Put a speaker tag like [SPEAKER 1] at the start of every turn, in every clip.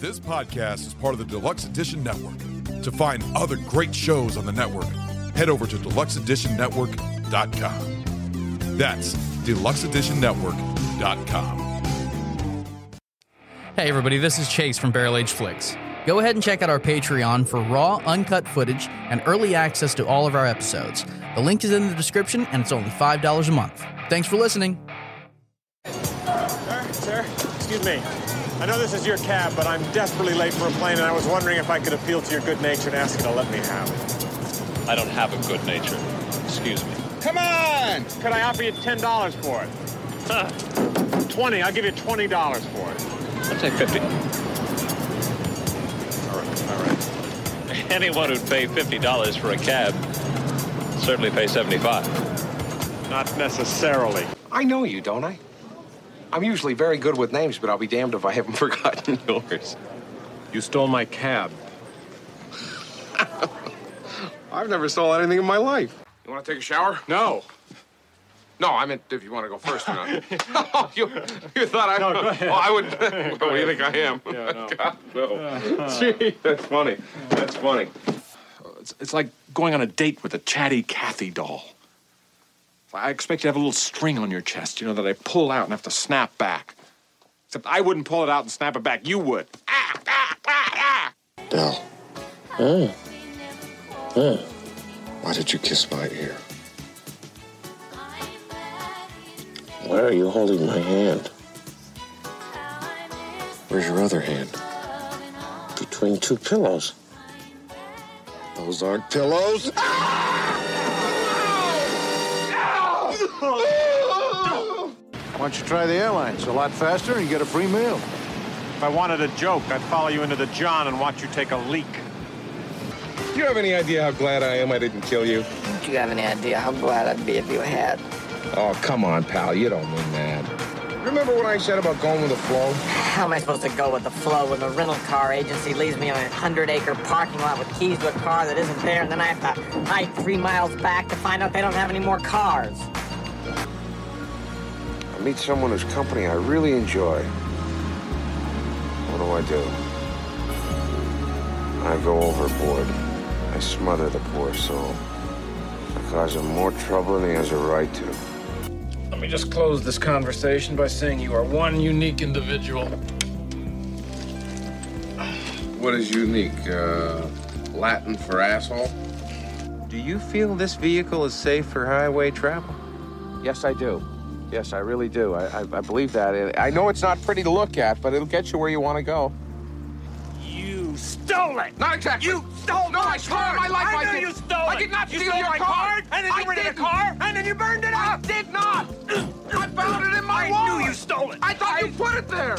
[SPEAKER 1] This podcast is part of the Deluxe Edition Network. To find other great shows on the network, head over to deluxeeditionnetwork.com. That's deluxeeditionnetwork.com.
[SPEAKER 2] Hey everybody, this is Chase from Barrel Age Flicks. Go ahead and check out our Patreon for raw, uncut footage and early access to all of our episodes. The link is in the description, and it's only $5 a month. Thanks for listening.
[SPEAKER 3] Sir, excuse me. I know this is your cab, but I'm desperately late for a plane, and I was wondering if I could appeal to your good nature and ask you to let me have it.
[SPEAKER 4] I don't have a good nature. Excuse me.
[SPEAKER 3] Come on! Could I offer you $10 for it? 20. I'll give you $20 for it.
[SPEAKER 4] I'll take 50.
[SPEAKER 3] All right.
[SPEAKER 4] Anyone who'd pay $50 for a cab certainly pay 75.
[SPEAKER 3] Not necessarily.
[SPEAKER 5] I know you, don't I? I'm usually very good with names, but I'll be damned if I haven't forgotten yours.
[SPEAKER 3] You stole my cab.
[SPEAKER 5] I've never stolen anything in my life. You want to take a shower?
[SPEAKER 3] No.
[SPEAKER 5] No, I meant if you want to go first or not. you thought I...
[SPEAKER 3] No, go ahead.
[SPEAKER 5] Well, I would... What do you think I am?
[SPEAKER 3] Yeah, no.
[SPEAKER 5] God, no. Gee, that's funny. That's funny.
[SPEAKER 3] It's like going on a date with a chatty Cathy doll. I expect you to have a little string on your chest, you know, that I pull out and have to snap back. Except I wouldn't pull it out and snap it back. You would.
[SPEAKER 6] Del. Why did you kiss my ear? Why are you holding my hand? Where's your other hand? Between two pillows. Those aren't pillows.
[SPEAKER 7] Why don't you try the airline? It's a lot faster and you get a free meal.
[SPEAKER 3] If I wanted a joke, I'd follow you into the John and watch you take a leak.
[SPEAKER 5] Do you have any idea how glad I am I didn't kill you?
[SPEAKER 8] Don't you have any idea how glad I'd be if you had?
[SPEAKER 5] Oh, come on, pal. You don't mean that. Remember what I said about going with the flow?
[SPEAKER 8] How am I supposed to go with the flow when the rental car agency leaves me in a 100-acre parking lot with keys to a car that isn't there, and then I have to hike 3 miles back to find out they don't have any more cars?
[SPEAKER 6] I meet someone whose company I really enjoy. What do? I go overboard. I smother the poor soul. I cause him more trouble than he has a right to.
[SPEAKER 9] Let me just close this conversation by saying you are one unique individual.
[SPEAKER 5] What is unique? Latin for asshole?
[SPEAKER 10] Do you feel this vehicle is safe for highway travel?
[SPEAKER 5] Yes, I do. Yes, I really do. I believe that. I know it's not pretty to look at, but it'll get you where you want to go.
[SPEAKER 3] You stole it!
[SPEAKER 5] Not exactly.
[SPEAKER 3] You stole
[SPEAKER 5] No,
[SPEAKER 3] my
[SPEAKER 5] I swear
[SPEAKER 3] car!
[SPEAKER 5] on my life
[SPEAKER 3] I
[SPEAKER 5] I
[SPEAKER 3] knew
[SPEAKER 5] did.
[SPEAKER 3] you stole it!
[SPEAKER 5] I did not
[SPEAKER 3] you
[SPEAKER 5] steal
[SPEAKER 3] stole
[SPEAKER 5] your
[SPEAKER 3] my
[SPEAKER 5] car.
[SPEAKER 3] And then you
[SPEAKER 5] I
[SPEAKER 3] rented a
[SPEAKER 5] didn't.
[SPEAKER 3] car, and then you burned it
[SPEAKER 5] I
[SPEAKER 3] up!
[SPEAKER 5] did not. I found it in my
[SPEAKER 3] I
[SPEAKER 5] wallet.
[SPEAKER 3] knew you stole it!
[SPEAKER 5] I thought you put it there.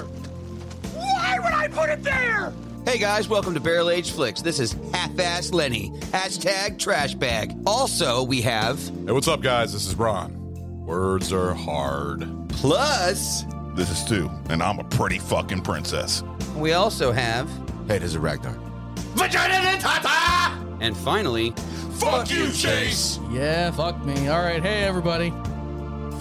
[SPEAKER 3] Why would I put it there?
[SPEAKER 11] Hey guys, welcome to Barrel Age Flicks. This is Half-Ass Lenny. Hashtag trash bag. Also, we have...
[SPEAKER 1] Hey, what's up, guys? This is Ron. Words are hard.
[SPEAKER 11] Plus...
[SPEAKER 12] This is Stu, and I'm a pretty fucking princess.
[SPEAKER 11] We also have...
[SPEAKER 12] Hey, this is Ragnar.
[SPEAKER 11] Vagina Tata! And finally...
[SPEAKER 12] Fuck you, Chase!
[SPEAKER 2] Yeah, fuck me. All right, hey everybody.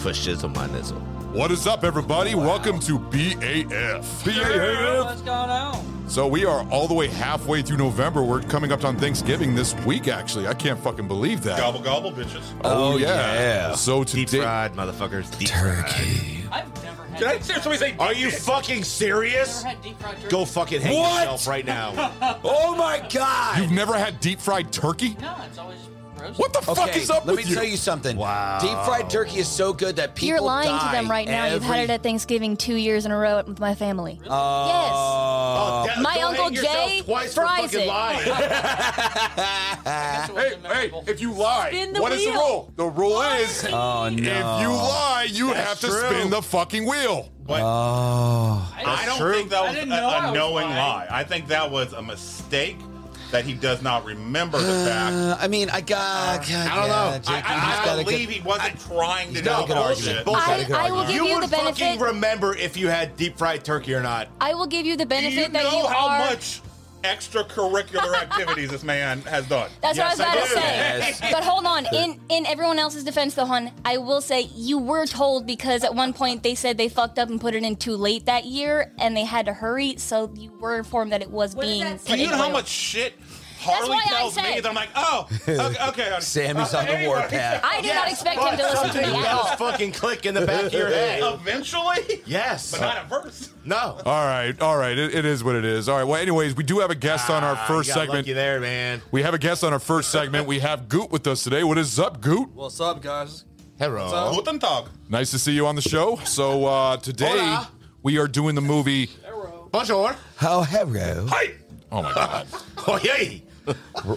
[SPEAKER 12] For shizzle my nizzle.
[SPEAKER 1] What is up, everybody? Welcome to BAF. BAF!
[SPEAKER 2] What's going on?
[SPEAKER 1] So we are all the way halfway through November. We're coming up on Thanksgiving this week, actually. I can't fucking believe that.
[SPEAKER 12] Gobble, gobble, bitches.
[SPEAKER 1] Oh yeah. So today...
[SPEAKER 12] Deep fried, motherfuckers. Deep
[SPEAKER 11] Turkey.
[SPEAKER 2] I've never had...
[SPEAKER 12] Did I hear somebody say, are you fucking serious?
[SPEAKER 2] Never had deep fried turkey.
[SPEAKER 12] Go fucking hang yourself right now. Oh my God.
[SPEAKER 1] You've never had deep fried turkey?
[SPEAKER 2] No, it's always roasted.
[SPEAKER 1] What the fuck is up
[SPEAKER 11] let
[SPEAKER 1] with
[SPEAKER 11] me
[SPEAKER 1] you?
[SPEAKER 11] tell you something.
[SPEAKER 12] Wow.
[SPEAKER 11] Deep fried turkey is so good that people
[SPEAKER 13] You're lying to
[SPEAKER 11] die
[SPEAKER 13] them right now. You've had it
[SPEAKER 11] every-
[SPEAKER 13] at Thanksgiving 2 years in a row with my family. Yes. My
[SPEAKER 12] Go
[SPEAKER 13] Uncle
[SPEAKER 12] hang yourself
[SPEAKER 13] Jay
[SPEAKER 12] twice for
[SPEAKER 13] fries
[SPEAKER 12] fucking
[SPEAKER 13] it.
[SPEAKER 12] lying.
[SPEAKER 1] Hey, if you lie,
[SPEAKER 13] Spin the
[SPEAKER 1] what is the
[SPEAKER 13] wheel.
[SPEAKER 1] rule? The rule is,
[SPEAKER 11] Oh, no.
[SPEAKER 1] if you lie, you have to
[SPEAKER 12] true.
[SPEAKER 1] spin the fucking wheel.
[SPEAKER 12] But I don't think that was a knowing lie. I think that was a mistake that he does not remember the fact.
[SPEAKER 11] I mean, I don't know.
[SPEAKER 12] I believe he wasn't trying to
[SPEAKER 11] got a good argument.
[SPEAKER 13] I will give you the
[SPEAKER 12] fucking
[SPEAKER 13] benefit.
[SPEAKER 12] remember if you had deep fried turkey or not.
[SPEAKER 13] I will give you the
[SPEAKER 12] Do you
[SPEAKER 13] benefit that
[SPEAKER 12] know
[SPEAKER 13] you
[SPEAKER 12] how
[SPEAKER 13] are.
[SPEAKER 12] much extracurricular activities this man has done.
[SPEAKER 13] That's what I was about to say. But hold on. In everyone else's defense, though, hon, I will say you were told because at one point they said they fucked up and put it in too late that year, and they had to hurry, so you were informed that it was being.
[SPEAKER 12] Do you know how much shit Harley tells me that I'm like, oh, okay.
[SPEAKER 11] Sammy's on the warpath.
[SPEAKER 13] I did not expect him to listen to me at all.
[SPEAKER 14] Fucking click in the back of your head.
[SPEAKER 12] Eventually?
[SPEAKER 14] Yes.
[SPEAKER 12] But not at first.
[SPEAKER 14] No.
[SPEAKER 1] All right. It is what it is. All right. Well, anyways, we do have a guest on our first
[SPEAKER 14] you got
[SPEAKER 1] segment.
[SPEAKER 14] lucky there, man.
[SPEAKER 1] We have a guest on our first segment. We have Goot with us today. What is up, Goot?
[SPEAKER 15] What's up, guys?
[SPEAKER 14] Hello.
[SPEAKER 12] Guten Tag.
[SPEAKER 1] Nice to see you on the show. So today we are doing the movie.
[SPEAKER 14] Bonjour.
[SPEAKER 11] Oh, hello.
[SPEAKER 12] Hi.
[SPEAKER 1] Oh my God.
[SPEAKER 14] Oh, yay.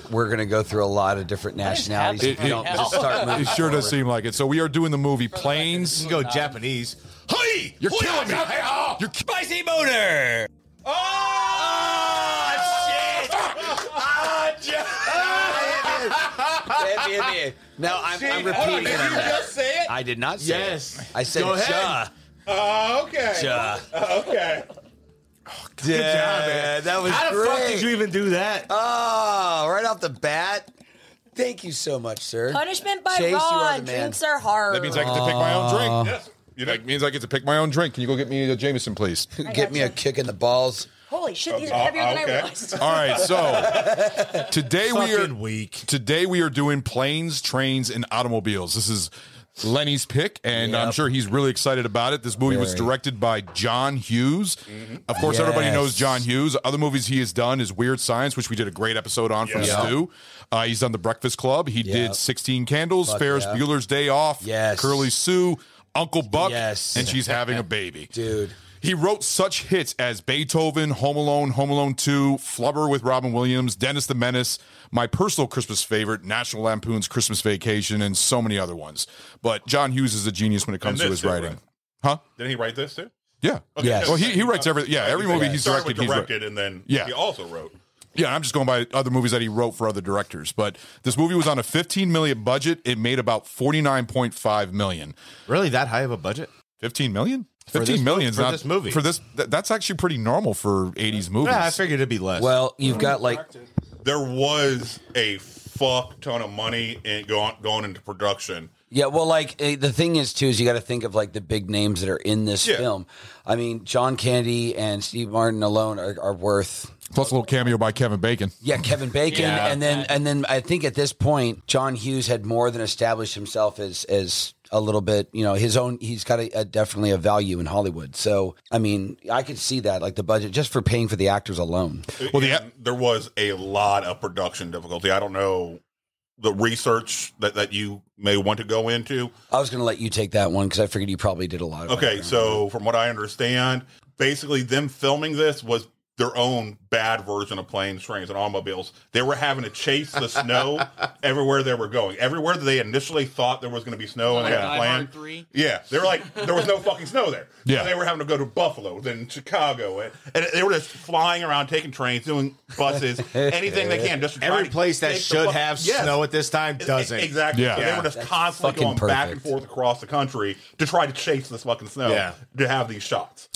[SPEAKER 11] We're going to go through a lot of different nationalities.
[SPEAKER 1] It sure does seem like it. So we are doing the movie Planes.
[SPEAKER 14] You can go Japanese. Hi!
[SPEAKER 1] You're killing me.
[SPEAKER 11] You're spicy boner. Now I'm repeating it.
[SPEAKER 12] Did you just say it?
[SPEAKER 11] I did not say
[SPEAKER 14] Yes.
[SPEAKER 11] it. I said
[SPEAKER 14] Go ahead.
[SPEAKER 11] cha.
[SPEAKER 12] Okay.
[SPEAKER 11] Cha.
[SPEAKER 12] Okay.
[SPEAKER 14] Good job, man.
[SPEAKER 11] That was
[SPEAKER 14] How the
[SPEAKER 11] great.
[SPEAKER 14] fuck did you even do that?
[SPEAKER 11] Oh, right off the bat. Thank you so much, sir.
[SPEAKER 16] Punishment by
[SPEAKER 11] Chase, you are
[SPEAKER 16] Ron.
[SPEAKER 11] the man.
[SPEAKER 16] Drinks are hard.
[SPEAKER 1] That means I get to pick my own drink.
[SPEAKER 12] Yes.
[SPEAKER 1] That means I get to pick my own drink. Can you go get me a Jameson, please?
[SPEAKER 11] Get me a kick in the balls.
[SPEAKER 16] Holy shit, these are heavier than I realized.
[SPEAKER 1] All right, so today
[SPEAKER 14] Fucking
[SPEAKER 1] we are doing Planes, Trains, and Automobiles. This is Lenny's pick, and I'm sure he's really excited about it. This movie was directed by John Hughes. Of course, everybody knows John Hughes. Other movies he has done is Weird Science, which we did a great episode on from Stu. He's done The Breakfast Club. He did 16 Candles, Ferris Bueller's Day Off, Curly Sue, Uncle Buck, and She's Having a Baby.
[SPEAKER 11] Dude.
[SPEAKER 1] He wrote such hits as Beethoven, Home Alone 2, Flubber with Robin Williams, Dennis the Menace, my personal Christmas favorite, National Lampoon's Christmas Vacation, and so many other ones. But John Hughes is a genius when it comes to his writing.
[SPEAKER 12] Right?
[SPEAKER 1] Huh?
[SPEAKER 12] Didn't he write this too?
[SPEAKER 1] Yeah.
[SPEAKER 12] Okay.
[SPEAKER 1] Yes. Well, he writes everything. Yeah, every movie he's directed,
[SPEAKER 12] and then he also wrote.
[SPEAKER 1] Yeah, I'm just going by other movies that he wrote for other directors. But this movie was on a $15 million budget. It made about $49.5 million.
[SPEAKER 14] Really, that high of a budget?
[SPEAKER 1] $15 million?
[SPEAKER 14] For
[SPEAKER 1] 15 million
[SPEAKER 14] for
[SPEAKER 1] not,
[SPEAKER 14] this movie.
[SPEAKER 1] For this, that's actually pretty normal for 80s movies.
[SPEAKER 14] Yeah, I figured it'd be less.
[SPEAKER 11] Well, you've got like
[SPEAKER 12] there was a fuck ton of money in going into production.
[SPEAKER 11] Yeah, well, like the thing is too is you got to think of like the big names that are in this film. I mean, John Candy and Steve Martin alone are worth.
[SPEAKER 1] Plus a little cameo by Kevin Bacon.
[SPEAKER 11] Yeah, Kevin Bacon, and then I think at this point John Hughes had more than established himself as a little bit, his own. He's got definitely a value in Hollywood. So I mean, I could see that like the budget just for paying for the actors alone.
[SPEAKER 12] Well, there was a lot of production difficulty. I don't know the research that you may want to go into.
[SPEAKER 11] I was going to let you take that one because I figured you probably did a lot of it.
[SPEAKER 12] Okay, so from what I understand, basically them filming this was their own bad version of Planes, Trains, and Automobiles. They were having to chase the snow everywhere they were going. Everywhere that they initially thought there was going to be snow and they had a plan. Yeah, they were like, there was no fucking snow there. Yeah. So they were having to go to Buffalo, then Chicago. And they were just flying around, taking trains, doing buses, anything they can. Just to
[SPEAKER 14] every place that should have snow at this time doesn't.
[SPEAKER 12] Exactly. Yeah. So they were just constantly going back and forth across the country to try to chase this fucking snow to have these shots.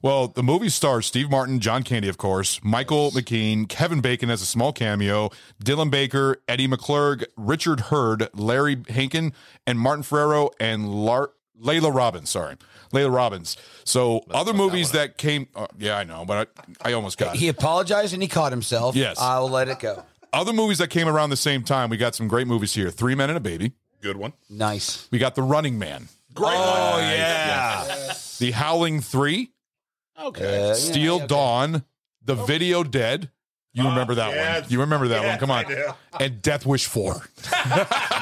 [SPEAKER 1] Well, the movie stars Steve Martin, John Candy, of course, Michael McKean, Kevin Bacon as a small cameo, Dylan Baker, Eddie McClurg, Richard Hurd, Larry Hankin, and Martin Ferrero and Layla Robbins. Layla Robbins. So other movies that came, I know, but I almost got it.
[SPEAKER 11] He apologized and he caught himself.
[SPEAKER 1] Yes.
[SPEAKER 11] I'll let it go.
[SPEAKER 1] Other movies that came around the same time, we got some great movies here. 3 Men and a Baby.
[SPEAKER 12] Good one.
[SPEAKER 11] Nice.
[SPEAKER 1] We got The Running Man.
[SPEAKER 12] Great one.
[SPEAKER 14] Oh, yeah.
[SPEAKER 1] The Howling 3.
[SPEAKER 12] Okay.
[SPEAKER 1] Steel Dawn, The Video Dead. You remember that one? You remember that one? Come on. And Death Wish 4.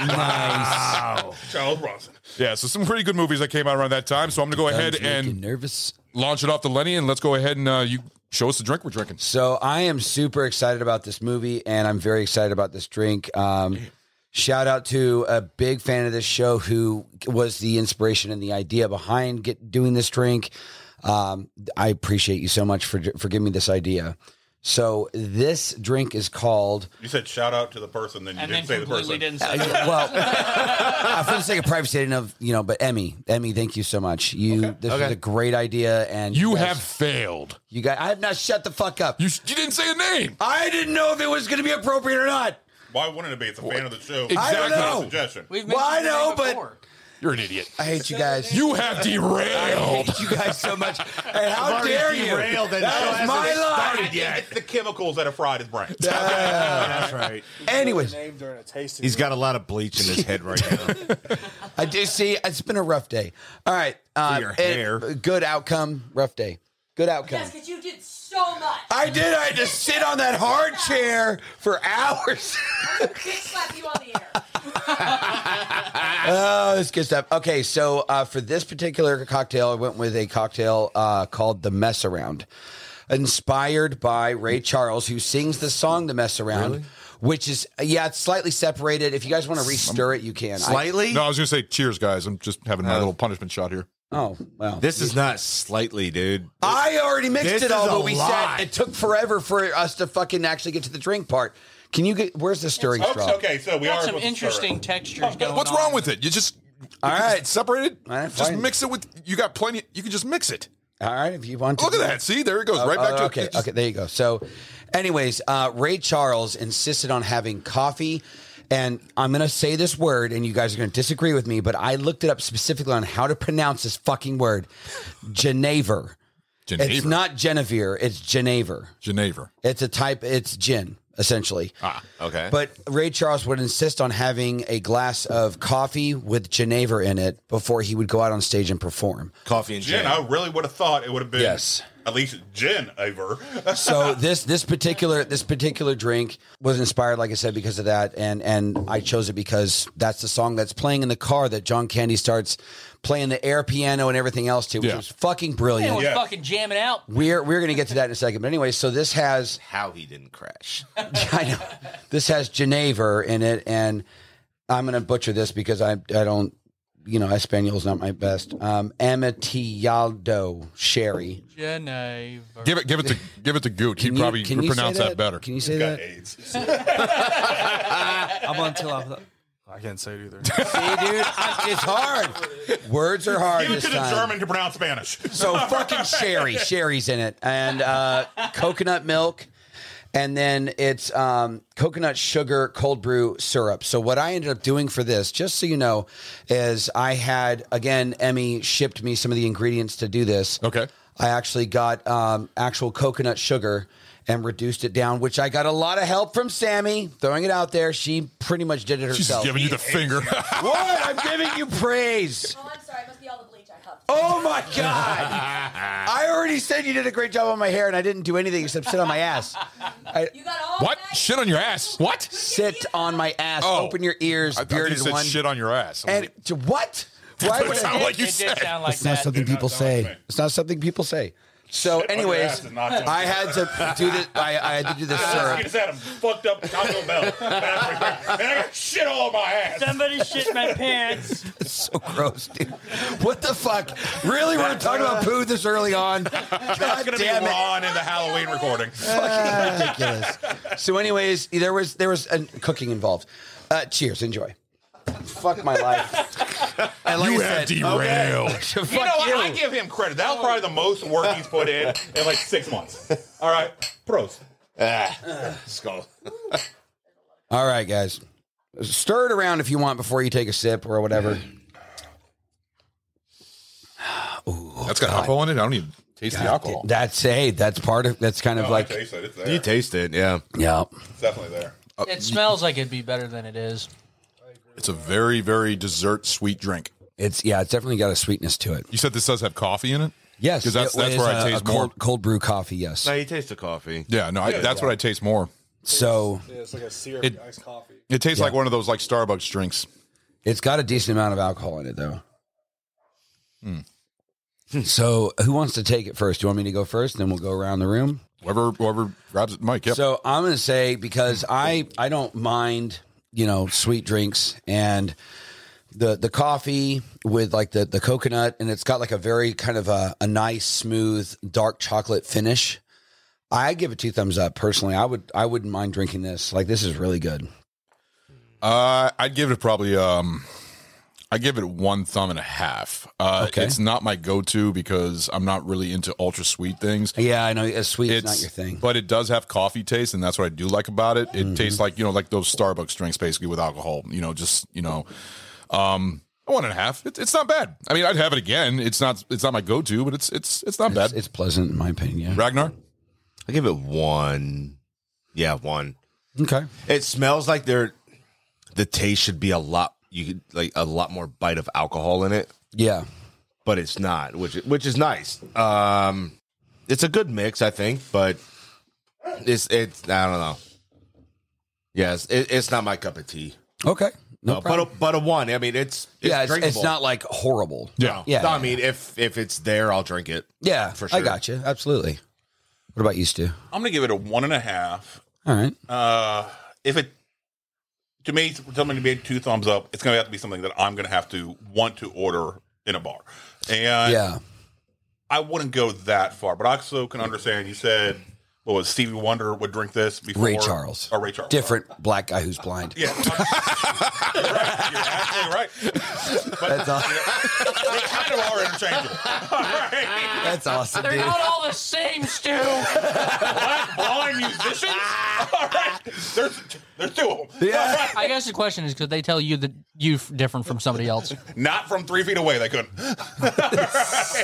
[SPEAKER 11] Nice.
[SPEAKER 12] Charles Bronson.
[SPEAKER 1] Yeah, so some pretty good movies that came out around that time. So I'm going to go ahead and launch it off to Lenny, and let's go ahead and you show us the drink we're drinking.
[SPEAKER 11] So I am super excited about this movie, and I'm very excited about this drink. Shout out to a big fan of this show who was the inspiration and the idea behind doing this drink. I appreciate you so much for giving me this idea. So this drink is called.
[SPEAKER 12] You said shout out to the person, then you didn't say the person.
[SPEAKER 11] Well, for the sake of privacy, I didn't know, but Emmy, thank you so much. This is a great idea, and
[SPEAKER 1] you have failed.
[SPEAKER 11] You guys, I have not. Shut the fuck up.
[SPEAKER 1] You didn't say a name.
[SPEAKER 11] I didn't know if it was going to be appropriate or not.
[SPEAKER 12] Why wouldn't it be? It's a fan of the show.
[SPEAKER 11] Exactly. I don't know.
[SPEAKER 12] Suggestion.
[SPEAKER 11] Well, I know, but.
[SPEAKER 1] You're an idiot.
[SPEAKER 11] I hate you guys.
[SPEAKER 1] You have derailed.
[SPEAKER 11] I hate you guys so much. And how dare you? That was my line.
[SPEAKER 12] It's the chemicals that have fried his brain.
[SPEAKER 14] That's right.
[SPEAKER 11] Anyways,
[SPEAKER 14] he's got a lot of bleach in his head right now.
[SPEAKER 11] I do see. It's been a rough day. All right.
[SPEAKER 14] Your hair.
[SPEAKER 11] Good outcome. Rough day. Good outcome.
[SPEAKER 16] Yes, because you did so much.
[SPEAKER 11] I did. I had to sit on that hard chair for hours.
[SPEAKER 16] I'm going to slap you on the air.
[SPEAKER 11] Oh, this good stuff. Okay, so for this particular cocktail, I went with a cocktail called The Mess Around, inspired by Ray Charles, who sings the song The Mess Around. Really? Which is, it's slightly separated. If you guys want to re-stir it, you can.
[SPEAKER 14] Slightly?
[SPEAKER 1] No, I was going to say cheers, guys. I'm just having my little punishment shot here.
[SPEAKER 11] Oh, well.
[SPEAKER 14] This is not slightly, dude.
[SPEAKER 11] I already mixed it all, but we
[SPEAKER 14] lot.
[SPEAKER 11] said it took forever for us to fucking actually get to the drink part. Can you get, where's the stirring straw?
[SPEAKER 12] Okay, so we
[SPEAKER 2] got
[SPEAKER 12] are
[SPEAKER 2] some interesting textures going
[SPEAKER 1] What's wrong with it? You just,
[SPEAKER 11] all right,
[SPEAKER 1] separate it.
[SPEAKER 11] All right,
[SPEAKER 1] just
[SPEAKER 11] fine.
[SPEAKER 1] mix it with, you got plenty, you can just mix it.
[SPEAKER 11] All right, if you want to.
[SPEAKER 1] Look at that. See, there it goes. Right back to
[SPEAKER 11] okay,
[SPEAKER 1] it.
[SPEAKER 11] Okay, there you go. So, anyways, Ray Charles insisted on having coffee. And I'm going to say this word, and you guys are going to disagree with me, but I looked it up specifically on how to pronounce this fucking word. Genever. It's not Genevieve, it's Genever.
[SPEAKER 1] Genever.
[SPEAKER 11] It's a type, it's gin, essentially.
[SPEAKER 14] Ah, okay.
[SPEAKER 11] But Ray Charles would insist on having a glass of coffee with Genever in it before he would go out on stage and perform.
[SPEAKER 14] Coffee and gin.
[SPEAKER 12] I really would have thought it would have been at least gin over.
[SPEAKER 11] So this particular drink was inspired, like I said, because of that, and I chose it because that's the song that's playing in the car that John Candy starts playing the air piano and everything else to, which was fucking brilliant.
[SPEAKER 2] It was fucking jamming out.
[SPEAKER 11] We're going to get to that in a second. But anyway, so this has
[SPEAKER 14] how he didn't crash.
[SPEAKER 11] I know. This has Genever in it, and I'm going to butcher this because I don't, Espanol's not my best. Amontillado sherry.
[SPEAKER 2] Genever.
[SPEAKER 1] Give it to Goot. He probably would pronounce that better.
[SPEAKER 11] Can you say that?
[SPEAKER 15] Amontillado. I can't say it either.
[SPEAKER 11] See, dude, it's hard. Words are hard.
[SPEAKER 12] Give it
[SPEAKER 11] this
[SPEAKER 12] to the
[SPEAKER 11] time.
[SPEAKER 12] German to pronounce Spanish.
[SPEAKER 11] So fucking sherry. Sherry's in it. And coconut milk. And then it's coconut sugar cold brew syrup. So what I ended up doing for this, just so you know, is I had, again, Emmy shipped me some of the ingredients to do this.
[SPEAKER 1] Okay.
[SPEAKER 11] I actually got actual coconut sugar and reduced it down, which I got a lot of help from Sammy, throwing it out there. She pretty much did it herself.
[SPEAKER 1] She's giving you the finger.
[SPEAKER 11] What? I'm giving you praise.
[SPEAKER 16] Oh, I'm sorry. It must be all the bleach I huffed.
[SPEAKER 11] Oh, my God. I already said you did a great job on my hair, and I didn't do anything except sit on my ass.
[SPEAKER 16] You got all
[SPEAKER 1] What? Shit on your ass? What?
[SPEAKER 11] Sit on my ass. Open your ears,
[SPEAKER 1] I thought you
[SPEAKER 11] bearded
[SPEAKER 1] said
[SPEAKER 11] one.
[SPEAKER 1] shit on your ass.
[SPEAKER 11] And to what?
[SPEAKER 1] That's
[SPEAKER 11] Why
[SPEAKER 1] what
[SPEAKER 11] would
[SPEAKER 1] it
[SPEAKER 11] I-
[SPEAKER 1] sounded like you
[SPEAKER 2] It
[SPEAKER 1] said.
[SPEAKER 2] did sound like
[SPEAKER 11] It's not
[SPEAKER 2] that.
[SPEAKER 11] something people say. It's not something people say. So,
[SPEAKER 12] Shit on your
[SPEAKER 11] anyways,
[SPEAKER 12] ass is not something
[SPEAKER 11] I had to do this. I had to do this
[SPEAKER 12] You
[SPEAKER 11] syrup.
[SPEAKER 12] just had a fucked up Taco Bell. And I got shit all on my ass.
[SPEAKER 2] Somebody shit my pants.
[SPEAKER 11] It's so gross, dude. What the fuck? Really, we're talking about poo this early on?
[SPEAKER 12] That's
[SPEAKER 11] God
[SPEAKER 12] going to be
[SPEAKER 11] damn it!
[SPEAKER 12] raw in the Halloween recording.
[SPEAKER 11] Fucking ridiculous. So, anyways, there was cooking involved. Cheers, enjoy. Fuck my life. And like
[SPEAKER 1] You
[SPEAKER 11] I
[SPEAKER 1] have
[SPEAKER 11] said,
[SPEAKER 1] derailed.
[SPEAKER 11] Fuck
[SPEAKER 12] You know what?
[SPEAKER 11] you.
[SPEAKER 12] I give him credit. That was probably the most work he's put in like 6 months. All right. Pros.
[SPEAKER 14] Skull.
[SPEAKER 11] All right, guys. Stir it around if you want before you take a sip or whatever. Ooh,
[SPEAKER 1] That's got alcohol in it? I don't even taste the alcohol.
[SPEAKER 11] That's part of. That's kind of
[SPEAKER 12] No,
[SPEAKER 11] like.
[SPEAKER 12] I taste it. It's there.
[SPEAKER 14] You taste it, yeah.
[SPEAKER 11] Yeah.
[SPEAKER 12] It's definitely there.
[SPEAKER 2] It smells like it'd be better than it is.
[SPEAKER 1] It's a very, very dessert sweet drink.
[SPEAKER 11] It's definitely got a sweetness to it.
[SPEAKER 1] You said this does have coffee in it?
[SPEAKER 11] Yes,
[SPEAKER 1] Because that's
[SPEAKER 11] it is
[SPEAKER 1] where I
[SPEAKER 11] a
[SPEAKER 1] taste more.
[SPEAKER 11] cold brew coffee. Yes.
[SPEAKER 14] No, you taste the coffee.
[SPEAKER 1] Yeah, no, that's what I taste more.
[SPEAKER 11] So
[SPEAKER 15] Yeah, it's like a syrupy
[SPEAKER 1] It-
[SPEAKER 15] iced coffee.
[SPEAKER 1] It tastes like one of those like Starbucks drinks.
[SPEAKER 11] it's got a decent amount of alcohol in it, though. So who wants to take it first? Do you want me to go first? And then we'll go around the room.
[SPEAKER 1] Whoever grabs it, Mike. Yep.
[SPEAKER 11] So I'm going to say, because I don't mind, sweet drinks, and the coffee with like the coconut, and it's got like a very kind of a nice, smooth, dark chocolate finish. I give it 2 thumbs up personally. I wouldn't mind drinking this. Like, this is really good.
[SPEAKER 1] I'd give it probably I give it 1 thumb and a half.
[SPEAKER 11] Okay.
[SPEAKER 1] It's not my go-to because I'm not really into ultra sweet things.
[SPEAKER 11] Yeah, I know sweet is not your thing,
[SPEAKER 1] but it does have coffee taste, and that's what I do like about it. It tastes like like those Starbucks drinks basically with alcohol. 1.5. It's not bad. I mean, I'd have it again. It's not my go-to, but it's not bad.
[SPEAKER 11] It's pleasant in my opinion. Yeah.
[SPEAKER 1] Ragnar,
[SPEAKER 14] I give it 1. Yeah, 1.
[SPEAKER 11] Okay.
[SPEAKER 14] It smells like the taste should be a lot more bite of alcohol in it.
[SPEAKER 11] Yeah,
[SPEAKER 14] but it's not, which is nice. It's a good mix, I think, but it's I don't know. Yes, it's not my cup of tea.
[SPEAKER 11] Okay. No,
[SPEAKER 14] but a 1. I mean, it's
[SPEAKER 11] it's not like horrible.
[SPEAKER 14] Yeah,
[SPEAKER 11] yeah.
[SPEAKER 14] No, I mean, if it's there, I'll drink it.
[SPEAKER 11] Yeah,
[SPEAKER 14] for sure.
[SPEAKER 11] I got you. Absolutely. What about you, Stu?
[SPEAKER 12] I'm gonna give it a 1.5.
[SPEAKER 11] All right.
[SPEAKER 12] If it to me, something to be 2 thumbs up, it's gonna have to be something that I'm gonna have to want to order in a bar, and
[SPEAKER 11] yeah,
[SPEAKER 12] I wouldn't go that far, but I also can understand. You said. What was Stevie Wonder would drink this before?
[SPEAKER 11] Ray Charles.
[SPEAKER 12] Oh, Ray Charles.
[SPEAKER 11] Different black guy who's blind.
[SPEAKER 12] Yeah. You're right. You're absolutely right. But
[SPEAKER 11] That's awesome.
[SPEAKER 12] They kind of are interchangeable. All right.
[SPEAKER 11] That's awesome,
[SPEAKER 16] They're
[SPEAKER 11] dude.
[SPEAKER 16] not all the same, Stu.
[SPEAKER 12] Black blind musicians? All right. There's 2 of them.
[SPEAKER 11] Yeah.
[SPEAKER 2] I guess the question is, could they tell you that you're different from somebody else?
[SPEAKER 12] Not from 3 feet away, they couldn't.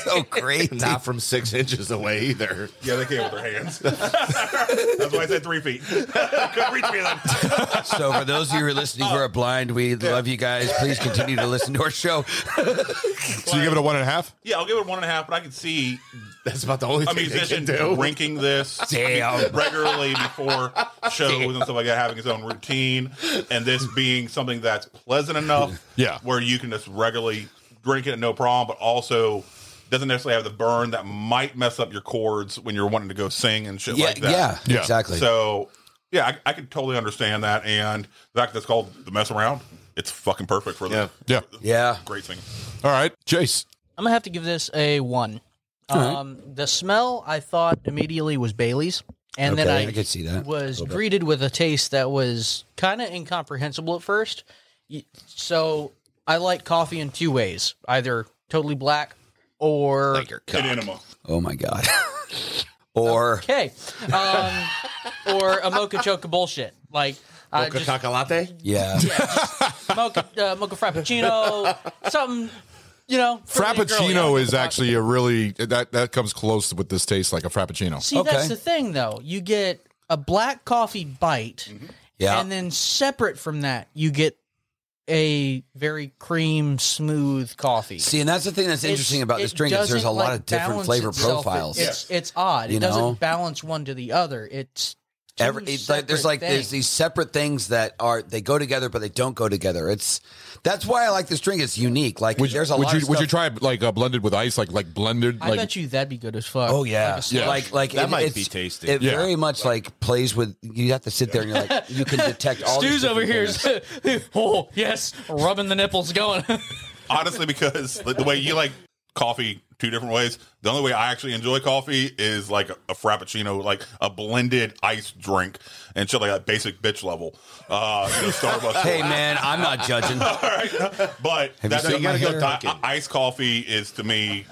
[SPEAKER 11] So great.
[SPEAKER 14] Not from 6 inches away either.
[SPEAKER 12] Yeah, they can't with their hands. That's why I said 3 feet. Couldn't reach me then.
[SPEAKER 11] So for those of you who are listening who are blind, we love you guys. Please continue to listen to our show.
[SPEAKER 1] So you give it a 1.5?
[SPEAKER 12] Yeah, I'll give it 1.5, but I can see
[SPEAKER 14] that's about the only
[SPEAKER 12] a
[SPEAKER 14] thing
[SPEAKER 12] musician
[SPEAKER 14] they can do.
[SPEAKER 12] drinking this regularly before shows and stuff like that, having his own routine, and this being something that's pleasant enough where you can just regularly drink it no problem, but also doesn't necessarily have the burn that might mess up your chords when you're wanting to go sing and shit like that.
[SPEAKER 11] Yeah, exactly.
[SPEAKER 12] So, yeah, I can totally understand that, and the fact that it's called The Mess Around, it's fucking perfect for the great singing.
[SPEAKER 1] All right, Chase.
[SPEAKER 2] I'm gonna have to give this a 1. The smell I thought immediately was Bailey's, and then I
[SPEAKER 11] could see that.
[SPEAKER 2] was greeted with a taste that was kind of incomprehensible at first. So I like coffee in 2 ways: either totally black or
[SPEAKER 12] an enema.
[SPEAKER 11] Oh my god. Or
[SPEAKER 2] or a mocha choca bullshit like
[SPEAKER 14] Mocha chocolate?
[SPEAKER 11] Yeah.
[SPEAKER 2] mocha frappuccino, something.
[SPEAKER 1] Frappuccino is actually a really that comes close with this taste like a frappuccino.
[SPEAKER 2] See, that's the thing, though. You get a black coffee bite, and then separate from that, you get a very cream smooth coffee.
[SPEAKER 11] See, and that's the thing that's interesting about this drink is there's a lot of different flavor profiles.
[SPEAKER 2] It's odd. It doesn't balance one to the other. It's there's these separate things that they go together, but they don't go together. That's why I like this drink. It's unique. Like there's a lot of stuff.
[SPEAKER 1] Would you try it like blended with ice, like blended?
[SPEAKER 2] I bet you that'd be good as fuck.
[SPEAKER 11] Oh yeah, like
[SPEAKER 14] that might be tasty.
[SPEAKER 11] It very much like plays with. You have to sit there and you're like you can detect all.
[SPEAKER 2] Stu's over here. Oh yes, rubbing the nipples, going.
[SPEAKER 12] Honestly, because the way you like coffee 2 different ways. The only way I actually enjoy coffee is like a frappuccino, like a blended iced drink and shit like that, basic bitch level. Starbucks.
[SPEAKER 11] Hey man, I'm not judging.
[SPEAKER 12] All right, but that's
[SPEAKER 11] you gotta go
[SPEAKER 12] iced coffee is to me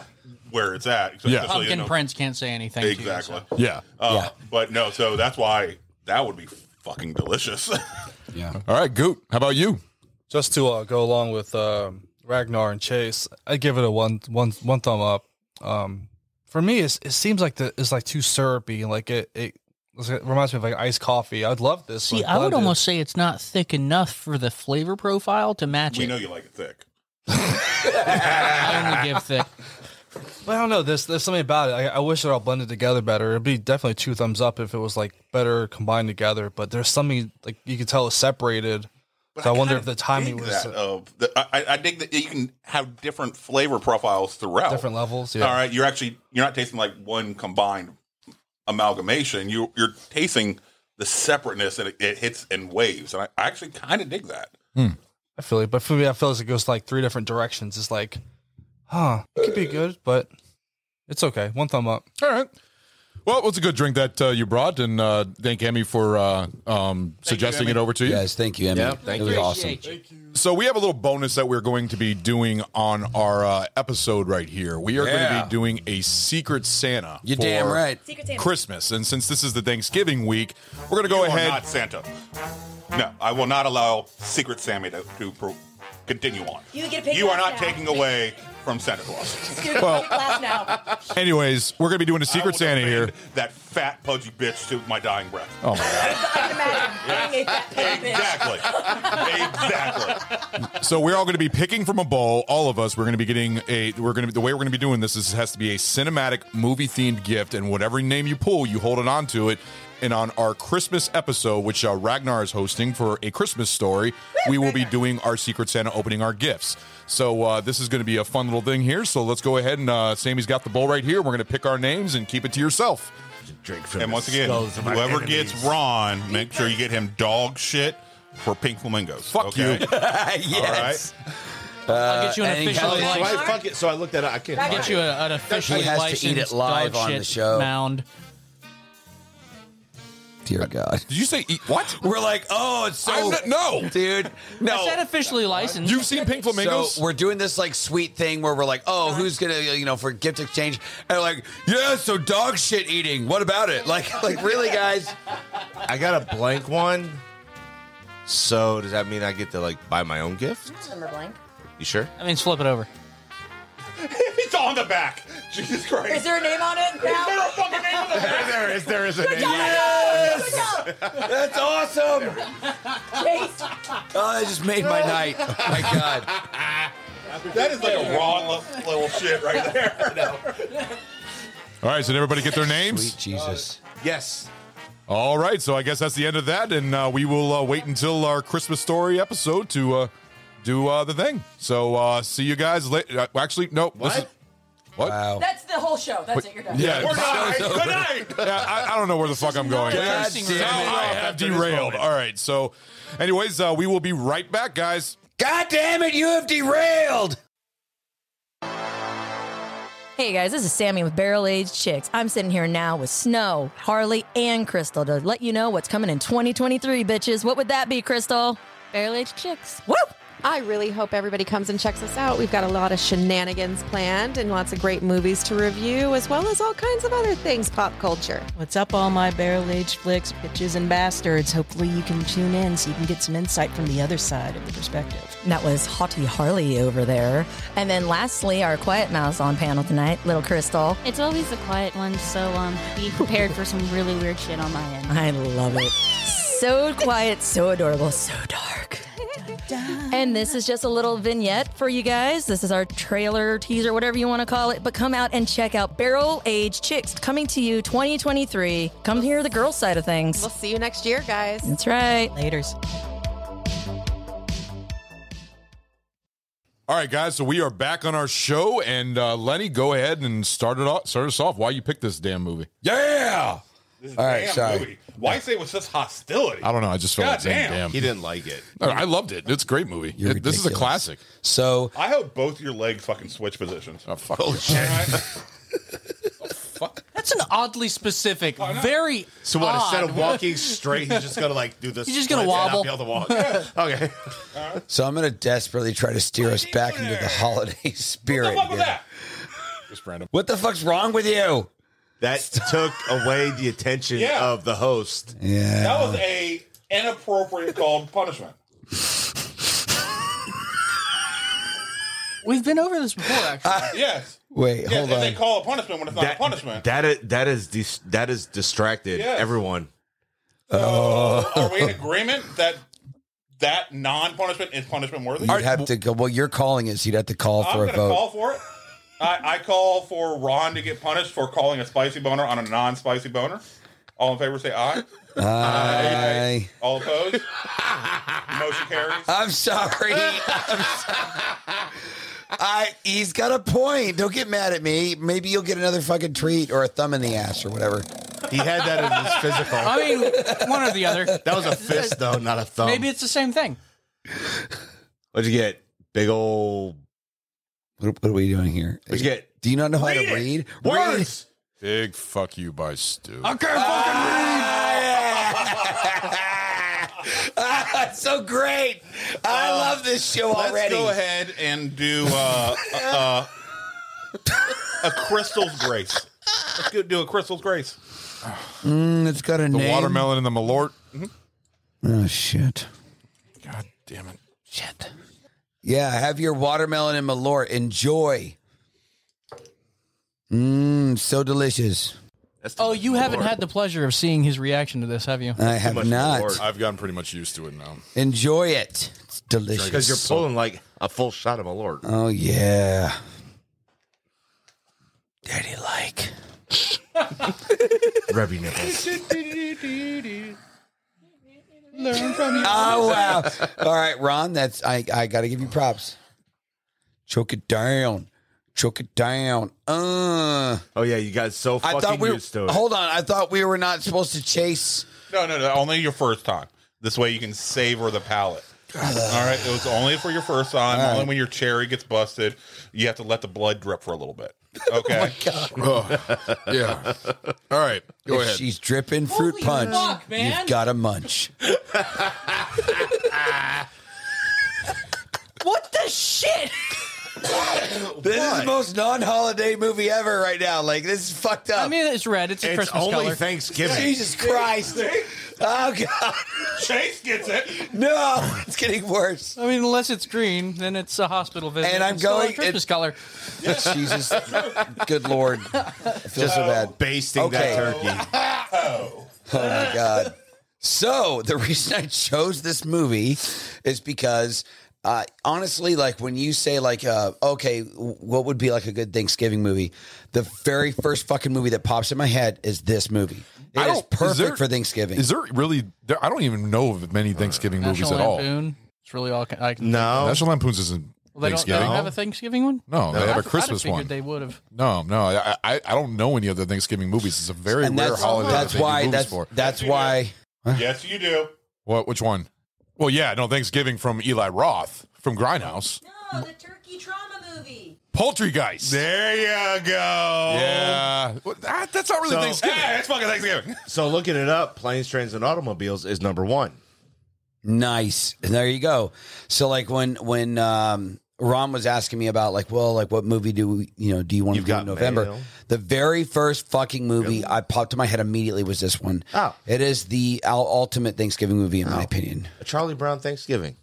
[SPEAKER 12] where it's at.
[SPEAKER 1] Yeah,
[SPEAKER 2] Pumpkin Prince can't say anything.
[SPEAKER 12] Exactly.
[SPEAKER 2] To you,
[SPEAKER 1] Yeah.
[SPEAKER 12] But no, so that's why that would be fucking delicious.
[SPEAKER 11] Yeah.
[SPEAKER 1] All right, Goot. How about you?
[SPEAKER 15] Just to go along with Ragnar and Chase, I give it a one thumb up. For me, it seems like it's like too syrupy. Like it reminds me of like iced coffee. I'd love this.
[SPEAKER 2] See,
[SPEAKER 15] like,
[SPEAKER 2] I would
[SPEAKER 15] blended.
[SPEAKER 2] almost say it's not thick enough for the flavor profile to match
[SPEAKER 12] We
[SPEAKER 2] it.
[SPEAKER 12] know you like it thick.
[SPEAKER 2] I only give thick.
[SPEAKER 15] But I don't know. There's something about it. I wish they're all blended together better. It'd be definitely 2 thumbs up if it was like better combined together. But there's something like you can tell it's separated.
[SPEAKER 12] But
[SPEAKER 15] So I wonder if the timing
[SPEAKER 12] dig
[SPEAKER 15] was
[SPEAKER 12] that I dig that you can have different flavor profiles throughout.
[SPEAKER 15] different levels. Yeah.
[SPEAKER 12] All right, you're not tasting like one combined amalgamation. You're tasting the separateness, and it hits in waves. And I actually kind of dig that.
[SPEAKER 15] I feel it, but for me, I feel as it goes like 3 different directions. It's like, it could be good, but it's okay. 1 thumb up.
[SPEAKER 1] All right. Well, it was a good drink that you brought, and thank Emmy for suggesting it over to you.
[SPEAKER 11] Yes, thank you, Emmy.
[SPEAKER 14] Yeah, thank
[SPEAKER 11] it was
[SPEAKER 14] you.
[SPEAKER 11] awesome.
[SPEAKER 1] So we have a little bonus that we're going to be doing on our episode right here. We are going to be doing a Secret Santa.
[SPEAKER 11] You're
[SPEAKER 1] for
[SPEAKER 11] damn right.
[SPEAKER 13] Secret Santa.
[SPEAKER 1] Christmas, and since this is the Thanksgiving week, we're going to go
[SPEAKER 12] You
[SPEAKER 1] ahead.
[SPEAKER 12] are not Santa. No, I will not allow Secret Sammy to continue on.
[SPEAKER 16] You get a pig
[SPEAKER 12] You are
[SPEAKER 16] glass
[SPEAKER 12] not
[SPEAKER 16] now.
[SPEAKER 12] taking away from Santa Claus.
[SPEAKER 1] Well,
[SPEAKER 16] Glass now.
[SPEAKER 1] anyways, we're going to be doing a
[SPEAKER 12] I
[SPEAKER 1] Secret
[SPEAKER 12] will
[SPEAKER 1] Santa here.
[SPEAKER 12] defend that fat, pudgy bitch to my dying breath.
[SPEAKER 1] Oh my God.
[SPEAKER 16] I can imagine. Being a fat pig bitch.
[SPEAKER 12] Exactly.
[SPEAKER 1] So we're all going to be picking from a bowl. All of us. We're going to be getting the way we're going to be doing this is it has to be a cinematic movie themed gift, and whatever name you pull, you hold it onto it. And on our Christmas episode, which Ragnar is hosting for A Christmas Story, we will be doing our Secret Santa opening our gifts. So this is going to be a fun little thing here. So let's go ahead and Sammy's got the bowl right here. We're going to pick our names and keep it to yourself.
[SPEAKER 14] Drink from
[SPEAKER 12] And once
[SPEAKER 14] the
[SPEAKER 12] again,
[SPEAKER 14] skulls of our
[SPEAKER 12] whoever gets
[SPEAKER 14] enemies.
[SPEAKER 12] Ron, make sure you get him dog shit for pink flamingos.
[SPEAKER 1] Fuck you.
[SPEAKER 11] Yes.
[SPEAKER 2] I'll get you an
[SPEAKER 11] and he
[SPEAKER 2] official
[SPEAKER 11] has-
[SPEAKER 14] So
[SPEAKER 2] license.
[SPEAKER 14] fuck it. So I looked at it. I can't.
[SPEAKER 2] Get
[SPEAKER 14] find
[SPEAKER 2] you
[SPEAKER 14] it.
[SPEAKER 2] an officially
[SPEAKER 11] He has to
[SPEAKER 2] licensed
[SPEAKER 11] eat it live
[SPEAKER 2] dog
[SPEAKER 11] on
[SPEAKER 2] shit
[SPEAKER 11] the show.
[SPEAKER 2] mound.
[SPEAKER 11] Dear God.
[SPEAKER 1] Did you say eat what?
[SPEAKER 11] We're like, oh, it's so...
[SPEAKER 1] No.
[SPEAKER 11] Dude, no.
[SPEAKER 2] I said officially licensed.
[SPEAKER 1] You've seen Pink Flamingos?
[SPEAKER 11] So we're doing this like sweet thing where we're like, oh, who's gonna, for gift exchange? And they're like, yeah, so dog shit eating. What about it? Like really, guys?
[SPEAKER 14] I got a blank one. So does that mean I get to like buy my own gift?
[SPEAKER 16] Number blank.
[SPEAKER 14] You sure?
[SPEAKER 2] That means flip it over.
[SPEAKER 12] It's on the back. Jesus Christ.
[SPEAKER 16] Is there a name on it?
[SPEAKER 12] Is there a fucking name on the back?
[SPEAKER 14] There is a name.
[SPEAKER 11] Yes! That's awesome.
[SPEAKER 16] Chase.
[SPEAKER 11] Oh, that just made my night. Oh my God.
[SPEAKER 12] That is like a raw little shit right there.
[SPEAKER 1] All right, so did everybody get their names?
[SPEAKER 11] Sweet Jesus.
[SPEAKER 14] Yes.
[SPEAKER 1] All right, so I guess that's the end of that, and we will wait until our Christmas Story episode to do the thing. So see you guys later. Actually, no.
[SPEAKER 14] What?
[SPEAKER 1] What?
[SPEAKER 11] Wow.
[SPEAKER 16] That's the whole show. That's it. You're done.
[SPEAKER 1] Yeah,
[SPEAKER 12] Good night.
[SPEAKER 1] yeah, I don't know where the fuck I'm going.
[SPEAKER 11] God
[SPEAKER 2] Interesting
[SPEAKER 11] damn it.
[SPEAKER 1] Now I have derailed. All right, so anyways, we will be right back, guys.
[SPEAKER 11] God damn it, you have derailed.
[SPEAKER 17] Hey guys, this is Sammy with Barrel Aged Chicks. I'm sitting here now with Snow, Harley, and Crystal to let you know what's coming in 2023, bitches. What would that be, Crystal?
[SPEAKER 13] Barrel aged chicks.
[SPEAKER 17] Woo!
[SPEAKER 18] I really hope everybody comes and checks us out. We've got a lot of shenanigans planned and lots of great movies to review, as well as all kinds of other things pop culture.
[SPEAKER 19] What's up, all my barrel-aged flicks, bitches, and bastards? Hopefully you can tune in so you can get some insight from the other side of the perspective.
[SPEAKER 17] That was Hottie Harley over there. And then lastly, our Quiet Mouse on panel tonight, Little Crystal.
[SPEAKER 13] It's always the quiet one, so be prepared for some really weird shit on my end.
[SPEAKER 17] I love it. So quiet, so adorable, so dark. And this is just a little vignette for you guys. This is our trailer, teaser, whatever you want to call it. But come out and check out Barrel Aged Chicks, coming to you 2023. Come hear the girl side of things.
[SPEAKER 18] We'll see you next year, guys.
[SPEAKER 17] That's right.
[SPEAKER 19] Laters.
[SPEAKER 1] All right, guys, so we are back on our show, and Lenny, go ahead and start us off. Why you picked this damn movie?
[SPEAKER 11] Yeah.
[SPEAKER 12] This is
[SPEAKER 11] All right,
[SPEAKER 12] damn
[SPEAKER 11] sorry.
[SPEAKER 12] movie. Why say it with such hostility?
[SPEAKER 1] I don't know. I just felt
[SPEAKER 12] God
[SPEAKER 1] like saying
[SPEAKER 12] damn.
[SPEAKER 1] damn.
[SPEAKER 14] He didn't like it.
[SPEAKER 1] I loved it. It's a great movie.
[SPEAKER 11] You're
[SPEAKER 1] This is a
[SPEAKER 11] ridiculous.
[SPEAKER 1] classic.
[SPEAKER 11] So
[SPEAKER 12] I hope both your legs fucking switch positions.
[SPEAKER 1] Oh, fuck.
[SPEAKER 2] That's an oddly specific, very
[SPEAKER 14] So what?
[SPEAKER 2] odd.
[SPEAKER 14] Instead of walking straight, he's just gonna like do this.
[SPEAKER 2] He's just gonna
[SPEAKER 14] split and not
[SPEAKER 2] wobble.
[SPEAKER 14] Be able to walk. Okay.
[SPEAKER 11] So I'm going to desperately try to steer us back into the holiday spirit.
[SPEAKER 12] What the fuck was
[SPEAKER 11] here.
[SPEAKER 12] that?
[SPEAKER 1] Just random.
[SPEAKER 11] What the fuck's wrong with you?
[SPEAKER 14] That took away the attention
[SPEAKER 12] Yeah.
[SPEAKER 14] of the host.
[SPEAKER 11] Yeah.
[SPEAKER 12] That was a inappropriate called punishment.
[SPEAKER 2] We've been over this before, actually.
[SPEAKER 12] Yes.
[SPEAKER 11] Wait,
[SPEAKER 12] Yes,
[SPEAKER 11] hold
[SPEAKER 12] and they
[SPEAKER 11] on.
[SPEAKER 12] call a punishment when it's not a punishment.
[SPEAKER 14] That is distracted
[SPEAKER 12] Yes.
[SPEAKER 14] everyone.
[SPEAKER 12] Are we in agreement that non-punishment is punishment worthy?
[SPEAKER 11] You'd have to go. Well, you're calling it, so you'd have to call
[SPEAKER 12] I'm
[SPEAKER 11] for a
[SPEAKER 12] going to
[SPEAKER 11] vote.
[SPEAKER 12] call for it. I call for Ron to get punished for calling a spicy boner on a non-spicy boner. All in favor, say aye.
[SPEAKER 11] Aye.
[SPEAKER 12] All opposed? Motion carries.
[SPEAKER 11] I'm sorry. He's got a point. Don't get mad at me. Maybe you'll get another fucking treat or a thumb in the ass or whatever.
[SPEAKER 14] He had that in his physical.
[SPEAKER 2] I mean, one or the other.
[SPEAKER 14] That was a fist, though, not a thumb.
[SPEAKER 2] Maybe it's the same thing.
[SPEAKER 14] What'd you get? Big old.
[SPEAKER 11] What are we doing here?
[SPEAKER 14] What'd you get?
[SPEAKER 11] Do you not know how to
[SPEAKER 12] Read it.
[SPEAKER 11] read?
[SPEAKER 12] Words.
[SPEAKER 1] Big fuck you by Stu.
[SPEAKER 11] I can't fucking read. That's so great. I love this show already.
[SPEAKER 12] Let's go ahead and do a Crystal's Grace. Let's go do a Crystal's Grace.
[SPEAKER 11] It's got a
[SPEAKER 1] The
[SPEAKER 11] name.
[SPEAKER 1] watermelon and the Malort.
[SPEAKER 11] Oh, shit.
[SPEAKER 1] God damn it.
[SPEAKER 11] Shit. Yeah, have your watermelon and Malort. Enjoy. So delicious.
[SPEAKER 2] Oh, you haven't had the pleasure of seeing his reaction to this, have you?
[SPEAKER 11] I have not.
[SPEAKER 1] I've gotten pretty much used to it now.
[SPEAKER 11] Enjoy it. It's delicious.
[SPEAKER 14] Because you're pulling like a full shot of Malort.
[SPEAKER 11] Oh, yeah. Daddy like.
[SPEAKER 14] Rubby nipples.
[SPEAKER 2] Learn from you.
[SPEAKER 11] Oh, wow. All right, Ron, that's I got to give you props. Choke it down. Choke it down.
[SPEAKER 14] Oh, yeah, you got so
[SPEAKER 11] I
[SPEAKER 14] fucking
[SPEAKER 11] thought we
[SPEAKER 14] used to it.
[SPEAKER 11] Hold on. I thought we were not supposed to chase.
[SPEAKER 12] No, only your first time. This way you can savor the palate. All right, it was only for your first time.
[SPEAKER 11] All right.
[SPEAKER 12] Only when your cherry gets busted, you have to let the blood drip for a little bit. Okay.
[SPEAKER 11] Oh, my God.
[SPEAKER 1] Yeah. All right. Go
[SPEAKER 11] If
[SPEAKER 1] ahead.
[SPEAKER 11] she's dripping fruit punch,
[SPEAKER 16] fuck, man.
[SPEAKER 11] you've got to munch.
[SPEAKER 16] What the shit?
[SPEAKER 11] This is the most non-holiday movie ever right now. Like, this is fucked up.
[SPEAKER 2] I mean, it's red. It's a Christmas
[SPEAKER 14] only
[SPEAKER 2] color.
[SPEAKER 14] Thanksgiving.
[SPEAKER 11] Jesus Christ. Oh, God.
[SPEAKER 12] Chase gets it.
[SPEAKER 11] No, it's getting worse.
[SPEAKER 2] I mean, unless it's green, then it's a hospital visit.
[SPEAKER 11] And I'm
[SPEAKER 2] It's still a
[SPEAKER 11] going-
[SPEAKER 2] Christmas color.
[SPEAKER 11] Jesus. Good Lord. I feel so bad.
[SPEAKER 14] Basting
[SPEAKER 11] Okay.
[SPEAKER 14] that turkey.
[SPEAKER 11] Oh, my God. So, the reason I chose this movie is because... honestly, like when you say like, okay, what would be like a good Thanksgiving movie? The very first fucking movie that pops in my head is this movie. It is perfect for Thanksgiving.
[SPEAKER 1] Is there really? I don't even know of many Thanksgiving movies
[SPEAKER 2] National
[SPEAKER 1] at all.
[SPEAKER 2] Lampoon. It's really all I can.
[SPEAKER 14] No.
[SPEAKER 1] National Lampoon's isn't
[SPEAKER 2] Well, they
[SPEAKER 1] Thanksgiving.
[SPEAKER 2] don't have a Thanksgiving one.
[SPEAKER 1] No, they have a Christmas
[SPEAKER 2] I figured
[SPEAKER 1] one.
[SPEAKER 2] They would have.
[SPEAKER 1] No, I don't know any other Thanksgiving movies. It's a very
[SPEAKER 11] And
[SPEAKER 1] rare
[SPEAKER 11] that's-
[SPEAKER 1] holiday.
[SPEAKER 11] that's
[SPEAKER 1] that they do
[SPEAKER 11] why-
[SPEAKER 1] movies
[SPEAKER 11] that's-
[SPEAKER 1] for.
[SPEAKER 11] That's why.
[SPEAKER 12] Yes, you do.
[SPEAKER 1] What? Which one? Well, yeah, no, Thanksgiving from Eli Roth from Grindhouse.
[SPEAKER 16] No, the turkey trauma movie.
[SPEAKER 1] Poultrygeist.
[SPEAKER 12] There you go.
[SPEAKER 1] Yeah, well, that's not really
[SPEAKER 14] So-
[SPEAKER 1] Thanksgiving.
[SPEAKER 12] Hey, it's fucking Thanksgiving.
[SPEAKER 14] So looking it up, Planes, Trains, and Automobiles is number one.
[SPEAKER 11] Nice. And there you go. So like when Ron was asking me about like, well, like what movie do you want to do in November?
[SPEAKER 14] Mail.
[SPEAKER 11] The very first fucking movie I popped in my head immediately was this one.
[SPEAKER 14] Oh.
[SPEAKER 11] It is the ultimate Thanksgiving movie in my opinion.
[SPEAKER 14] A Charlie Brown Thanksgiving.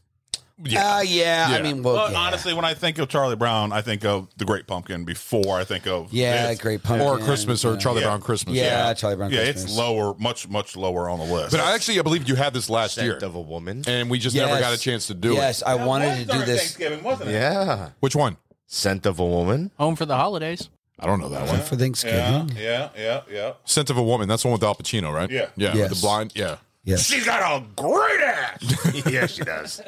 [SPEAKER 11] Yeah. I mean, well, yeah.
[SPEAKER 12] Honestly, when I think of Charlie Brown, I think of The Great Pumpkin before I think of this.
[SPEAKER 11] Great pumpkin.
[SPEAKER 1] Or Christmas or Charlie Brown Christmas.
[SPEAKER 11] Yeah, Charlie Brown
[SPEAKER 12] Yeah,
[SPEAKER 11] Christmas.
[SPEAKER 12] it's lower, much lower on the list.
[SPEAKER 1] But I believe you had this last year,
[SPEAKER 14] Scent of a Woman.
[SPEAKER 1] and we just never
[SPEAKER 11] Yes.
[SPEAKER 1] got a chance to do
[SPEAKER 11] Yes,
[SPEAKER 1] it.
[SPEAKER 11] I wanted to do this.
[SPEAKER 12] Thanksgiving, wasn't it?
[SPEAKER 14] Yeah.
[SPEAKER 1] Which one?
[SPEAKER 14] Scent of a Woman.
[SPEAKER 2] Home for the holidays.
[SPEAKER 1] I don't know that one.
[SPEAKER 11] For Thanksgiving.
[SPEAKER 12] Yeah.
[SPEAKER 1] Scent of a Woman. That's the one with Al Pacino, right?
[SPEAKER 12] Yeah.
[SPEAKER 1] Yeah.
[SPEAKER 11] Yes.
[SPEAKER 1] With the blind. Yeah.
[SPEAKER 11] Yes,
[SPEAKER 12] She's got a great ass.
[SPEAKER 14] Yeah, she does.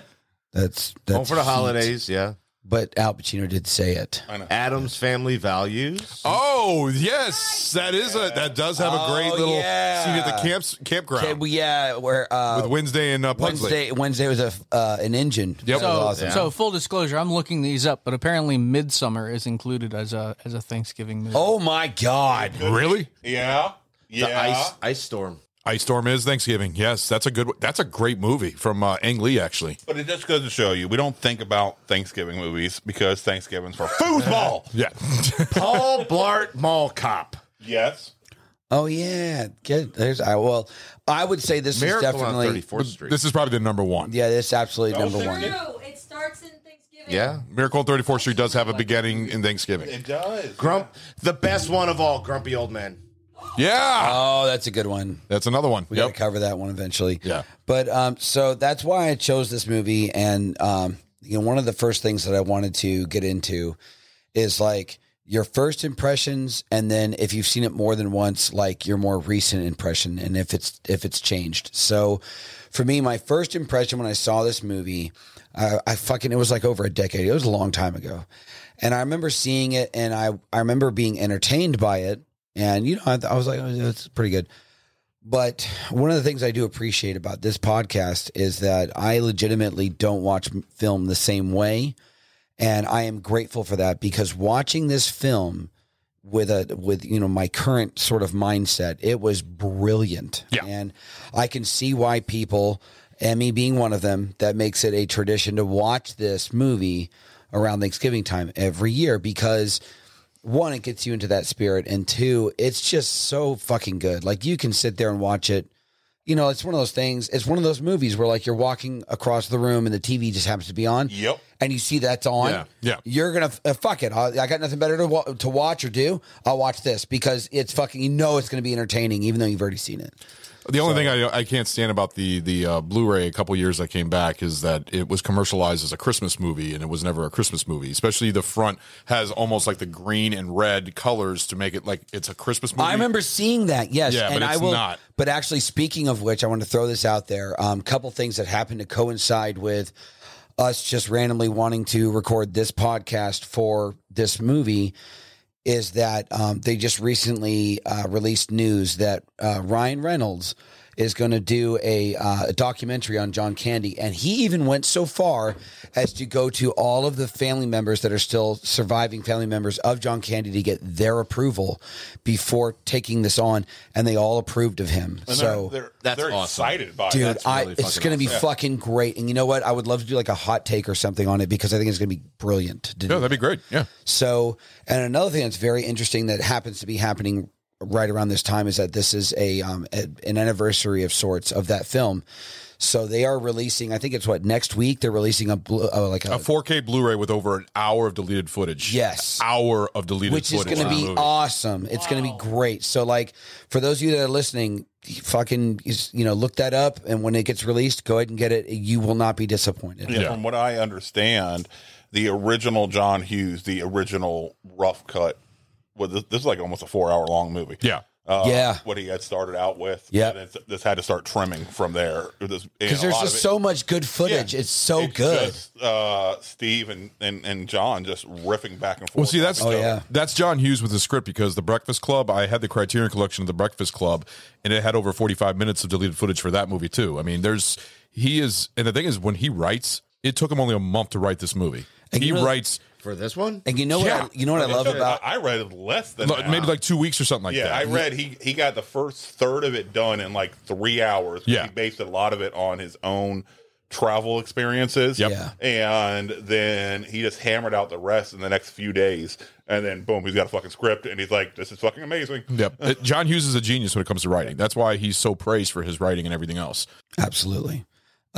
[SPEAKER 11] that's
[SPEAKER 14] Home for the
[SPEAKER 11] heat.
[SPEAKER 14] holidays. Yeah.
[SPEAKER 11] But Al Pacino did say it.
[SPEAKER 12] I know.
[SPEAKER 14] Adam's Family Values.
[SPEAKER 1] Oh yes, that does have a great little
[SPEAKER 11] yeah.
[SPEAKER 1] scene at the campground
[SPEAKER 11] Okay, where
[SPEAKER 1] with Wednesday and Pugsley.
[SPEAKER 11] Wednesday was an engine.
[SPEAKER 1] Yep.
[SPEAKER 11] That was awesome.
[SPEAKER 2] So full disclosure, I'm looking these up, but apparently Midsummer is included as a Thanksgiving movie.
[SPEAKER 11] Oh my God!
[SPEAKER 1] Really?
[SPEAKER 12] Yeah.
[SPEAKER 14] The Ice Storm.
[SPEAKER 1] Ice Storm is Thanksgiving. Yes, that's a great movie from Ang Lee actually.
[SPEAKER 12] But it just goes to show you, we don't think about Thanksgiving movies because Thanksgiving's for foosball.
[SPEAKER 1] Yeah.
[SPEAKER 14] Paul Blart Mall Cop.
[SPEAKER 12] Yes.
[SPEAKER 11] Oh yeah, good. I would say this
[SPEAKER 14] Miracle
[SPEAKER 11] is definitely
[SPEAKER 14] on 34th Street.
[SPEAKER 1] This is probably the number one.
[SPEAKER 11] Yeah, this is absolutely number one.
[SPEAKER 16] True. It starts in Thanksgiving.
[SPEAKER 14] Yeah.
[SPEAKER 1] Miracle on 34th Street does have a beginning in Thanksgiving.
[SPEAKER 12] It does.
[SPEAKER 14] The best one of all, Grumpy Old Men.
[SPEAKER 1] Yeah.
[SPEAKER 11] Oh, that's a good one.
[SPEAKER 1] That's another one.
[SPEAKER 11] We got to cover that one eventually.
[SPEAKER 1] Yeah.
[SPEAKER 11] But so that's why I chose this movie, and one of the first things that I wanted to get into is like your first impressions, and then if you've seen it more than once, like your more recent impression, and if it's changed. So for me, my first impression when I saw this movie, it was like over a decade. It was a long time ago, and I remember seeing it, and I remember being entertained by it. And, I was like, oh, that's pretty good. But one of the things I do appreciate about this podcast is that I legitimately don't watch film the same way. And I am grateful for that because watching this film with my current sort of mindset. It was brilliant.
[SPEAKER 1] Yeah.
[SPEAKER 11] And I can see why people, and me being one of them, that makes it a tradition to watch this movie around Thanksgiving time every year, because one, it gets you into that spirit, and two, it's just so fucking good. Like, you can sit there and watch it. It's one of those things. It's one of those movies where, like, you're walking across the room and the TV just happens to be on.
[SPEAKER 12] Yep.
[SPEAKER 11] And you see that's on.
[SPEAKER 1] Yeah.
[SPEAKER 11] You're going to, fuck it. I got nothing better to watch or do. I'll watch this because it's fucking, it's going to be entertaining, even though you've already seen it.
[SPEAKER 1] The only thing I can't stand about the Blu-ray a couple years I came back is that it was commercialized as a Christmas movie, and it was never a Christmas movie. Especially the front has almost like the green and red colors to make it like it's a Christmas movie.
[SPEAKER 11] I remember seeing that, yes.
[SPEAKER 1] Yeah,
[SPEAKER 11] and
[SPEAKER 1] but it's not.
[SPEAKER 11] But actually, speaking of which, I want to throw this out there. A couple things that happened to coincide with us just randomly wanting to record this podcast for this movie is that they just recently released news that Ryan Reynolds is going to do a documentary on John Candy. And he even went so far as to go to all of the family members that are still surviving family members of John Candy to get their approval before taking this on. And they all approved of him.
[SPEAKER 12] And
[SPEAKER 11] so
[SPEAKER 12] they're excited by it.
[SPEAKER 11] dude,
[SPEAKER 12] That's really
[SPEAKER 11] it's going to be fucking great. And you know what? I would love to do like a hot take or something on it because I think it's going to be brilliant.
[SPEAKER 1] Yeah, that'd be great. Yeah.
[SPEAKER 11] So, and another thing that's very interesting that happens to be happening right around this time is that this is an anniversary of sorts of that film. So they are releasing, I think it's next week they're releasing a
[SPEAKER 1] 4K Blu-ray with over an hour of deleted footage.
[SPEAKER 11] Yes.
[SPEAKER 1] Hour of deleted
[SPEAKER 11] which
[SPEAKER 1] footage.
[SPEAKER 11] Which is going to be awesome. It's going to be great. So like for those of you that are listening, fucking look that up, and when it gets released, go ahead and get it. You will not be disappointed.
[SPEAKER 12] Yeah. From what I understand, the original John Hughes, the original rough cut, this is like almost a 4-hour long movie.
[SPEAKER 1] Yeah.
[SPEAKER 12] What he had started out with.
[SPEAKER 11] Yeah.
[SPEAKER 12] And this had to start trimming from there.
[SPEAKER 11] Because there's just so much good footage. Yeah, it's so good.
[SPEAKER 12] Just, Steve and John just riffing back and forth.
[SPEAKER 1] Well, see, that's John Hughes with the script, because The Breakfast Club, I had the Criterion Collection of The Breakfast Club, and it had over 45 minutes of deleted footage for that movie, too. I mean, and the thing is, when he writes, it took him only a month to write this movie. And he writes
[SPEAKER 14] for this one,
[SPEAKER 11] and you know what I love about.
[SPEAKER 12] I read it less than
[SPEAKER 1] maybe like 2 weeks or something like that.
[SPEAKER 12] Yeah, I read he got the first third of it done in like 3 hours.
[SPEAKER 1] Yeah,
[SPEAKER 12] he based a lot of it on his own travel experiences.
[SPEAKER 1] Yep.
[SPEAKER 11] Yeah,
[SPEAKER 12] and then he just hammered out the rest in the next few days. And then boom, he's got a fucking script, and he's like, "This is fucking amazing."
[SPEAKER 1] Yep, John Hughes is a genius when it comes to writing. That's why he's so praised for his writing and everything else.
[SPEAKER 11] Absolutely.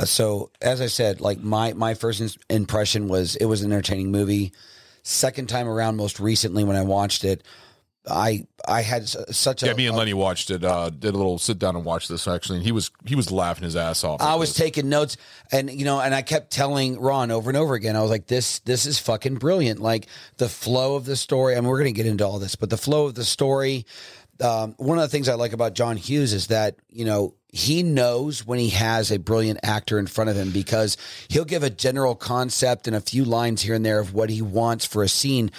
[SPEAKER 11] So as I said, like my first impression was it was an entertaining movie. Second time around, most recently when I watched it, I had such a
[SPEAKER 1] me and Lenny watched it. Did a little sit down and watch this actually, and he was laughing his ass off.
[SPEAKER 11] I was taking notes, and and I kept telling Ron over and over again. I was like, this is fucking brilliant. Like the flow of the story. I mean, we're gonna get into all this, but the flow of the story. One of the things I like about John Hughes is that, he knows when he has a brilliant actor in front of him, because he'll give a general concept and a few lines here and there of what he wants for a scene,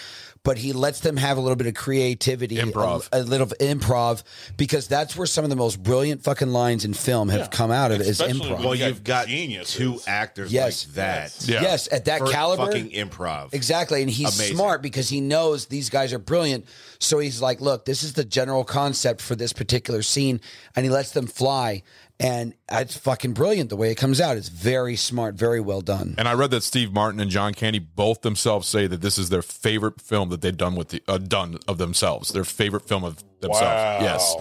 [SPEAKER 11] but he lets them have a little bit of creativity,
[SPEAKER 1] improv,
[SPEAKER 11] a little improv, because that's where some of the most brilliant fucking lines in film have come out of, is improv.
[SPEAKER 14] Well, you've got two actors like that.
[SPEAKER 11] Yes, at that caliber.
[SPEAKER 14] Fucking improv.
[SPEAKER 11] Exactly, and he's smart because he knows these guys are brilliant. So he's like, look, this is the general concept for this particular scene, and he lets them fly. And it's fucking brilliant the way it comes out. It's very smart, very well done.
[SPEAKER 1] And I read that Steve Martin and John Candy both themselves say that this is their favorite film that they've done done of themselves. Their favorite film of themselves.
[SPEAKER 12] Wow.
[SPEAKER 1] Yes,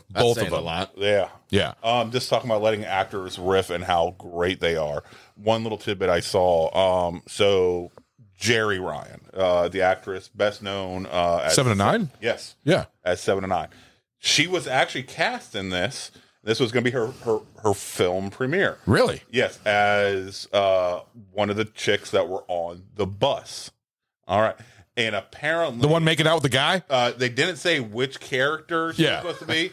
[SPEAKER 1] both of them.
[SPEAKER 14] A lot.
[SPEAKER 12] Yeah,
[SPEAKER 1] yeah.
[SPEAKER 12] Just talking about letting actors riff and how great they are. One little tidbit I saw. So Jerry Ryan, the actress best known as
[SPEAKER 1] 7 of 9.
[SPEAKER 12] Yes,
[SPEAKER 1] yeah,
[SPEAKER 12] as 7 of 9. She was actually cast in this. This was going to be her film premiere.
[SPEAKER 1] Really?
[SPEAKER 12] Yes, as one of the chicks that were on the bus. All right. And apparently...
[SPEAKER 1] The one making out with the guy?
[SPEAKER 12] They didn't say which character she was supposed to be.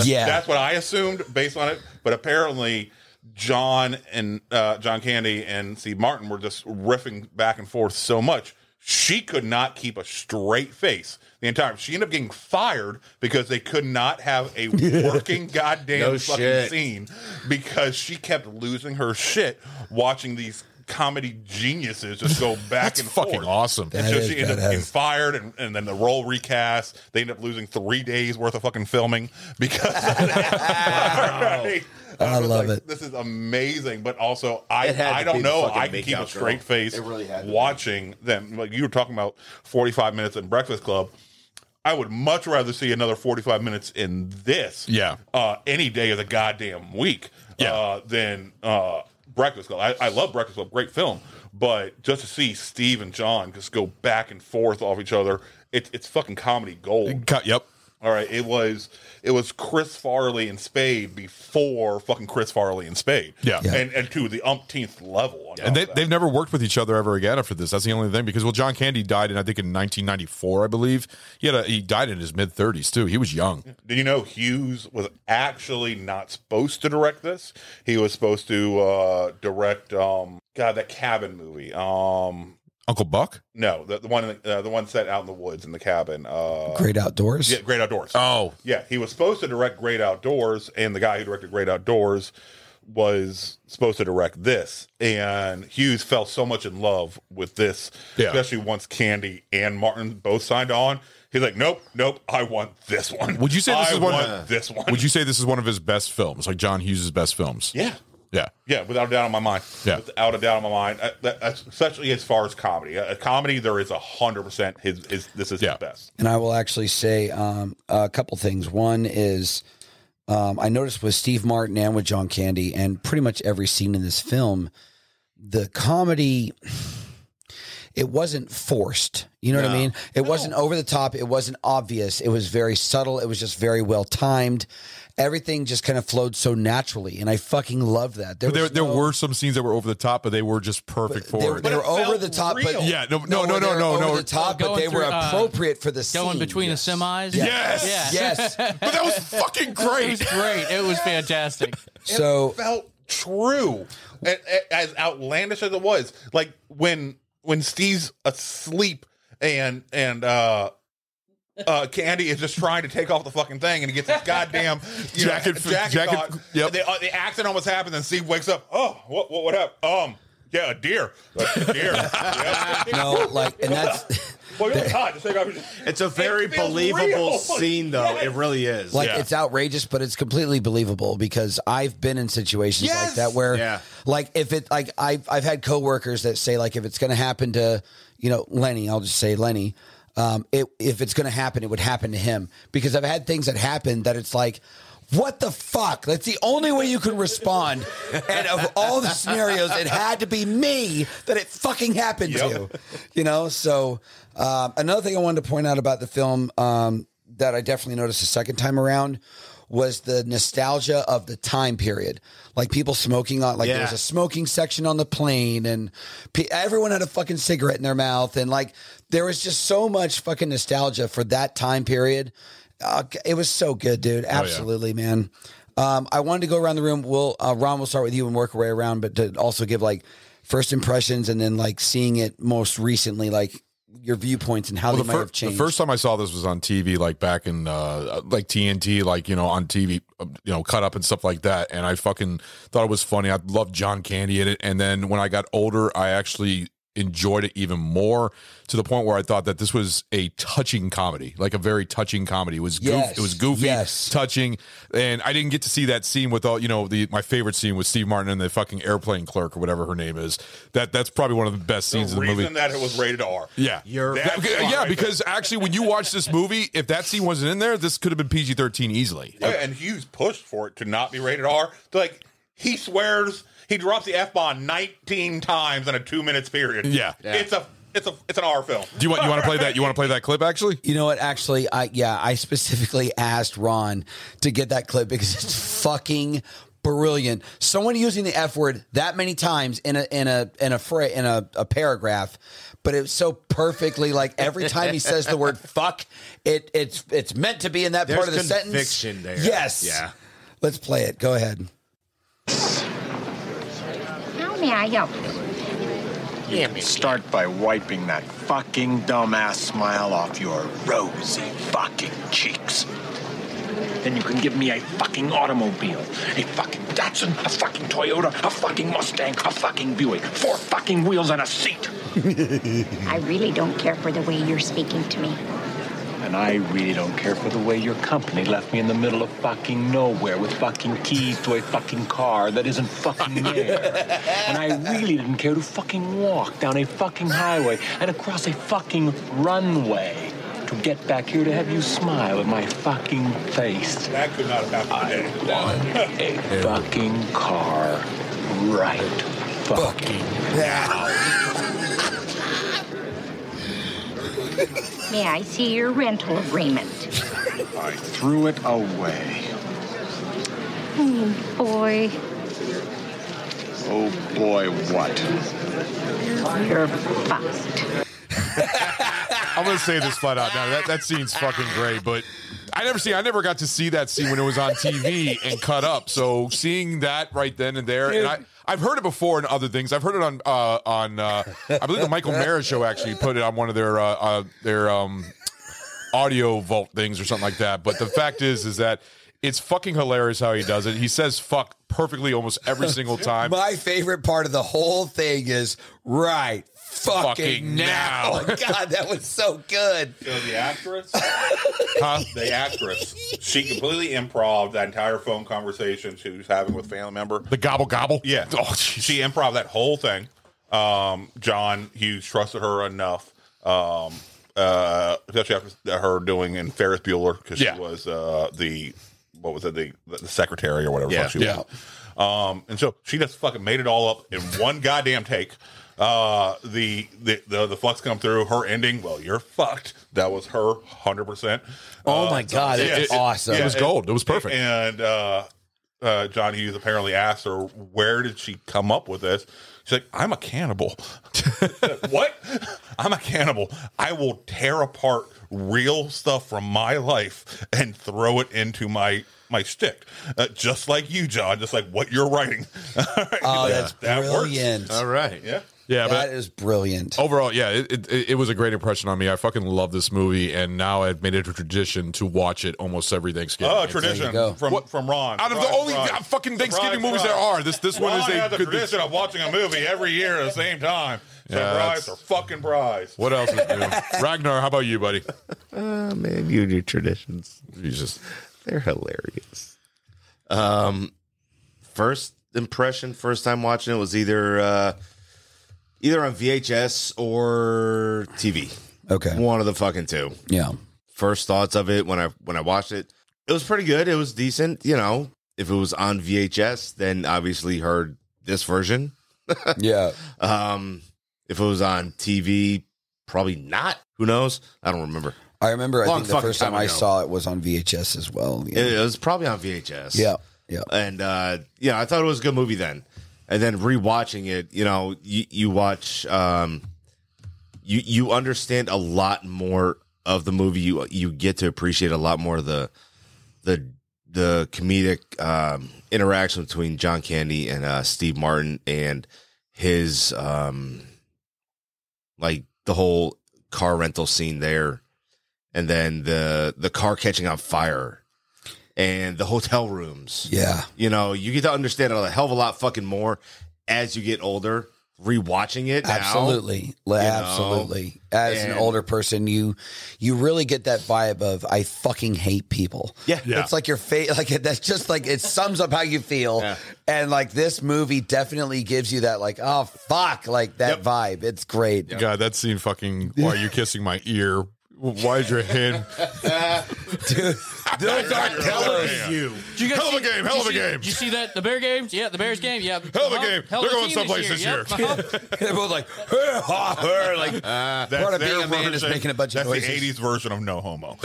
[SPEAKER 11] Yeah.
[SPEAKER 12] That's what I assumed based on it. But apparently John Candy and Steve Martin were just riffing back and forth so much, she could not keep a straight face the entire time. She ended up getting fired because they could not have a working goddamn fucking scene, because she kept losing her shit watching these comedy geniuses just go back and
[SPEAKER 1] fucking
[SPEAKER 12] forth.
[SPEAKER 1] awesome.
[SPEAKER 12] And so she ended up getting fired, and then the role recast. They ended up losing 3 days worth of fucking filming because of that.
[SPEAKER 11] I love it.
[SPEAKER 12] This is amazing, but also I
[SPEAKER 14] to
[SPEAKER 12] don't
[SPEAKER 14] be
[SPEAKER 12] know.
[SPEAKER 14] the fucking
[SPEAKER 12] I can keep a
[SPEAKER 14] makeout
[SPEAKER 12] straight
[SPEAKER 14] girl.
[SPEAKER 12] face
[SPEAKER 14] It really had to be.
[SPEAKER 12] watching them. Like you were talking about 45 minutes in Breakfast Club. I would much rather see another 45 minutes in this.
[SPEAKER 1] Yeah.
[SPEAKER 12] Any day of the goddamn week.
[SPEAKER 1] Yeah.
[SPEAKER 12] Than Breakfast Club. I love Breakfast Club. Great film. But just to see Steve and John just go back and forth off each other, it's fucking comedy gold.
[SPEAKER 1] Yep.
[SPEAKER 12] All right, it was Chris Farley and Spade before fucking Chris Farley and Spade.
[SPEAKER 1] Yeah.
[SPEAKER 12] And to the umpteenth level.
[SPEAKER 1] And they've never worked with each other ever again after this. That's the only thing. Because, John Candy died in 1994, I believe. He died in his mid-30s, too. He was young.
[SPEAKER 12] Did you know Hughes was actually not supposed to direct this? He was supposed to direct, that cabin movie.
[SPEAKER 1] Uncle Buck?
[SPEAKER 12] No, the one set out in the woods in the cabin.
[SPEAKER 11] Great Outdoors?
[SPEAKER 12] Yeah, Great Outdoors.
[SPEAKER 1] Oh.
[SPEAKER 12] Yeah, he was supposed to direct Great Outdoors, and the guy who directed Great Outdoors was supposed to direct this. And Hughes fell so much in love with this, especially once Candy and Martin both signed on. He's like, nope, I want this one.
[SPEAKER 1] Would you say this
[SPEAKER 12] this one?
[SPEAKER 1] Would you say this is one of his best films, like John Hughes' best films?
[SPEAKER 12] Yeah.
[SPEAKER 1] Yeah.
[SPEAKER 12] Yeah, without a doubt in my mind.
[SPEAKER 1] Yeah.
[SPEAKER 12] Without a doubt in my mind. That's, especially as far as comedy. Comedy, there is 100% this is his best.
[SPEAKER 11] And I will actually say a couple things. One is I noticed with Steve Martin and with John Candy and pretty much every scene in this film, the comedy, it wasn't forced. You know what I mean? It wasn't over the top. It wasn't obvious. It was very subtle. It was just very well timed. Everything just kind of flowed so naturally, and I fucking loved that. There
[SPEAKER 1] were some scenes that were over the top, but they were just perfect for it.
[SPEAKER 11] They were over the top, but over the top, but they were appropriate for the scene.
[SPEAKER 2] Going between the semis.
[SPEAKER 11] Yes.
[SPEAKER 1] But that was fucking great.
[SPEAKER 2] It was great. It was fantastic.
[SPEAKER 11] So
[SPEAKER 12] it felt true, as outlandish as it was. Like when Steve's asleep and Candy is just trying to take off the fucking thing, and he gets this goddamn jacket caught.
[SPEAKER 1] Yep.
[SPEAKER 12] The accident almost happens, and Steve wakes up. Oh, what happened? Yeah, a deer. Yep.
[SPEAKER 11] No, and that's.
[SPEAKER 12] Well, you're hot. Just take off your...
[SPEAKER 14] It's a very
[SPEAKER 12] It feels
[SPEAKER 14] believable
[SPEAKER 12] real.
[SPEAKER 14] scene, though.
[SPEAKER 12] Yes.
[SPEAKER 14] It really is.
[SPEAKER 11] It's outrageous, but it's completely believable because I've been in situations like that where, I've had coworkers that say, like, if it's going to happen to, Lenny, I'll just say Lenny, if it's going to happen, it would happen to him. Because I've had things that happen that it's like, what the fuck? That's the only way you can respond. And of all the scenarios, it had to be me that it fucking happened to. So another thing I wanted to point out about the film that I definitely noticed the second time around was the nostalgia of the time period. Like people smoking on, there was a smoking section on the plane, and everyone had a fucking cigarette in their mouth. And there was just so much fucking nostalgia for that time period. It was so good, dude. Absolutely, man. I wanted to go around the room. Ron, we'll start with you and work our way around, but to also give first impressions and then seeing it most recently, your viewpoints and how they might have changed.
[SPEAKER 1] The first time I saw this was on TV, back in TNT, on TV, cut up and stuff like that. And I fucking thought it was funny. I loved John Candy in it. And then when I got older, I actually enjoyed it even more, to the point where I thought that this was a touching comedy, a very touching comedy. It was it was goofy, touching, and I didn't get to see that scene with all my favorite scene with Steve Martin and the fucking airplane clerk or whatever her name is. That's probably one of the best scenes in the movie.
[SPEAKER 12] The reason that it was rated R.
[SPEAKER 1] Yeah, because actually, when you watch this movie, if that scene wasn't in there, this could have been PG-13 easily.
[SPEAKER 12] Yeah, and Hughes pushed for it to not be rated R. He swears. He drops the F-bomb 19 times in a 2 minutes period.
[SPEAKER 1] Yeah.
[SPEAKER 12] It's an R film.
[SPEAKER 1] Do you want to play that? You want to play that clip? Actually,
[SPEAKER 11] you know what? Actually, I specifically asked Ron to get that clip because it's fucking brilliant. Someone using the F word that many times in a paragraph, but it's so perfectly every time he says the word fuck, it's meant to be in that part of the sentence.
[SPEAKER 14] Conviction there.
[SPEAKER 11] Yes.
[SPEAKER 14] Yeah.
[SPEAKER 11] Let's play it. Go ahead.
[SPEAKER 20] How may I help you?
[SPEAKER 3] Start by wiping that fucking dumbass smile off your rosy fucking cheeks. then you can give me a fucking automobile. A fucking Datsun, a fucking Toyota, a fucking Mustang, a fucking Buick. 4 fucking wheels and a seat.
[SPEAKER 20] I really don't care for the way you're speaking to me.
[SPEAKER 3] And I really don't care for the way your company left me in the middle of fucking nowhere with fucking keys to a fucking car that isn't fucking there. And I really didn't care to fucking walk down a fucking highway and across a fucking runway to get back here to have you smile at my fucking face.
[SPEAKER 12] That could not have happened today.
[SPEAKER 3] I want a fucking car right fucking now.
[SPEAKER 20] May I see your rental agreement?
[SPEAKER 3] I threw it away.
[SPEAKER 20] Oh, boy.
[SPEAKER 3] Oh boy, what?
[SPEAKER 20] You're fucked.
[SPEAKER 1] I'm gonna say this flat out now. That scene's fucking great, but I never got to see that scene when it was on TV and cut up. So seeing that right then and there, and I've heard it before in other things. I've heard it on I believe the Michael Mara show actually put it on one of their audio vault things or something like that. But the fact is that it's fucking hilarious how he does it. He says fuck perfectly almost every single time.
[SPEAKER 11] My favorite part of the whole thing is right fucking now. Oh, God, that was so good.
[SPEAKER 12] So the actress, the actress, she completely improv that entire phone conversation she was having with a family member.
[SPEAKER 1] The gobble gobble?
[SPEAKER 12] Yeah.
[SPEAKER 1] Oh,
[SPEAKER 12] she improv that whole thing. John Hughes trusted her enough, especially after her doing in Ferris Bueller, because she was the secretary or whatever she was. And so she just fucking made it all up in one goddamn take. The flux come through, her ending, well, you're fucked. That was her 100%.
[SPEAKER 11] Oh my God, it's awesome.
[SPEAKER 1] It was gold. It was perfect.
[SPEAKER 12] And John Hughes apparently asked her, where did she come up with this? She's like, I'm a cannibal. What? I'm a cannibal. I will tear apart real stuff from my life and throw it into my shtick. Just like you, John, just like what you're writing.
[SPEAKER 11] Oh, that's brilliant.
[SPEAKER 14] All right.
[SPEAKER 12] Yeah.
[SPEAKER 1] Yeah,
[SPEAKER 11] that is brilliant.
[SPEAKER 1] Overall, yeah, it was a great impression on me. I fucking love this movie, and now I've made it a tradition to watch it almost every Thanksgiving.
[SPEAKER 12] Oh, tradition from Ron.
[SPEAKER 1] Out of the only fucking Thanksgiving movies there are, this one is a good
[SPEAKER 12] tradition of watching a movie every year at the same time. Surprise or fucking prize.
[SPEAKER 1] What else is new? Ragnar, how about you, buddy?
[SPEAKER 14] Man, you and your traditions.
[SPEAKER 1] Jesus,
[SPEAKER 14] they're hilarious. First impression, first time watching it was either on VHS or TV.
[SPEAKER 11] Okay,
[SPEAKER 14] one of the fucking two.
[SPEAKER 11] Yeah.
[SPEAKER 14] First thoughts of it when I watched it, it was pretty good. It was decent. You know, if it was on VHS, then obviously heard this version.
[SPEAKER 11] Yeah.
[SPEAKER 14] If it was on TV, probably not. Who knows? I don't remember.
[SPEAKER 11] I remember. I think the first time I saw it was on VHS as well.
[SPEAKER 14] Yeah. It was probably on VHS.
[SPEAKER 11] Yeah. Yeah.
[SPEAKER 14] And I thought it was a good movie then. And then rewatching it, you know, you watch, you understand a lot more of the movie. You get to appreciate a lot more of the comedic interaction between John Candy and Steve Martin and his like the whole car rental scene there, and then the car catching on fire. And the hotel rooms.
[SPEAKER 11] Yeah.
[SPEAKER 14] You know, you get to understand a hell of a lot fucking more as you get older, rewatching it now.
[SPEAKER 11] Absolutely. Absolutely. As an older person, you really get that vibe of, I fucking hate people.
[SPEAKER 14] Yeah.
[SPEAKER 11] It's like your face, like that's just like, it sums up how you feel. Yeah. And like this movie definitely gives you that, like, oh, fuck, like that vibe. It's great.
[SPEAKER 1] God, that scene fucking, why are you kissing my ear? Why is your hand?
[SPEAKER 11] Dude, those are killers.
[SPEAKER 1] Hell of a game. Hell of a game.
[SPEAKER 2] Did you see that? The Bear games? Yeah, the Bears game. Yeah.
[SPEAKER 1] Hell of a game. They're going someplace this year.
[SPEAKER 11] They're both like, like part of being a man is making a bunch of noises.
[SPEAKER 12] That's the 80s version of No Homo.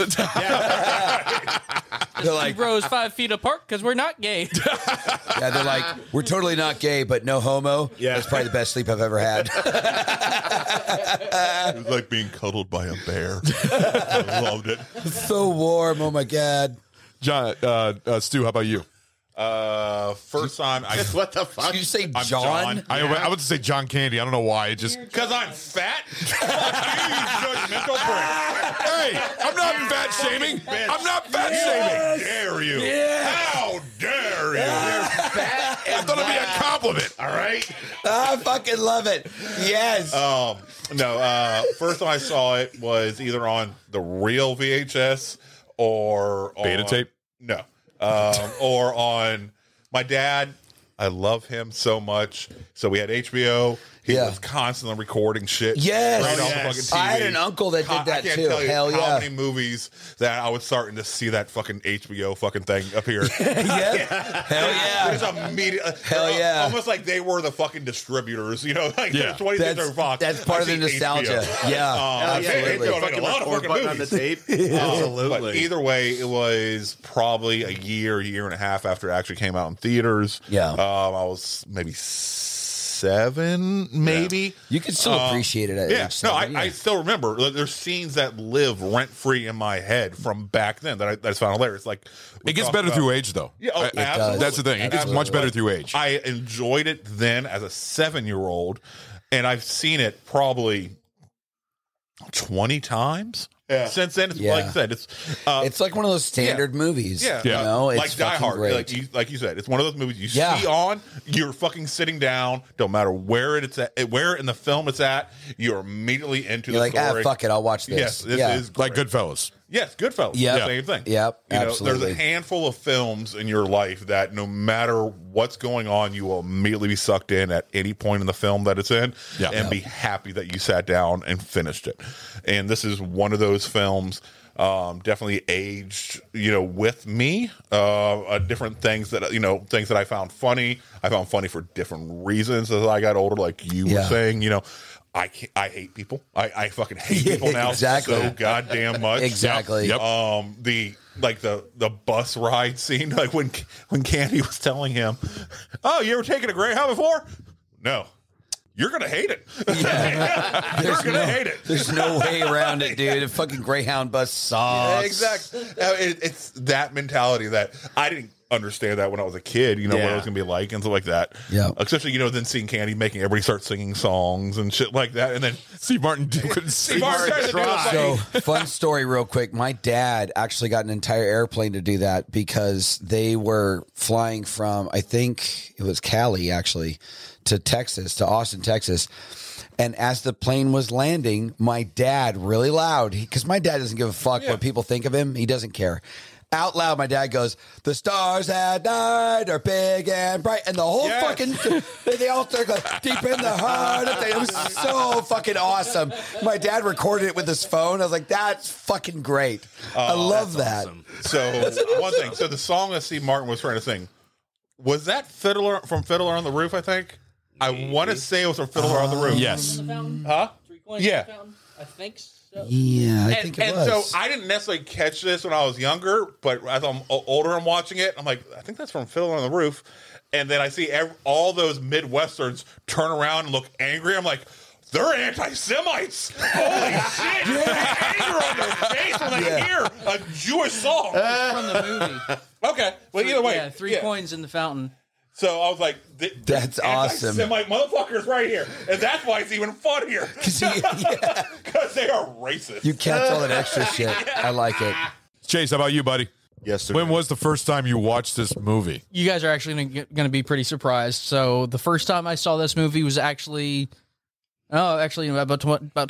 [SPEAKER 2] They're like, rows 5 feet apart because we're not gay.
[SPEAKER 11] Yeah, they're like, we're totally not gay, but no homo. Yeah. That's probably the best sleep I've ever had.
[SPEAKER 12] It was like being cuddled by a bear. I loved it.
[SPEAKER 11] So warm. Oh my God.
[SPEAKER 1] John, Stu, how about you?
[SPEAKER 12] First time,
[SPEAKER 14] what the fuck?
[SPEAKER 11] Did you say
[SPEAKER 12] I'm
[SPEAKER 11] John?
[SPEAKER 1] I would say John Candy. I don't know why. It just
[SPEAKER 12] because I'm fat. You judgmental prick.
[SPEAKER 1] Hey, I'm not fat shaming. I'm not fat shaming.
[SPEAKER 12] Dare you?
[SPEAKER 11] Yeah.
[SPEAKER 12] How dare you?
[SPEAKER 14] Fat
[SPEAKER 1] I thought it'd be a compliment.
[SPEAKER 12] All right.
[SPEAKER 11] I fucking love it. Yes.
[SPEAKER 12] No. First time I saw it was either on the real VHS or
[SPEAKER 1] Beta
[SPEAKER 12] on,
[SPEAKER 1] tape.
[SPEAKER 12] No. Or on my dad. I love him so much. So we had HBO. He was constantly recording shit.
[SPEAKER 11] Yes.
[SPEAKER 12] Right off the fucking TV.
[SPEAKER 11] I had an uncle that did that
[SPEAKER 12] I can't
[SPEAKER 11] too.
[SPEAKER 12] tell you
[SPEAKER 11] Hell
[SPEAKER 12] how
[SPEAKER 11] yeah.
[SPEAKER 12] many movies that I was starting to see that fucking HBO fucking thing appear.
[SPEAKER 11] Yeah. Hell yeah.
[SPEAKER 12] There's immediately.
[SPEAKER 11] Hell yeah.
[SPEAKER 12] Almost like they were the fucking distributors. You know, like 20th Century Fox.
[SPEAKER 11] That's part of the nostalgia. Yeah.
[SPEAKER 12] Absolutely.
[SPEAKER 11] Absolutely.
[SPEAKER 12] They a lot of fucking
[SPEAKER 14] button
[SPEAKER 12] movies.
[SPEAKER 14] on the tape.
[SPEAKER 12] Absolutely. But either way, it was probably a year and a half after it actually came out in theaters.
[SPEAKER 11] Yeah.
[SPEAKER 12] I was maybe 7, maybe.
[SPEAKER 11] You can still appreciate it at age 7.
[SPEAKER 12] I still remember. There's scenes that live rent free in my head from back then that I just found hilarious. Like
[SPEAKER 1] It gets better through age, though.
[SPEAKER 12] Yeah, absolutely.
[SPEAKER 1] That's the thing. It gets much better through age.
[SPEAKER 12] I enjoyed it then as a 7-year-old, and I've seen it probably 20 times.
[SPEAKER 14] Yeah.
[SPEAKER 12] Since then, it's, like I said,
[SPEAKER 11] it's like one of those standard movies.
[SPEAKER 12] Yeah,
[SPEAKER 11] you know, it's
[SPEAKER 12] like Die
[SPEAKER 11] fucking
[SPEAKER 12] Hard.
[SPEAKER 11] great.
[SPEAKER 12] Like you said, it's one of those movies you see on. You're fucking sitting down. Don't matter where it's at, where in the film it's at. You're immediately into
[SPEAKER 11] You're
[SPEAKER 12] the
[SPEAKER 11] like,
[SPEAKER 12] story.
[SPEAKER 11] fuck it, I'll watch this.
[SPEAKER 12] Yes, this is
[SPEAKER 1] like
[SPEAKER 12] great.
[SPEAKER 1] Goodfellas.
[SPEAKER 12] Yes, Goodfellas.
[SPEAKER 11] Yep.
[SPEAKER 12] Same thing.
[SPEAKER 11] Yep,
[SPEAKER 12] You know,
[SPEAKER 11] absolutely.
[SPEAKER 12] there's a handful of films in your life that no matter what's going on, you will immediately be sucked in at any point in the film that it's in and be happy that you sat down and finished it. And this is one of those films. Definitely aged, with me. Different things that I found funny. I found funny for different reasons as I got older, like you were saying. I hate people. I fucking hate people now so goddamn much.
[SPEAKER 11] Exactly.
[SPEAKER 1] Yep.
[SPEAKER 12] The bus ride scene, like when Candy was telling him, "Oh, you ever taken a Greyhound before?" No. You're gonna hate it.
[SPEAKER 11] Yeah.
[SPEAKER 12] You're gonna hate it.
[SPEAKER 11] There's no way around it, dude. A fucking Greyhound bus sucks.
[SPEAKER 12] Yeah, exactly. It's that mentality that I didn't understand that when I was a kid. What it was gonna be like and stuff like that.
[SPEAKER 11] Yeah.
[SPEAKER 12] Especially then seeing Candy making everybody start singing songs and shit like that, and then
[SPEAKER 1] Steve Martin couldn't
[SPEAKER 12] Steve Martin tried to do it.
[SPEAKER 11] So, fun story, real quick. My dad actually got an entire airplane to do that because they were flying from, I think it was Cali, actually, to Texas, to Austin, Texas. And as the plane was landing, my dad, really loud, because my dad doesn't give a fuck what people think of him. He doesn't care. Out loud, my dad goes, "The stars at night are big and bright," and the whole fucking they all start going, "Deep in the heart." It was so fucking awesome. My dad recorded it with his phone. I was like, "That's fucking great." I love that.
[SPEAKER 12] Awesome. So one thing. So the song that Steve Martin was trying to sing, was that Fiddler on the Roof? I think. I want to say it was from Fiddler on the Roof.
[SPEAKER 1] Yes.
[SPEAKER 12] Huh? Yeah.
[SPEAKER 19] I think so.
[SPEAKER 11] Yeah, I think it was.
[SPEAKER 12] And so I didn't necessarily catch this when I was younger, but as I'm older, I'm watching it. I'm like, I think that's from Fiddler on the Roof. And then I see all those Midwesterns turn around and look angry. I'm like, they're anti-Semites. Holy shit. Anger on their face when they hear a Jewish song.
[SPEAKER 2] From the movie.
[SPEAKER 12] Okay. Well, either way.
[SPEAKER 2] Yeah, three coins in the fountain.
[SPEAKER 12] So I was like,
[SPEAKER 11] that's awesome.
[SPEAKER 12] Anti-Semite motherfuckers right here. And that's why it's even funnier. Because they are racist.
[SPEAKER 11] You catch all that extra shit. I like it.
[SPEAKER 1] Chase, how about you, buddy?
[SPEAKER 14] Yes, sir.
[SPEAKER 1] When was the first time you watched this movie?
[SPEAKER 2] You guys are actually going to be pretty surprised. So the first time I saw this movie was actually about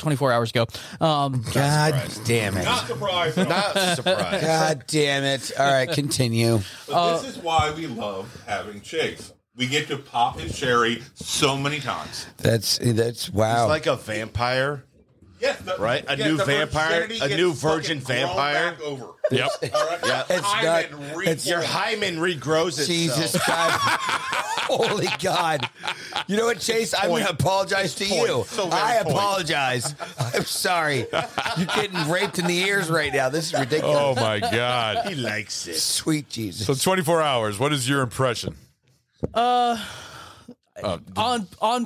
[SPEAKER 2] 24 hours ago.
[SPEAKER 11] God damn it.
[SPEAKER 12] Not surprised.
[SPEAKER 14] Not surprised.
[SPEAKER 11] God damn it. All right, continue.
[SPEAKER 12] But this is why we love having Chase. We get to pop his cherry so many times.
[SPEAKER 11] That's wow.
[SPEAKER 14] He's like a vampire.
[SPEAKER 12] Yes,
[SPEAKER 14] right? A new vampire, a new virgin vampire.
[SPEAKER 12] Back over.
[SPEAKER 1] Yep.
[SPEAKER 12] All right?
[SPEAKER 14] Yeah.
[SPEAKER 11] It's
[SPEAKER 14] your hymen regrows itself.
[SPEAKER 11] Jesus God. Holy God. You know what, Chase? I'm going to apologize to you. I apologize. I'm sorry. You're getting raped in the ears right now. This is ridiculous.
[SPEAKER 1] Oh, my God.
[SPEAKER 14] He likes it.
[SPEAKER 11] Sweet Jesus.
[SPEAKER 1] So 24 hours. What is your impression?
[SPEAKER 2] On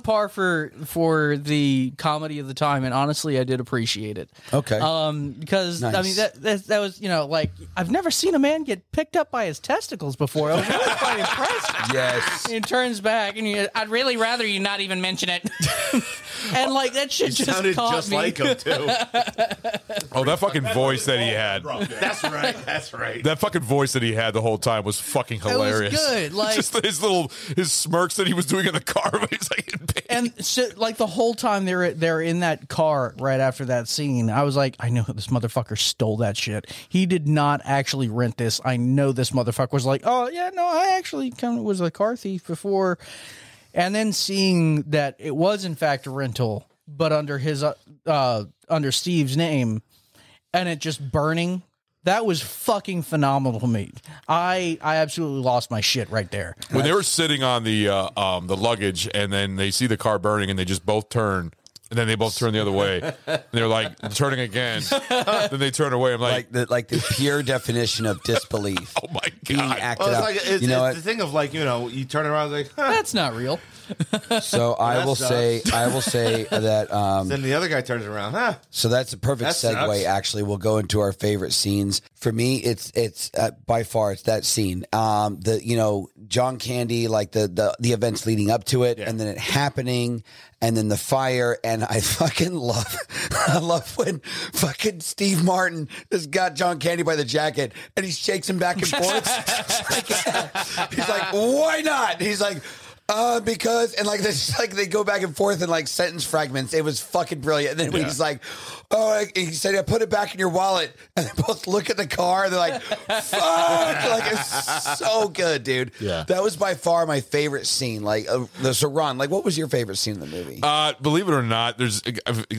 [SPEAKER 2] par for the comedy of the time, and honestly, I did appreciate it.
[SPEAKER 11] Okay.
[SPEAKER 2] Because
[SPEAKER 11] Nice.
[SPEAKER 2] I mean that was like I've never seen a man get picked up by his testicles before. I was really quite impressed.
[SPEAKER 11] Yes.
[SPEAKER 2] He turns back, and I'd really rather you not even mention it. And like that shit just
[SPEAKER 14] sounded
[SPEAKER 2] caught
[SPEAKER 14] just
[SPEAKER 2] me.
[SPEAKER 14] like him too.
[SPEAKER 1] Oh, that fucking voice that he had.
[SPEAKER 14] That's right. That's right.
[SPEAKER 1] That fucking voice that he had the whole time was fucking hilarious.
[SPEAKER 2] It was good. Like
[SPEAKER 1] just his smirks that he was doing in the car. He's like,
[SPEAKER 2] and so, like the whole time they're in that car right after that scene, I was like, I know this motherfucker stole that shit. He did not actually rent this. I know this motherfucker was like, oh yeah, no, I actually kind of was a car thief before. And then seeing that it was in fact a rental, but under his under Steve's name, and it just burning. That was fucking phenomenal to me. I absolutely lost my shit right there.
[SPEAKER 1] When they were sitting on the luggage, and then they see the car burning, and they just both turn, and then they both turn the other way. And they're like turning again. Then they turn away. I'm like
[SPEAKER 11] the pure definition of disbelief.
[SPEAKER 1] Oh my god!
[SPEAKER 11] Being acted
[SPEAKER 14] Well,
[SPEAKER 11] out.
[SPEAKER 14] it's
[SPEAKER 11] You know
[SPEAKER 14] the thing of like, you turn around like, huh.
[SPEAKER 2] That's not real.
[SPEAKER 11] So I will say that.
[SPEAKER 14] Then the other guy turns around, huh?
[SPEAKER 11] So that's a perfect
[SPEAKER 14] That
[SPEAKER 11] segue.
[SPEAKER 14] sucks.
[SPEAKER 11] Actually, we'll go into our favorite scenes. For me, it's by far it's that scene. John Candy, like the events leading up to it, and then it happening, and then the fire. And I fucking love when fucking Steve Martin has got John Candy by the jacket, and he shakes him back and forth. He's like, why not? He's like. Because and like this, like they go back and forth in like sentence fragments. It was fucking brilliant. And then when he's like, "Oh," he said, "I put it back in your wallet," and they both look at the car. And they're like, "Fuck!" Like it's so good, dude.
[SPEAKER 1] Yeah,
[SPEAKER 11] that was by far my favorite scene. Like, so Ron, like, what was your favorite scene in the movie?
[SPEAKER 1] Believe it or not,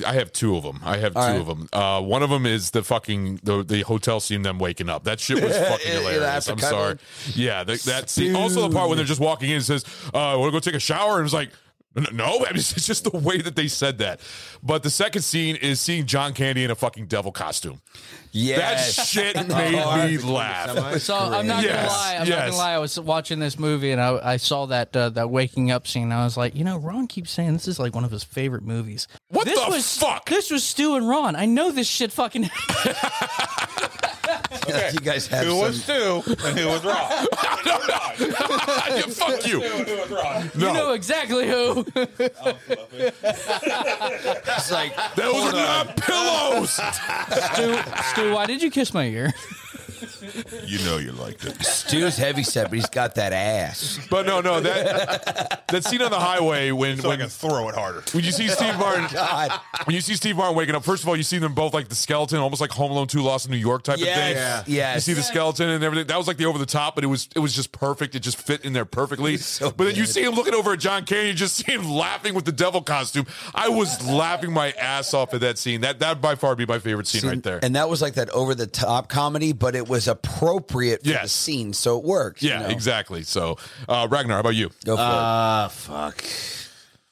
[SPEAKER 1] I have two of them. One of them is the fucking the hotel scene, them waking up. That shit was fucking hilarious. I'm sorry. Yeah, that scene. Also, the part when they're just walking in and says, "Want to go take a shower?" And it's like, no, I mean, it's just the way that they said that. But the second scene is seeing John Candy in a fucking devil costume.
[SPEAKER 11] Yes.
[SPEAKER 1] That shit made me laugh.
[SPEAKER 2] So I'm not gonna lie. I'm not gonna lie. I was watching this movie and I saw that waking up scene. I was like, Ron keeps saying this is like one of his favorite movies.
[SPEAKER 1] What fuck?
[SPEAKER 2] This was Stu and Ron. I know this shit fucking.
[SPEAKER 11] Okay. You guys have
[SPEAKER 12] who was Stu and who was Ron?
[SPEAKER 1] Fuck you.
[SPEAKER 2] No. You know exactly who.
[SPEAKER 11] It's like
[SPEAKER 1] those are not pillows.
[SPEAKER 2] Stu, why did you kiss my ear?
[SPEAKER 1] You know you liked it.
[SPEAKER 11] Stu's heavyset, but he's got that ass.
[SPEAKER 1] But no, that scene on the highway when
[SPEAKER 12] I can throw it harder.
[SPEAKER 1] When you see Steve Martin, when you see Steve Martin waking up, first of all, you see them both like the skeleton, almost like Home Alone 2: Lost in New York type of thing.
[SPEAKER 11] Yeah.
[SPEAKER 1] You see the skeleton and everything. That was like the over the top, but it was just perfect. It just fit in there perfectly. But then you see him looking over at John Candy, you just see him laughing with the devil costume. I was laughing my ass off at that scene. That by far be my favorite scene right there.
[SPEAKER 11] And that was like that over the top comedy, but it was appropriate for the scene, so it works.
[SPEAKER 1] Yeah, exactly. So, Ragnar, how about you?
[SPEAKER 11] Go for it.
[SPEAKER 14] Fuck.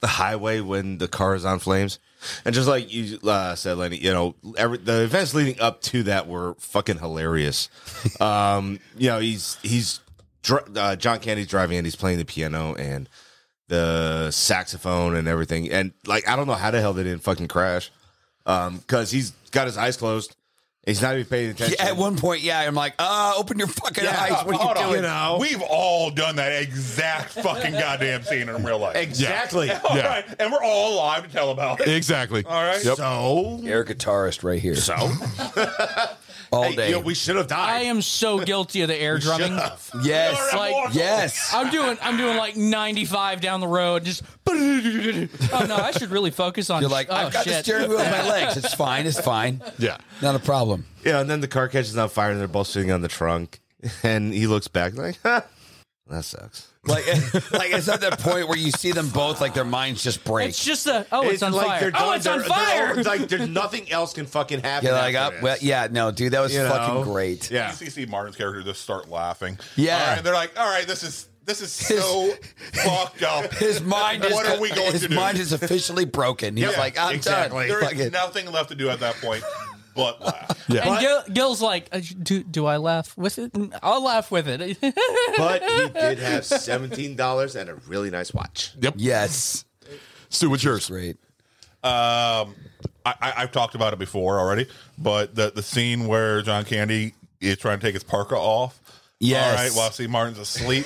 [SPEAKER 14] The highway when the car is on flames. And just like you said, Lenny, the events leading up to that were fucking hilarious. He's John Candy's driving and he's playing the piano and the saxophone and everything. And like, I don't know how the hell they didn't fucking crash. Because he's got his eyes closed. He's not even paying attention.
[SPEAKER 11] Yeah, at one point, I'm like, open your fucking eyes. What are you doing?
[SPEAKER 12] We've all done that exact fucking goddamn scene in real life.
[SPEAKER 14] Exactly.
[SPEAKER 12] Yeah. All right. And we're all alive to tell about it.
[SPEAKER 1] Exactly.
[SPEAKER 12] All right.
[SPEAKER 1] Yep.
[SPEAKER 14] So,
[SPEAKER 11] air guitarist right here.
[SPEAKER 14] So,
[SPEAKER 11] all day.
[SPEAKER 14] We should have died.
[SPEAKER 2] I am so guilty of the air drumming.
[SPEAKER 11] Yes.
[SPEAKER 2] Yes. I'm doing like 95 down the road. Just. Oh no! I should really focus on.
[SPEAKER 11] You're like, I've got the steering wheel with my legs. It's fine. It's fine.
[SPEAKER 1] Yeah.
[SPEAKER 11] Not a problem.
[SPEAKER 14] Yeah, and then the car catches on fire and they're both sitting on the trunk. And he looks back like, that sucks.
[SPEAKER 11] Like it's at that point where you see them both, like their minds just break.
[SPEAKER 2] It's just it's on fire. It's on fire.
[SPEAKER 14] Like there's nothing else can fucking happen.
[SPEAKER 11] Yeah, like, no, dude, that was fucking great.
[SPEAKER 14] Yeah.
[SPEAKER 12] You see Steve Martin's character just start laughing.
[SPEAKER 11] Yeah.
[SPEAKER 12] All right, and they're like, all right, this is so fucked up.
[SPEAKER 11] His mind is.
[SPEAKER 12] What are we going to do?
[SPEAKER 11] His mind is officially broken. He's like, I'm done.
[SPEAKER 12] There is nothing left to do at that point but laugh.
[SPEAKER 2] Yeah. And Gil's like, do I laugh with it? I'll laugh with it.
[SPEAKER 14] But he did have $17 and a really nice watch.
[SPEAKER 1] Yep.
[SPEAKER 11] Yes.
[SPEAKER 1] Stu, what's yours?
[SPEAKER 11] Great.
[SPEAKER 12] I've talked about it before already, but the scene where John Candy is trying to take his parka off.
[SPEAKER 11] Yes.
[SPEAKER 12] All right, while Steve Martin's asleep.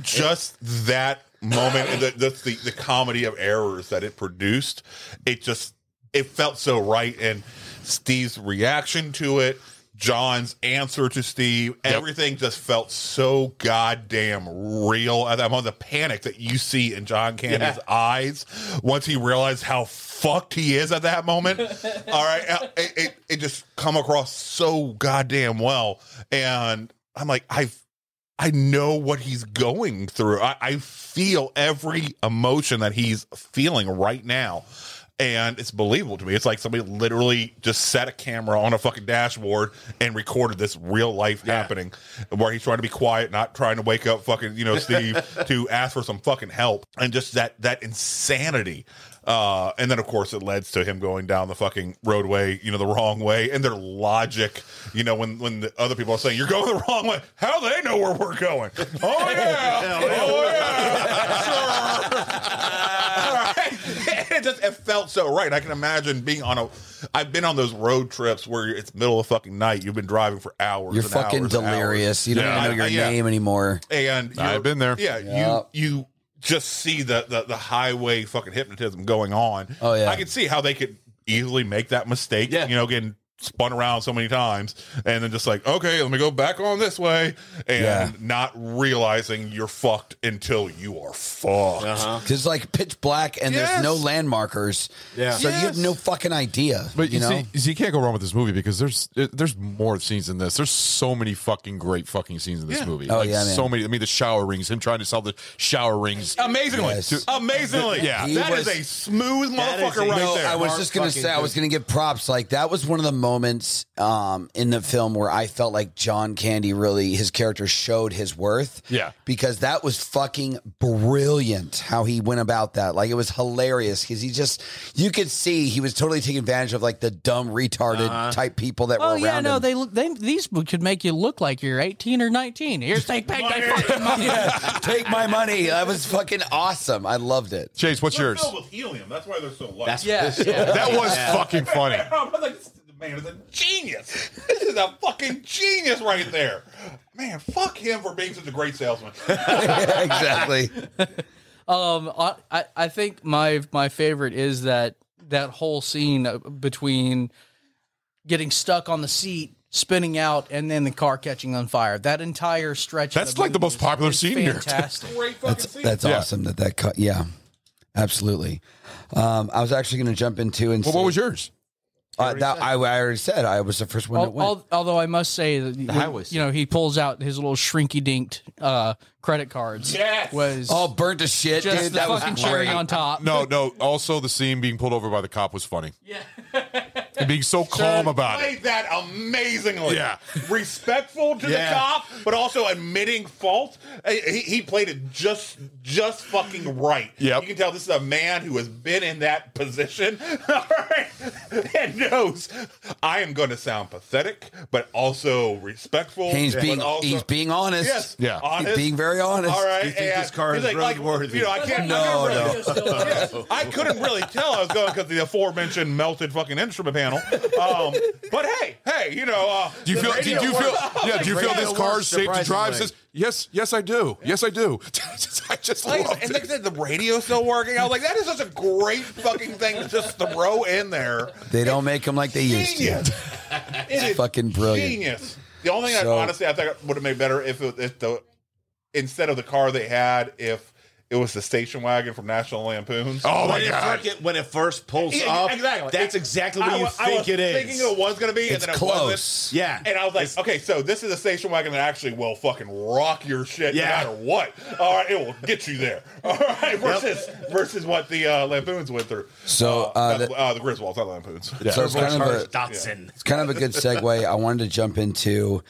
[SPEAKER 12] Just that moment, and the comedy of errors that it produced, it felt so right. And Steve's reaction to it, John's answer to Steve, everything just felt so goddamn real. At that moment, the panic that you see in John Candy's eyes once he realized how fucked he is at that moment. All right, it just come across so goddamn well, and I'm like, I know what he's going through. I feel every emotion that he's feeling right now. And it's believable to me. It's like somebody literally just set a camera on a fucking dashboard and recorded this real life happening where he's trying to be quiet, not trying to wake up fucking, Steve to ask for some fucking help. And just that insanity. And then, of course, it leads to him going down the fucking roadway, the wrong way. And their logic, when the other people are saying, you're going the wrong way. How do they know where we're going? Oh, yeah. Oh, yeah. Sure. All right. It felt so right. I can imagine being I've been on those road trips where it's middle of fucking night. You've been driving for hours.
[SPEAKER 11] You're
[SPEAKER 12] and
[SPEAKER 11] fucking
[SPEAKER 12] hours and
[SPEAKER 11] delirious.
[SPEAKER 12] hours.
[SPEAKER 11] You don't even know your name anymore.
[SPEAKER 12] And
[SPEAKER 1] I've been there.
[SPEAKER 12] Yeah. You just see the highway fucking hypnotism going on.
[SPEAKER 11] Oh, yeah.
[SPEAKER 12] I could see how they could easily make that mistake, getting spun around so many times and then just like, okay, let me go back on this way and not realizing you're fucked until you are fucked.
[SPEAKER 11] Because like pitch black and there's no landmarkers.
[SPEAKER 1] Yeah.
[SPEAKER 11] So you have no fucking idea.
[SPEAKER 1] But you know? See, you can't go wrong with this movie because there's more scenes than this. There's so many fucking great fucking scenes in this movie.
[SPEAKER 11] Oh,
[SPEAKER 1] like,
[SPEAKER 11] yeah, man.
[SPEAKER 1] so many. I mean, the shower rings, him trying to sell the shower rings.
[SPEAKER 12] Amazingly.
[SPEAKER 11] Yes.
[SPEAKER 12] Amazingly.
[SPEAKER 1] Yeah.
[SPEAKER 12] That is a smooth motherfucker right there.
[SPEAKER 11] I was just going to say, I was going to give props. Like, that was one of the moments in the film where I felt like John Candy really, his character showed his worth.
[SPEAKER 1] Yeah.
[SPEAKER 11] Because that was fucking brilliant how he went about that. Like, it was hilarious because you could see he was totally taking advantage of like the dumb, retarded type people that were around him.
[SPEAKER 2] These could make you look like you're 18 or 19. Here's take my fucking money.
[SPEAKER 11] Take my money. That was fucking awesome. I loved it.
[SPEAKER 1] Chase, what's yours?
[SPEAKER 12] Filled with helium. That's why they're so light.
[SPEAKER 1] That was fucking funny.
[SPEAKER 12] I'm like, this man is a genius. This is a fucking genius right there. Man, fuck him for being such a great salesman.
[SPEAKER 11] Exactly.
[SPEAKER 2] I think my favorite is that whole scene between getting stuck on the seat, spinning out, and then the car catching on fire. That entire stretch.
[SPEAKER 1] That's like the most popular scene here.
[SPEAKER 2] Fantastic.
[SPEAKER 11] That's awesome that cut. Yeah, absolutely. I was actually going to jump into and
[SPEAKER 1] what was yours?
[SPEAKER 11] I already said I was the first one that went.
[SPEAKER 2] Although I must say that he pulls out his little shrinky dinked credit cards.
[SPEAKER 12] Yes.
[SPEAKER 2] Was
[SPEAKER 11] all burnt to shit,
[SPEAKER 2] just
[SPEAKER 11] dude.
[SPEAKER 2] the
[SPEAKER 11] That was
[SPEAKER 2] fucking cherry
[SPEAKER 11] great.
[SPEAKER 2] on top.
[SPEAKER 1] No. Also, the scene being pulled over by the cop was funny. Yeah. And being so calm about it.
[SPEAKER 12] Played that amazingly.
[SPEAKER 1] Yeah.
[SPEAKER 12] Respectful to the cop, but also admitting fault. He played it just fucking right.
[SPEAKER 1] Yep.
[SPEAKER 12] You can tell this is a man who has been in that position. All right. And knows I am going to sound pathetic, but also respectful.
[SPEAKER 11] He's being honest.
[SPEAKER 12] Yes.
[SPEAKER 1] Yeah.
[SPEAKER 12] Honest.
[SPEAKER 11] He's being very honest.
[SPEAKER 12] All right.
[SPEAKER 14] Do you think this car is
[SPEAKER 12] he's
[SPEAKER 14] really worthy?
[SPEAKER 12] I can't.
[SPEAKER 11] No.
[SPEAKER 12] I couldn't really tell I was going because the aforementioned melted fucking instrument panel. But hey,
[SPEAKER 1] Do you feel this car is safe to drive? Says yes, I do. Yes, I do. I just love
[SPEAKER 12] and
[SPEAKER 1] it.
[SPEAKER 12] the radio's still working. I was like, that is such a great fucking thing to just throw in there.
[SPEAKER 11] They don't make them like they used to.
[SPEAKER 12] It's
[SPEAKER 11] fucking brilliant.
[SPEAKER 12] Genius. The only thing I think would have made better if instead of the car they had, if it was the station wagon from National Lampoons.
[SPEAKER 1] Oh my God!
[SPEAKER 14] When it first pulls up,
[SPEAKER 12] exactly.
[SPEAKER 14] That's exactly what you think it is.
[SPEAKER 12] I was thinking it was going to be, and then it wasn't.
[SPEAKER 14] Yeah.
[SPEAKER 12] And I was like, okay, so this is a station wagon that actually will fucking rock your shit no matter what. All right, it will get you there. All right, versus what the Lampoons went through.
[SPEAKER 11] So
[SPEAKER 12] the Griswolds, not Lampoons.
[SPEAKER 11] So it's kind of a good segue. I wanted to jump into.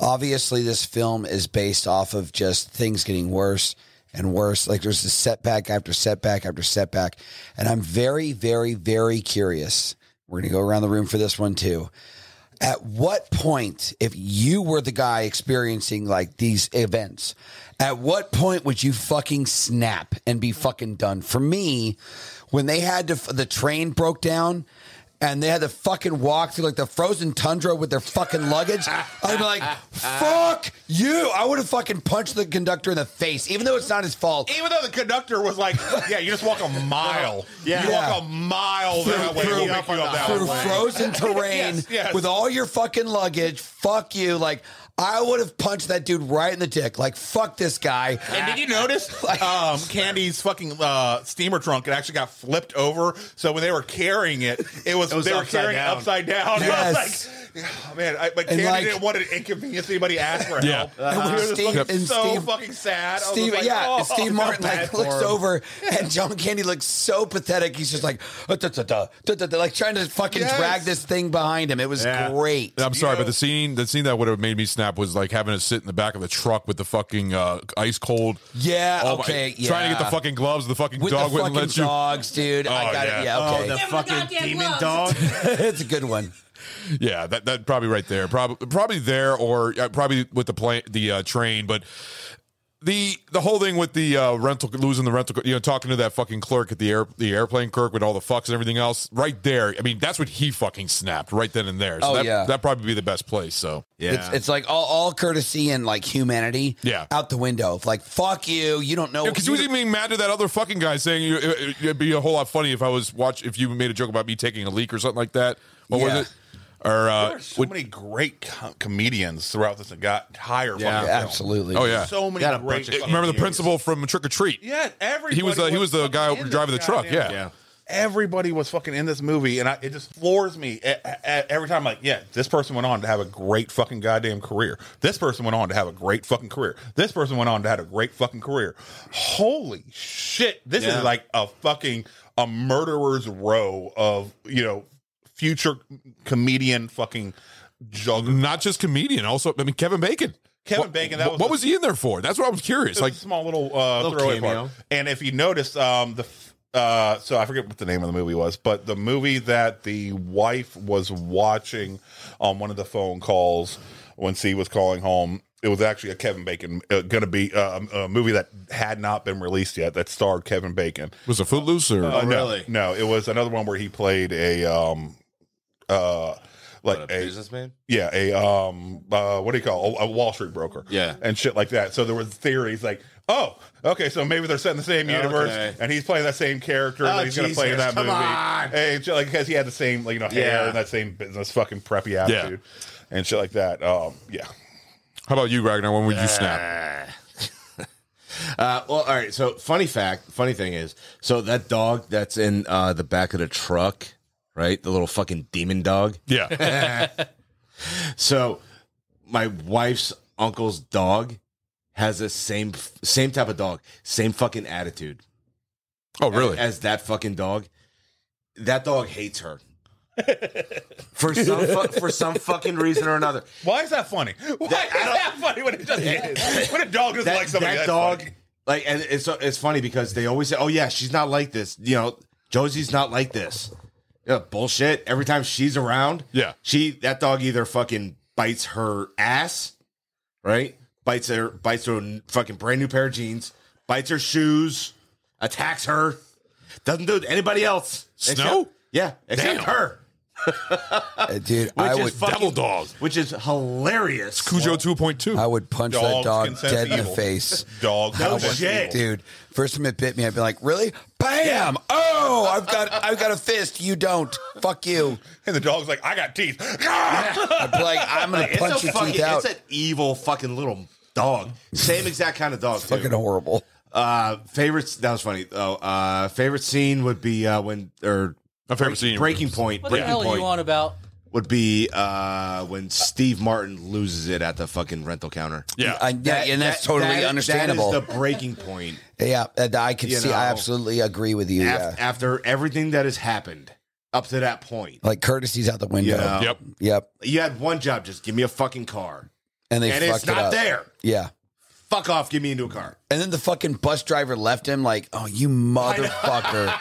[SPEAKER 11] Obviously, this film is based off of just things getting worse and worse. Like there's a setback after setback after setback. And I'm very, very, very curious. We're going to go around the room for this one too. At what point, if you were the guy experiencing like these events, at what point would you fucking snap and be fucking done? For me, when they had the train broke down and they had to fucking walk through like the frozen tundra with their fucking luggage, I'd be like, fuck you. I would have fucking punched the conductor in the face, even though it's not his fault.
[SPEAKER 12] Even though the conductor was like, yeah, you just walk a mile. You walk a mile that way.
[SPEAKER 11] Through frozen terrain with all your fucking luggage. Fuck you. Like, I would have punched that dude right in the dick. Like, fuck this guy.
[SPEAKER 12] And did you notice Candy's fucking steamer trunk? It actually got flipped over. So when they were carrying it, they were carrying it upside down.
[SPEAKER 11] Yes.
[SPEAKER 12] Oh, man, but Candy didn't want to inconvenience anybody ask for help.
[SPEAKER 11] Steve,
[SPEAKER 12] fucking sad.
[SPEAKER 11] Steve, Steve Martin looks over, and John Candy looks so pathetic. He's just like, like trying to fucking drag this thing behind him. It was great.
[SPEAKER 1] I'm sorry, but the scene that would have made me snap was like having to sit in the back of the truck with the fucking ice cold.
[SPEAKER 11] Yeah,
[SPEAKER 1] trying to get the fucking gloves. The fucking
[SPEAKER 11] with
[SPEAKER 1] dog
[SPEAKER 11] the
[SPEAKER 1] wouldn't let you.
[SPEAKER 11] Dogs, dude. I got it. Yeah, okay.
[SPEAKER 14] Oh, the fucking demon dog.
[SPEAKER 11] It's a good one.
[SPEAKER 1] Yeah, that probably right there, probably there, or probably with the train, but the whole thing with the losing the rental, talking to that fucking clerk at the airplane clerk with all the fucks and everything else, right there. I mean, that's what he fucking snapped right then and there. So that'd probably be the best place. So
[SPEAKER 11] it's like all courtesy and like humanity, out the window. Like, fuck you, you don't know.
[SPEAKER 1] Because he was even being mad to that other fucking guy, saying it'd be a whole lot funny if you made a joke about me taking a leak or something like that. What was it? Or
[SPEAKER 12] there are so many great comedians throughout this that got higher.
[SPEAKER 11] Absolutely.
[SPEAKER 1] Oh yeah,
[SPEAKER 12] so many great.
[SPEAKER 1] Remember the principal from Trick or Treat?
[SPEAKER 12] Yeah, everybody.
[SPEAKER 1] He was the guy driving the truck. Yeah.
[SPEAKER 12] Everybody was fucking in this movie, and it just floors me every time. I'm like, yeah, this person went on to have a great fucking goddamn career. This person went on to have a great fucking career. This person went on to have a great fucking career. Holy shit! This is like a murderer's row of future comedian fucking juggernaut.
[SPEAKER 1] Not just comedian, also Kevin Bacon.
[SPEAKER 12] Bacon.
[SPEAKER 1] What was he in there for? That's what I was curious.
[SPEAKER 12] Like a small little throwaway part. And if you notice, so I forget what the name of the movie was, but the movie that the wife was watching on one of the phone calls when C was calling home, it was actually a Kevin Bacon, going to be a movie that had not been released yet that starred Kevin Bacon.
[SPEAKER 1] Was it Footloose or
[SPEAKER 12] really? No, it was another one where he played a
[SPEAKER 14] businessman.
[SPEAKER 12] Yeah, what do you call a Wall Street broker?
[SPEAKER 14] Yeah,
[SPEAKER 12] and shit like that. So there was theories like, oh, okay, so maybe they're set in the same universe, and he's playing that same character that he's going to play in that movie. And shit, like, because he had the same hair and that same business fucking preppy attitude and shit like that. Yeah.
[SPEAKER 1] How about you, Ragnar? When would you snap?
[SPEAKER 14] Well, all right. So, funny thing is, so that dog that's in the back of the truck, right? The little fucking demon dog.
[SPEAKER 1] Yeah.
[SPEAKER 14] So, my wife's uncle's dog has the same type of dog, same fucking attitude.
[SPEAKER 1] Oh, really?
[SPEAKER 14] As that fucking dog. That dog hates her. For some fucking reason or another.
[SPEAKER 12] Why is that funny? Why is that funny when it doesn't? When a dog doesn't like somebody,
[SPEAKER 14] that dog, funny. Like, and it's funny because they always say, "Oh yeah, she's not like this." Josie's not like this. Bullshit. Every time she's around, that dog either fucking bites her ass, right? Bites her fucking brand new pair of jeans, bites her shoes, attacks her. Doesn't do it to anybody else.
[SPEAKER 1] Snow?
[SPEAKER 14] Except her.
[SPEAKER 11] Dude,
[SPEAKER 1] Devil Dog,
[SPEAKER 14] which is hilarious.
[SPEAKER 1] Cujo 2.2.
[SPEAKER 11] I would punch that dog dead in the face.
[SPEAKER 12] Dog,
[SPEAKER 14] no shit,
[SPEAKER 11] dude. First time it bit me, I'd be like, "Really? Bam! Oh, I've got a fist. You don't. Fuck you."
[SPEAKER 12] And the dog's like, "I got teeth."
[SPEAKER 11] I'd be like, "I'm gonna punch your teeth out."
[SPEAKER 14] It's an evil fucking little dog. Same exact kind of dog.
[SPEAKER 11] Fucking horrible.
[SPEAKER 14] Favorites. That was funny. Favorite scene would be Breaking Point.
[SPEAKER 21] What the hell are you on about?
[SPEAKER 14] Would be when Steve Martin loses it at the fucking rental counter.
[SPEAKER 1] Yeah,
[SPEAKER 11] and that's totally understandable.
[SPEAKER 14] That is the breaking point.
[SPEAKER 11] Yeah, I can see. I absolutely agree with you.
[SPEAKER 14] After everything that has happened up to that point,
[SPEAKER 11] like courtesy's out the window.
[SPEAKER 1] Yep.
[SPEAKER 14] You had one job: just give me a fucking car,
[SPEAKER 11] and
[SPEAKER 14] it's not there.
[SPEAKER 11] Yeah.
[SPEAKER 14] Fuck off, give me a new car.
[SPEAKER 11] And then the fucking bus driver left him like, oh, you motherfucker.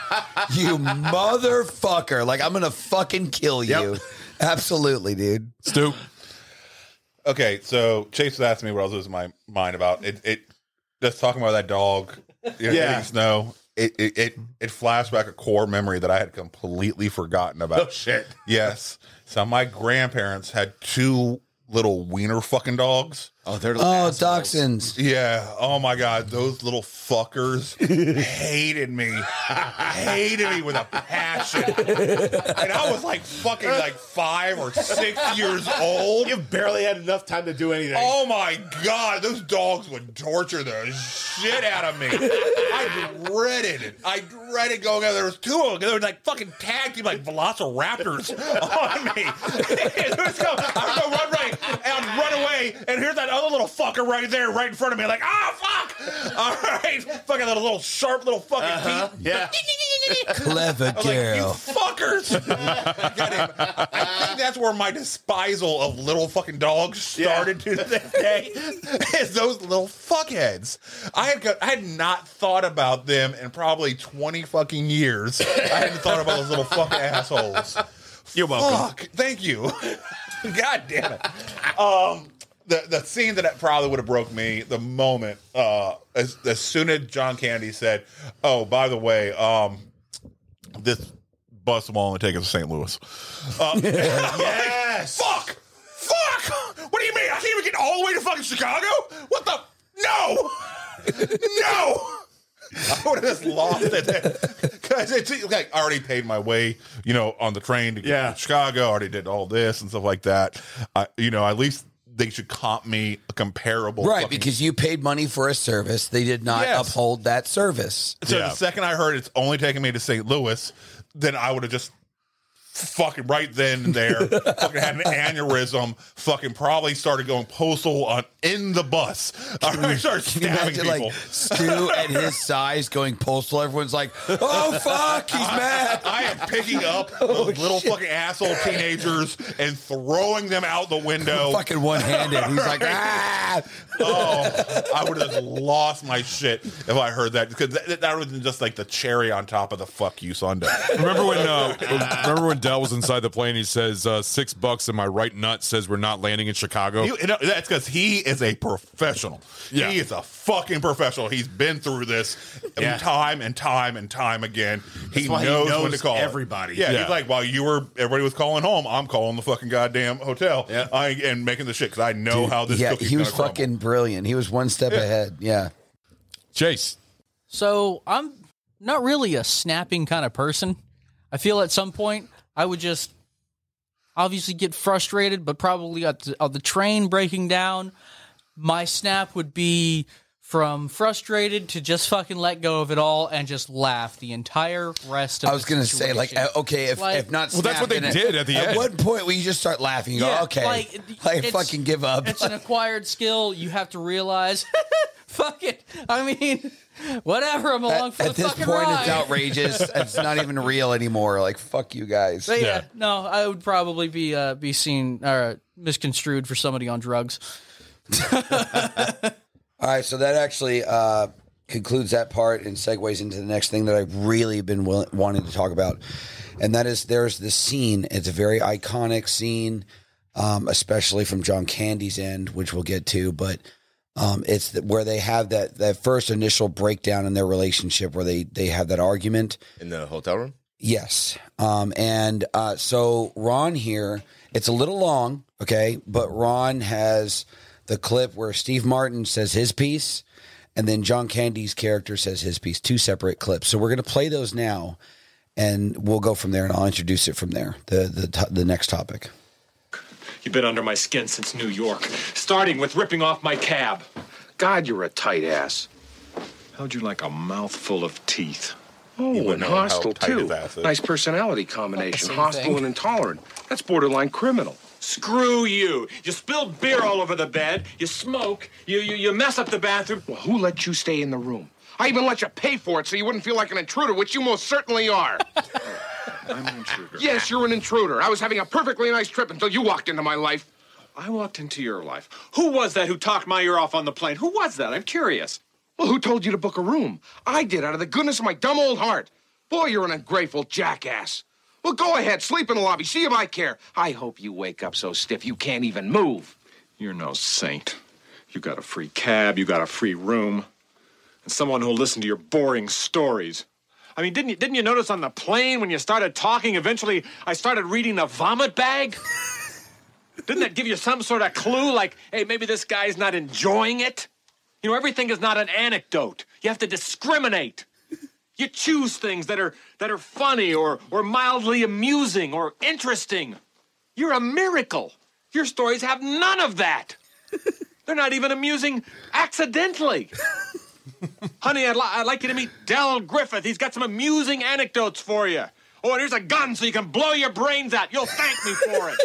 [SPEAKER 11] You motherfucker. Like, I'm going to fucking kill you. Yep. Absolutely, dude.
[SPEAKER 1] Stu?
[SPEAKER 12] Okay, so Chase was asking me what I was losing my mind about. It just talking about that dog, eating snow. it flashed back a core memory that I had completely forgotten about.
[SPEAKER 14] Oh shit!
[SPEAKER 12] Yes. So my grandparents had 2 little wiener fucking dogs.
[SPEAKER 14] Oh, they're
[SPEAKER 11] dachshunds.
[SPEAKER 12] Yeah. Oh my God, those little fuckers hated me with a passion. And I was like fucking like 5 or 6 years old.
[SPEAKER 14] You barely had enough time to do anything.
[SPEAKER 12] Oh my God, those dogs would torture the shit out of me. I dreaded it. I dreaded going out. There was 2 of them. They were like fucking tag team like velociraptors on me. I would go run right, and I'd run away, and here's that other little fucker right there, right in front of me, like, fuck! All right, fucking little sharp little fucking teeth.
[SPEAKER 14] Yeah.
[SPEAKER 11] Clever
[SPEAKER 12] I was like, you
[SPEAKER 11] girl.
[SPEAKER 12] fuckers! I think that's where my despisal of little fucking dogs started to this day. Is those little fuckheads. I had not thought about them in probably 20 fucking years. I hadn't thought about those little fuck assholes.
[SPEAKER 14] You're welcome.
[SPEAKER 12] Fuck. Thank you. God damn it. The scene that probably would have broke me the moment, as soon as John Candy said, "Oh, by the way, this bus will only take us to St. Louis."
[SPEAKER 14] Yes.
[SPEAKER 12] Fuck. What do you mean? I can't even get all the way to fucking Chicago? What the? No. No. I would have just lost it because it's like I already paid my way, on the train to get to Chicago. I already did all this and stuff like that. At least they should comp me a comparable,
[SPEAKER 11] right? Because you paid money for a service, they did not uphold that service.
[SPEAKER 12] So the second I heard it's only taking me to St. Louis, then I would have just fucking right then and there fucking had an aneurysm, fucking probably started going postal in the bus. I started stabbing people.
[SPEAKER 11] Like Stu at his size going postal, everyone's like, oh fuck, he's mad.
[SPEAKER 12] I am picking up those little fucking asshole teenagers and throwing them out the window.
[SPEAKER 11] Fucking one-handed. He's like, ah.
[SPEAKER 12] Oh, I would have lost my shit if I heard that, because that would have been just like the cherry on top of the fuck you Sunday.
[SPEAKER 1] Remember when Dell was inside the plane? He says $6 and my right nut says we're not landing in Chicago.
[SPEAKER 12] That's because he is a professional. Yeah. He is a fucking professional. He's been through this time and time and time again. He knows when to call
[SPEAKER 14] everybody.
[SPEAKER 12] Yeah, he's like, while everybody was calling home, I'm calling the fucking goddamn hotel and making the shit because I know how this cookie's
[SPEAKER 11] he was
[SPEAKER 12] gonna
[SPEAKER 11] fucking brilliant. He was one step ahead. Yeah.
[SPEAKER 1] Chase.
[SPEAKER 2] So I'm not really a snapping kind of person. I feel at some point I would just obviously get frustrated, but probably at the train breaking down, my snap would be from frustrated to just fucking let go of it all and just laugh the entire rest of the
[SPEAKER 11] I was going to say, if not
[SPEAKER 1] well, that's what they did at the end.
[SPEAKER 11] At what point will you just start laughing? You go, okay, fucking give up.
[SPEAKER 2] It's an acquired skill. You have to realize, fuck it. I mean, whatever. I'm along for the fucking ride.
[SPEAKER 11] At this point, it's outrageous. It's not even real anymore. Like, fuck you guys.
[SPEAKER 2] But no, I would probably be seen or misconstrued for somebody on drugs.
[SPEAKER 11] All right, so that actually concludes that part and segues into the next thing that I've really been wanting to talk about, and that is there's this scene. It's a very iconic scene, especially from John Candy's end, which we'll get to, but it's where they have that first initial breakdown in their relationship where they have that argument.
[SPEAKER 14] In the hotel room?
[SPEAKER 11] Yes. So Ron here, it's a little long, okay, but Ron has the clip where Steve Martin says his piece, and then John Candy's character says his piece, 2 separate clips. So we're going to play those now, and we'll go from there, and I'll introduce it from there, the next topic.
[SPEAKER 3] You've been under my skin since New York, starting with ripping off my cab.
[SPEAKER 5] God, you're a tight ass.
[SPEAKER 3] How'd you like a mouthful of teeth?
[SPEAKER 5] Oh, and hostile, too. Nice personality combination. Hostile and intolerant. That's borderline criminal.
[SPEAKER 3] Screw you. You spilled beer all over the bed. You smoke. You mess up the bathroom.
[SPEAKER 5] Well, who let you stay in the room? I even let you pay for it so you wouldn't feel like an intruder, which you most certainly are.
[SPEAKER 3] I'm an intruder.
[SPEAKER 5] Yes, you're an intruder. I was having a perfectly nice trip until you walked into my life.
[SPEAKER 3] I walked into your life. Who was that who talked my ear off on the plane? Who was that? I'm curious.
[SPEAKER 5] Well, who told you to book a room? I did, out of the goodness of my dumb old heart. Boy, you're an ungrateful jackass. Well, go ahead, sleep in the lobby, see if I care. I hope you wake up so stiff you can't even move.
[SPEAKER 3] You're no saint. You got a free cab, you got a free room. and someone who'll listen to your boring stories. I mean, didn't you notice on the plane when you started talking, eventually I started reading the vomit bag? Didn't that give you some sort of clue, like, hey, maybe this guy's not enjoying it? You know, everything is not an anecdote. You have to discriminate. You choose things that are funny or mildly amusing or interesting. You're a miracle. Your stories have none of that. They're not even amusing accidentally. Honey, I'd like you to meet Del Griffith. He's got some amusing anecdotes for you. Oh, and here's a gun so you can blow your brains out. You'll thank me for it.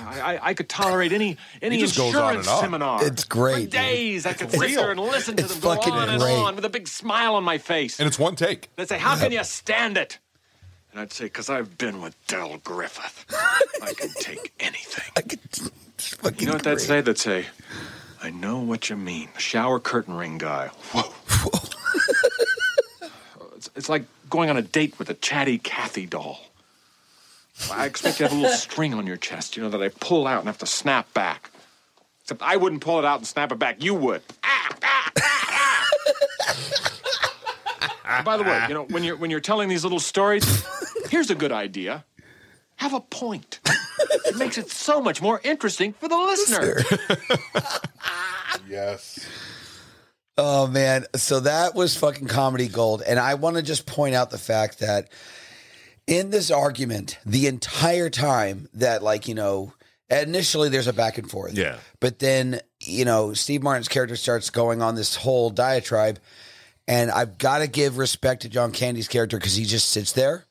[SPEAKER 3] I could tolerate any insurance seminar.
[SPEAKER 11] It's great.
[SPEAKER 3] For days, I could sit there and listen to them go on and on with a big smile on my face.
[SPEAKER 1] And it's one take.
[SPEAKER 3] They'd say, how can you stand it? And I'd say, because I've been with Del Griffith. I can take anything. You know what they'd say? They'd say, I know what you mean. The shower curtain ring guy. Whoa. It's like going on a date with a chatty Cathy doll. I expect you to have a little string on your chest, that I pull out and have to snap back. Except I wouldn't pull it out and snap it back. You would. By the way, when you're telling these little stories, here's a good idea. Have a point. It makes it so much more interesting for the listener.
[SPEAKER 12] Yes.
[SPEAKER 11] Oh, man. So that was fucking comedy gold. And I want to just point out the fact that in this argument, the entire time that, initially there's a back and forth.
[SPEAKER 14] Yeah.
[SPEAKER 11] But then, Steve Martin's character starts going on this whole diatribe. And I've got to give respect to John Candy's character because he just sits there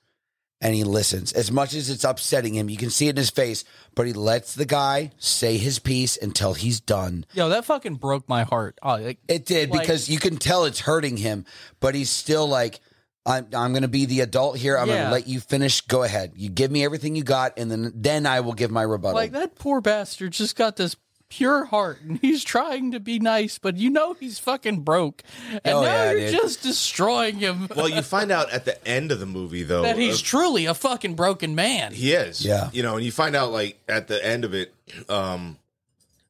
[SPEAKER 11] and he listens. As much as it's upsetting him, you can see it in his face, but he lets the guy say his piece until he's done.
[SPEAKER 2] Yo, that fucking broke my heart.
[SPEAKER 11] It did, because you can tell it's hurting him, but he's still like, I'm going to be the adult here. I'm going to let you finish. Go ahead. You give me everything you got, and then I will give my rebuttal.
[SPEAKER 2] Like, that poor bastard just got this pure heart, and he's trying to be nice, but he's fucking broke. And now you're just destroying him.
[SPEAKER 14] Well, you find out at the end of the movie, though,
[SPEAKER 2] that he's truly a fucking broken man.
[SPEAKER 14] He is.
[SPEAKER 11] Yeah.
[SPEAKER 14] And you find out, at the end of it,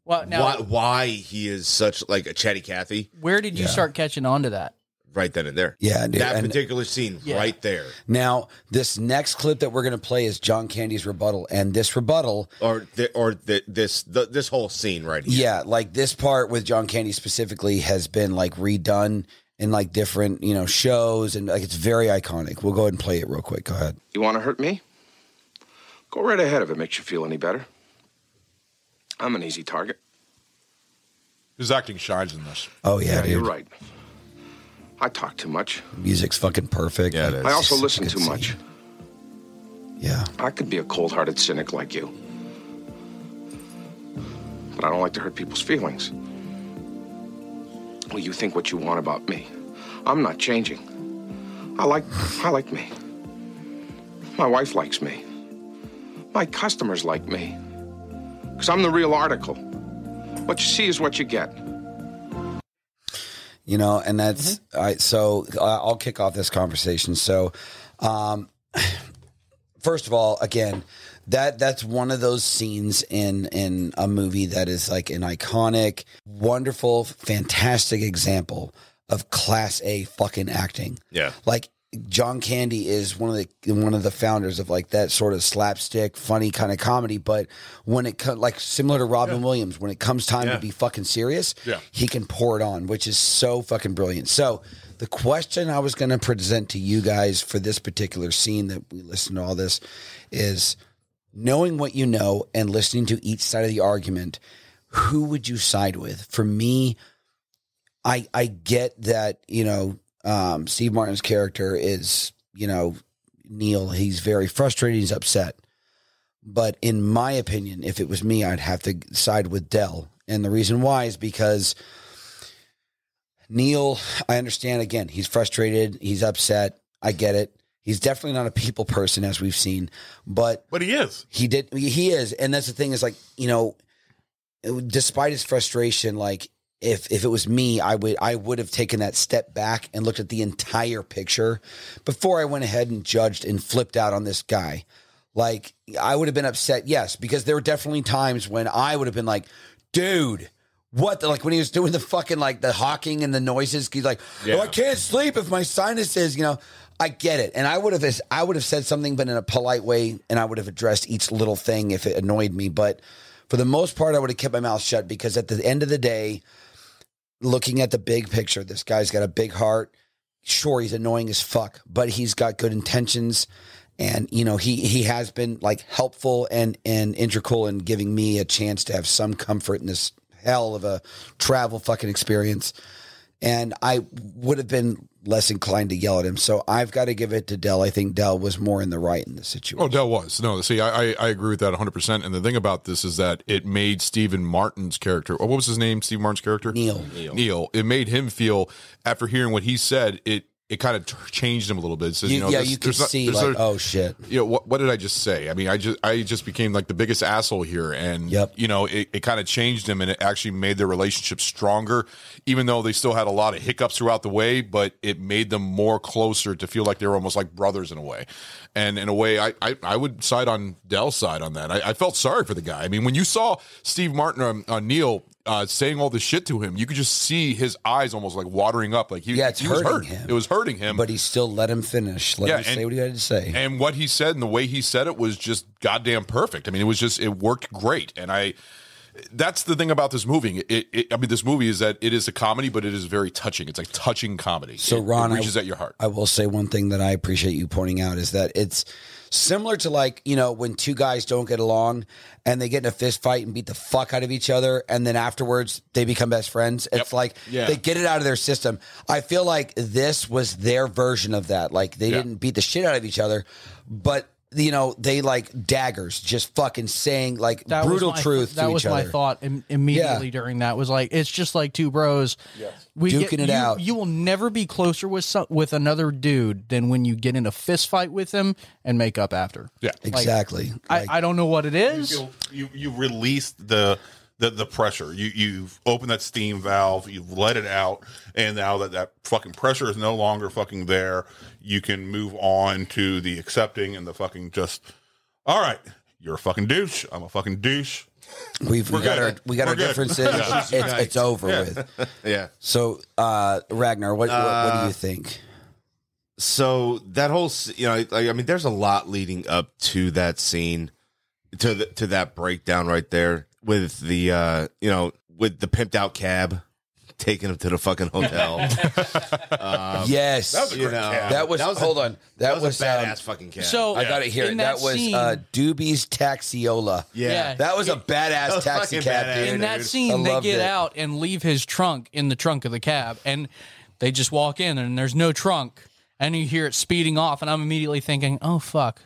[SPEAKER 14] why he is such, a chatty Cathy.
[SPEAKER 2] Where did you start catching on to that?
[SPEAKER 14] Right then and there.
[SPEAKER 11] Yeah, dude.
[SPEAKER 14] That particular scene right there.
[SPEAKER 11] Now, this next clip that we're going to play is John Candy's rebuttal, and this rebuttal,
[SPEAKER 14] this whole scene right here.
[SPEAKER 11] Yeah, this part with John Candy specifically has been redone in different shows, and it's very iconic. We'll go ahead and play it real quick. Go ahead.
[SPEAKER 5] You want to hurt me? Go right ahead if it makes you feel any better. I'm an easy target.
[SPEAKER 1] His acting shines in this.
[SPEAKER 11] Oh yeah, dude.
[SPEAKER 5] You're right. I talk too much.
[SPEAKER 11] Music's fucking perfect.
[SPEAKER 14] Yeah, it is.
[SPEAKER 5] I also listen too much.
[SPEAKER 11] Yeah.
[SPEAKER 5] I could be a cold-hearted cynic like you. But I don't like to hurt people's feelings. Well, you think what you want about me. I'm not changing. I like me. My wife likes me. My customers like me. Because I'm the real article. What you see is what you get.
[SPEAKER 11] And that's so I'll kick off this conversation. So, first of all, again, that's one of those scenes in a movie that is an iconic, wonderful, fantastic example of class A fucking acting.
[SPEAKER 14] Yeah.
[SPEAKER 11] John Candy is one of the founders of that sort of slapstick, funny kind of comedy. But when it comes, similar to Robin Williams, when it comes time to be fucking serious, he can pour it on, which is so fucking brilliant. So the question I was going to present to you guys for this particular scene that we listen to all this is, knowing what you know and listening to each side of the argument, who would you side with? For me, I get that, Steve Martin's character is, Neil. He's very frustrated. He's upset. But in my opinion, if it was me, I'd have to side with Del. And the reason why is because Neil, I understand, again, he's frustrated. He's upset. I get it. He's definitely not a people person, as we've seen. But
[SPEAKER 12] he is.
[SPEAKER 11] He is. And that's the thing is, despite his frustration, if it was me, I would have taken that step back and looked at the entire picture before I went ahead and judged and flipped out on this guy. I would have been upset, yes, because there were definitely times when I would have been like, dude, What? Like when he was doing the fucking like the hawking and the noises, he's like, "Oh, I can't sleep if my sinuses." You know, I get it, and I would have said something, but in a polite way, and I would have addressed each little thing if it annoyed me. But for the most part, I would have kept my mouth shut because at the end of the day, looking at the big picture, this guy's got a big heart. Sure, he's annoying as fuck, but he's got good intentions. And, you know, he has been like helpful and integral in giving me a chance to have some comfort in this hell of a travel fucking experience. And I would have been less inclined to yell at him. So I've got to give it to Del. I think Del was more in the right in this situation.
[SPEAKER 1] Oh, Del was. No, see, I agree with that 100%. And the thing about this is that it made Stephen Martin's character, what was his name, Steve Martin's character? Neil. It made him feel, after hearing what he said, it kind of changed him a little bit. It says,
[SPEAKER 11] you could see like, oh shit.
[SPEAKER 1] You know, what did I just say? I mean, I just became like the biggest asshole here. And, you know, it kind of changed him and it actually made their relationship stronger, even though they still had a lot of hiccups throughout the way, but it made them more closer to feel like they were almost like brothers in a way. And in a way, I would side on Del's side on that. I felt sorry for the guy. I mean, when you saw Steve Martin on Neil saying all this shit to him, you could just see his eyes almost like watering up. Like he was hurt.
[SPEAKER 11] Him.
[SPEAKER 1] It was hurting him.
[SPEAKER 11] But he still let him finish. Let him say what he had to say.
[SPEAKER 1] And what he said and the way he said it was just goddamn perfect. I mean, it worked great. And that's the thing about this movie. This movie is that it is a comedy, but it is very touching. It's like touching comedy.
[SPEAKER 11] So Ron,
[SPEAKER 1] it reaches at your heart.
[SPEAKER 11] I will say one thing that I appreciate you pointing out is that it's similar to like, you know, when two guys don't get along and they get in a fist fight and beat the fuck out of each other. And then afterwards they become best friends. It's like they get it out of their system. I feel like this was their version of that. Like they didn't beat the shit out of each other, but you know, they like daggers, just fucking saying like brutal truth to each other.
[SPEAKER 2] That was my thought immediately during that. Was like, it's just like two bros
[SPEAKER 11] duking it out.
[SPEAKER 2] You will never be closer with another dude than when you get in a fist fight with him and make up after.
[SPEAKER 1] Yeah,
[SPEAKER 11] exactly.
[SPEAKER 2] I don't know what it is.
[SPEAKER 12] You released the pressure. You've opened that steam valve, you've let it out, and now that fucking pressure is no longer fucking there, you can move on to the accepting and the fucking just, all right, you're a fucking douche, I'm a fucking douche.
[SPEAKER 11] We got our differences. It's over with.
[SPEAKER 14] Yeah.
[SPEAKER 11] So Ragnar, what do you think?
[SPEAKER 14] So that whole, you know, I mean, there's a lot leading up to that scene, to that breakdown right there. With the with the pimped out cab taking him to the fucking hotel.
[SPEAKER 11] Yes,
[SPEAKER 12] that was a great cab.
[SPEAKER 11] That was hold on. That was
[SPEAKER 14] a badass fucking cab.
[SPEAKER 2] So
[SPEAKER 11] I got it here. That was
[SPEAKER 2] scene,
[SPEAKER 11] Doobie's Taxiola.
[SPEAKER 2] Yeah,
[SPEAKER 11] that was a badass taxi cab. Dude.
[SPEAKER 2] In that scene, they get out and leave his trunk in the trunk of the cab, and they just walk in, and there's no trunk, and you hear it speeding off, and I'm immediately thinking, oh fuck,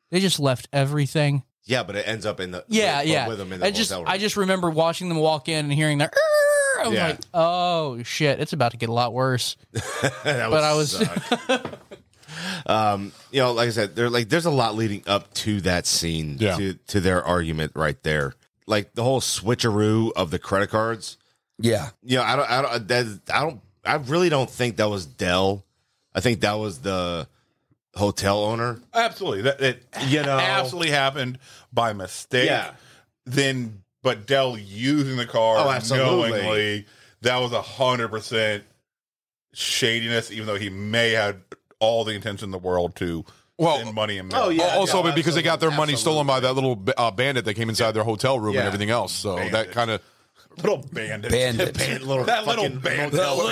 [SPEAKER 2] they just left everything.
[SPEAKER 14] Yeah, but it ends up in the with them in the hotel room.
[SPEAKER 2] I just remember watching them walk in and hearing their. I was like, oh shit, it's about to get a lot worse.
[SPEAKER 14] You know, like I said, there's a lot leading up to that scene, to their argument right there. Like the whole switcheroo of the credit cards.
[SPEAKER 11] Yeah,
[SPEAKER 14] you know, I really don't think that was Del. I think that was the hotel owner.
[SPEAKER 12] Absolutely, that absolutely happened by mistake.
[SPEAKER 14] Yeah.
[SPEAKER 12] Then, but Del using the car knowingly, that was 100% shadiness. Even though he may have all the intention in the world to send money and
[SPEAKER 1] also because they got their money stolen by that little bandit that came inside their hotel room and everything else. So that kind of.
[SPEAKER 12] Little bandit.
[SPEAKER 14] Little bandit.
[SPEAKER 12] Robert.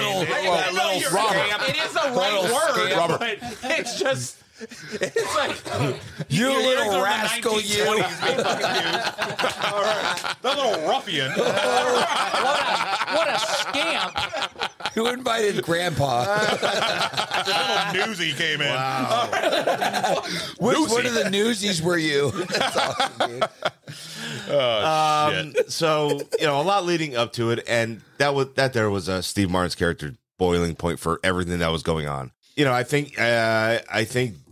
[SPEAKER 9] It is the right word,
[SPEAKER 1] Robert.
[SPEAKER 9] but it's just. It's like
[SPEAKER 11] you little rascal, you.
[SPEAKER 12] All right, that little ruffian.
[SPEAKER 2] What a scamp!
[SPEAKER 11] Who invited Grandpa?
[SPEAKER 12] The little newsie came in.
[SPEAKER 14] Wow.
[SPEAKER 11] Which one of the newsies were you? That's awesome, dude.
[SPEAKER 14] So you know, a lot leading up to it, and that was Steve Martin's character boiling point for everything that was going on. You know, I think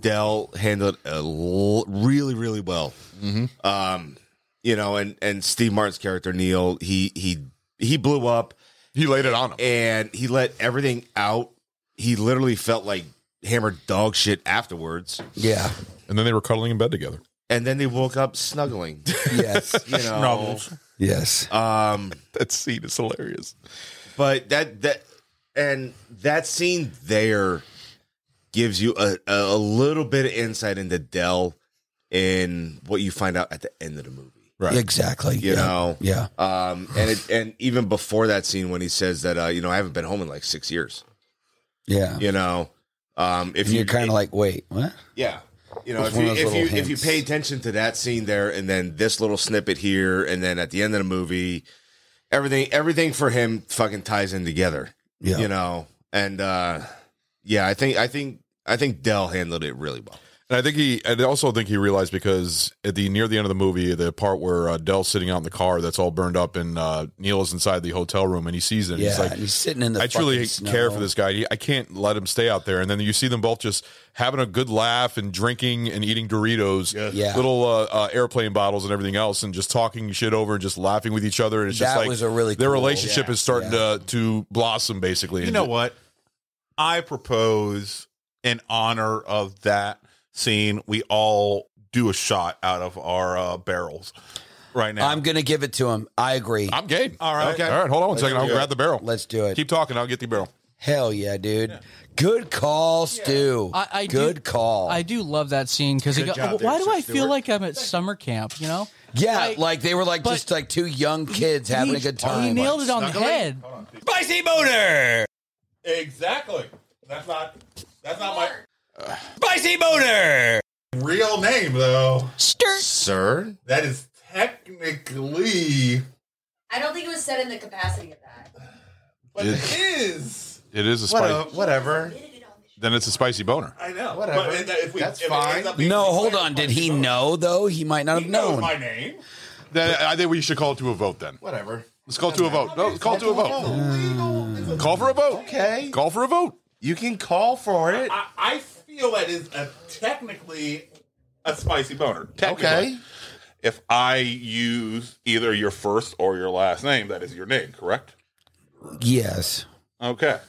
[SPEAKER 14] Del handled it really, really well.
[SPEAKER 1] Mm-hmm.
[SPEAKER 14] You know, and Steve Martin's character Neil, he blew up.
[SPEAKER 1] He laid it on him,
[SPEAKER 14] and he let everything out. He literally felt like hammered dog shit afterwards.
[SPEAKER 11] Yeah,
[SPEAKER 1] and then they were cuddling in bed together.
[SPEAKER 14] And then they woke up snuggling.
[SPEAKER 11] Yes,
[SPEAKER 14] you know.
[SPEAKER 12] Snuggles.
[SPEAKER 11] Yes.
[SPEAKER 1] That scene is hilarious.
[SPEAKER 14] But that scene there gives you a little bit of insight into Del in what you find out at the end of the movie.
[SPEAKER 11] Right. Exactly.
[SPEAKER 14] You know?
[SPEAKER 11] Yeah.
[SPEAKER 14] And even before that scene when he says that, I haven't been home in like 6 years.
[SPEAKER 11] Yeah.
[SPEAKER 14] You know, if
[SPEAKER 11] you're kind of like, wait, what?
[SPEAKER 14] Yeah. You know,
[SPEAKER 11] It's one of those little
[SPEAKER 14] if you
[SPEAKER 11] hints.
[SPEAKER 14] pay attention to that scene there, and then this little snippet here, and then at the end of the movie, everything for him fucking ties in together.
[SPEAKER 11] Yeah.
[SPEAKER 14] You know, and yeah, I think Del handled it really well.
[SPEAKER 1] And I also think he realized, because near the end of the movie, the part where Del's sitting out in the car that's all burned up, and Neil is inside the hotel room, and he sees it. And he's like,
[SPEAKER 11] and he's sitting in the
[SPEAKER 1] I truly
[SPEAKER 11] fucking
[SPEAKER 1] care
[SPEAKER 11] snow.
[SPEAKER 1] for this guy. I can't let him stay out there. And then you see them both just having a good laugh and drinking and eating Doritos, little airplane bottles and everything else, and just talking shit over and just laughing with each other. And it's just
[SPEAKER 11] That
[SPEAKER 1] like
[SPEAKER 11] was a really
[SPEAKER 1] their
[SPEAKER 11] cool-
[SPEAKER 1] relationship is starting to blossom, basically.
[SPEAKER 12] You know what? I propose, in honor of that scene, we all do a shot out of our barrels right now.
[SPEAKER 11] I'm going to give it to him. I agree.
[SPEAKER 1] I'm game.
[SPEAKER 12] All right.
[SPEAKER 1] Okay. All right, hold on one second. I'll grab the barrel.
[SPEAKER 11] Let's do it.
[SPEAKER 1] Keep talking. I'll get the barrel.
[SPEAKER 11] Hell yeah, dude. Good call, Stu. Good call.
[SPEAKER 2] I do love that scene because
[SPEAKER 11] Good job there,
[SPEAKER 2] why do
[SPEAKER 11] Sir
[SPEAKER 2] I feel
[SPEAKER 11] Stewart.
[SPEAKER 2] like I'm at summer camp? You know?
[SPEAKER 11] Yeah, like they were like just like two young kids having a good time.
[SPEAKER 2] He nailed it on the head.
[SPEAKER 11] Spicy boner.
[SPEAKER 12] Exactly. That's not my
[SPEAKER 11] Spicy boner.
[SPEAKER 12] real name, though.
[SPEAKER 14] Sir?
[SPEAKER 12] That is technically,
[SPEAKER 16] I don't think it was said in the capacity of that.
[SPEAKER 12] but it is.
[SPEAKER 1] It is a spicy.
[SPEAKER 14] Whatever.
[SPEAKER 1] Then it's a spicy boner.
[SPEAKER 12] I know.
[SPEAKER 14] Whatever.
[SPEAKER 12] But if
[SPEAKER 14] That's
[SPEAKER 12] if it
[SPEAKER 14] fine.
[SPEAKER 12] ends up being
[SPEAKER 11] No, hold
[SPEAKER 12] declared
[SPEAKER 11] on. Did he know though? He might not have
[SPEAKER 12] He knows
[SPEAKER 11] known.
[SPEAKER 12] my name.
[SPEAKER 1] Then I think we should call it to a vote then.
[SPEAKER 14] Whatever.
[SPEAKER 1] Let's call it to a vote. No, call it to a vote. Call for a vote.
[SPEAKER 14] Okay.
[SPEAKER 1] Call for a vote.
[SPEAKER 14] You can call for it.
[SPEAKER 12] I feel that is technically a spicy boner. Technically.
[SPEAKER 14] Okay.
[SPEAKER 12] If I use either your first or your last name, that is your name, correct?
[SPEAKER 11] Yes.
[SPEAKER 12] Okay.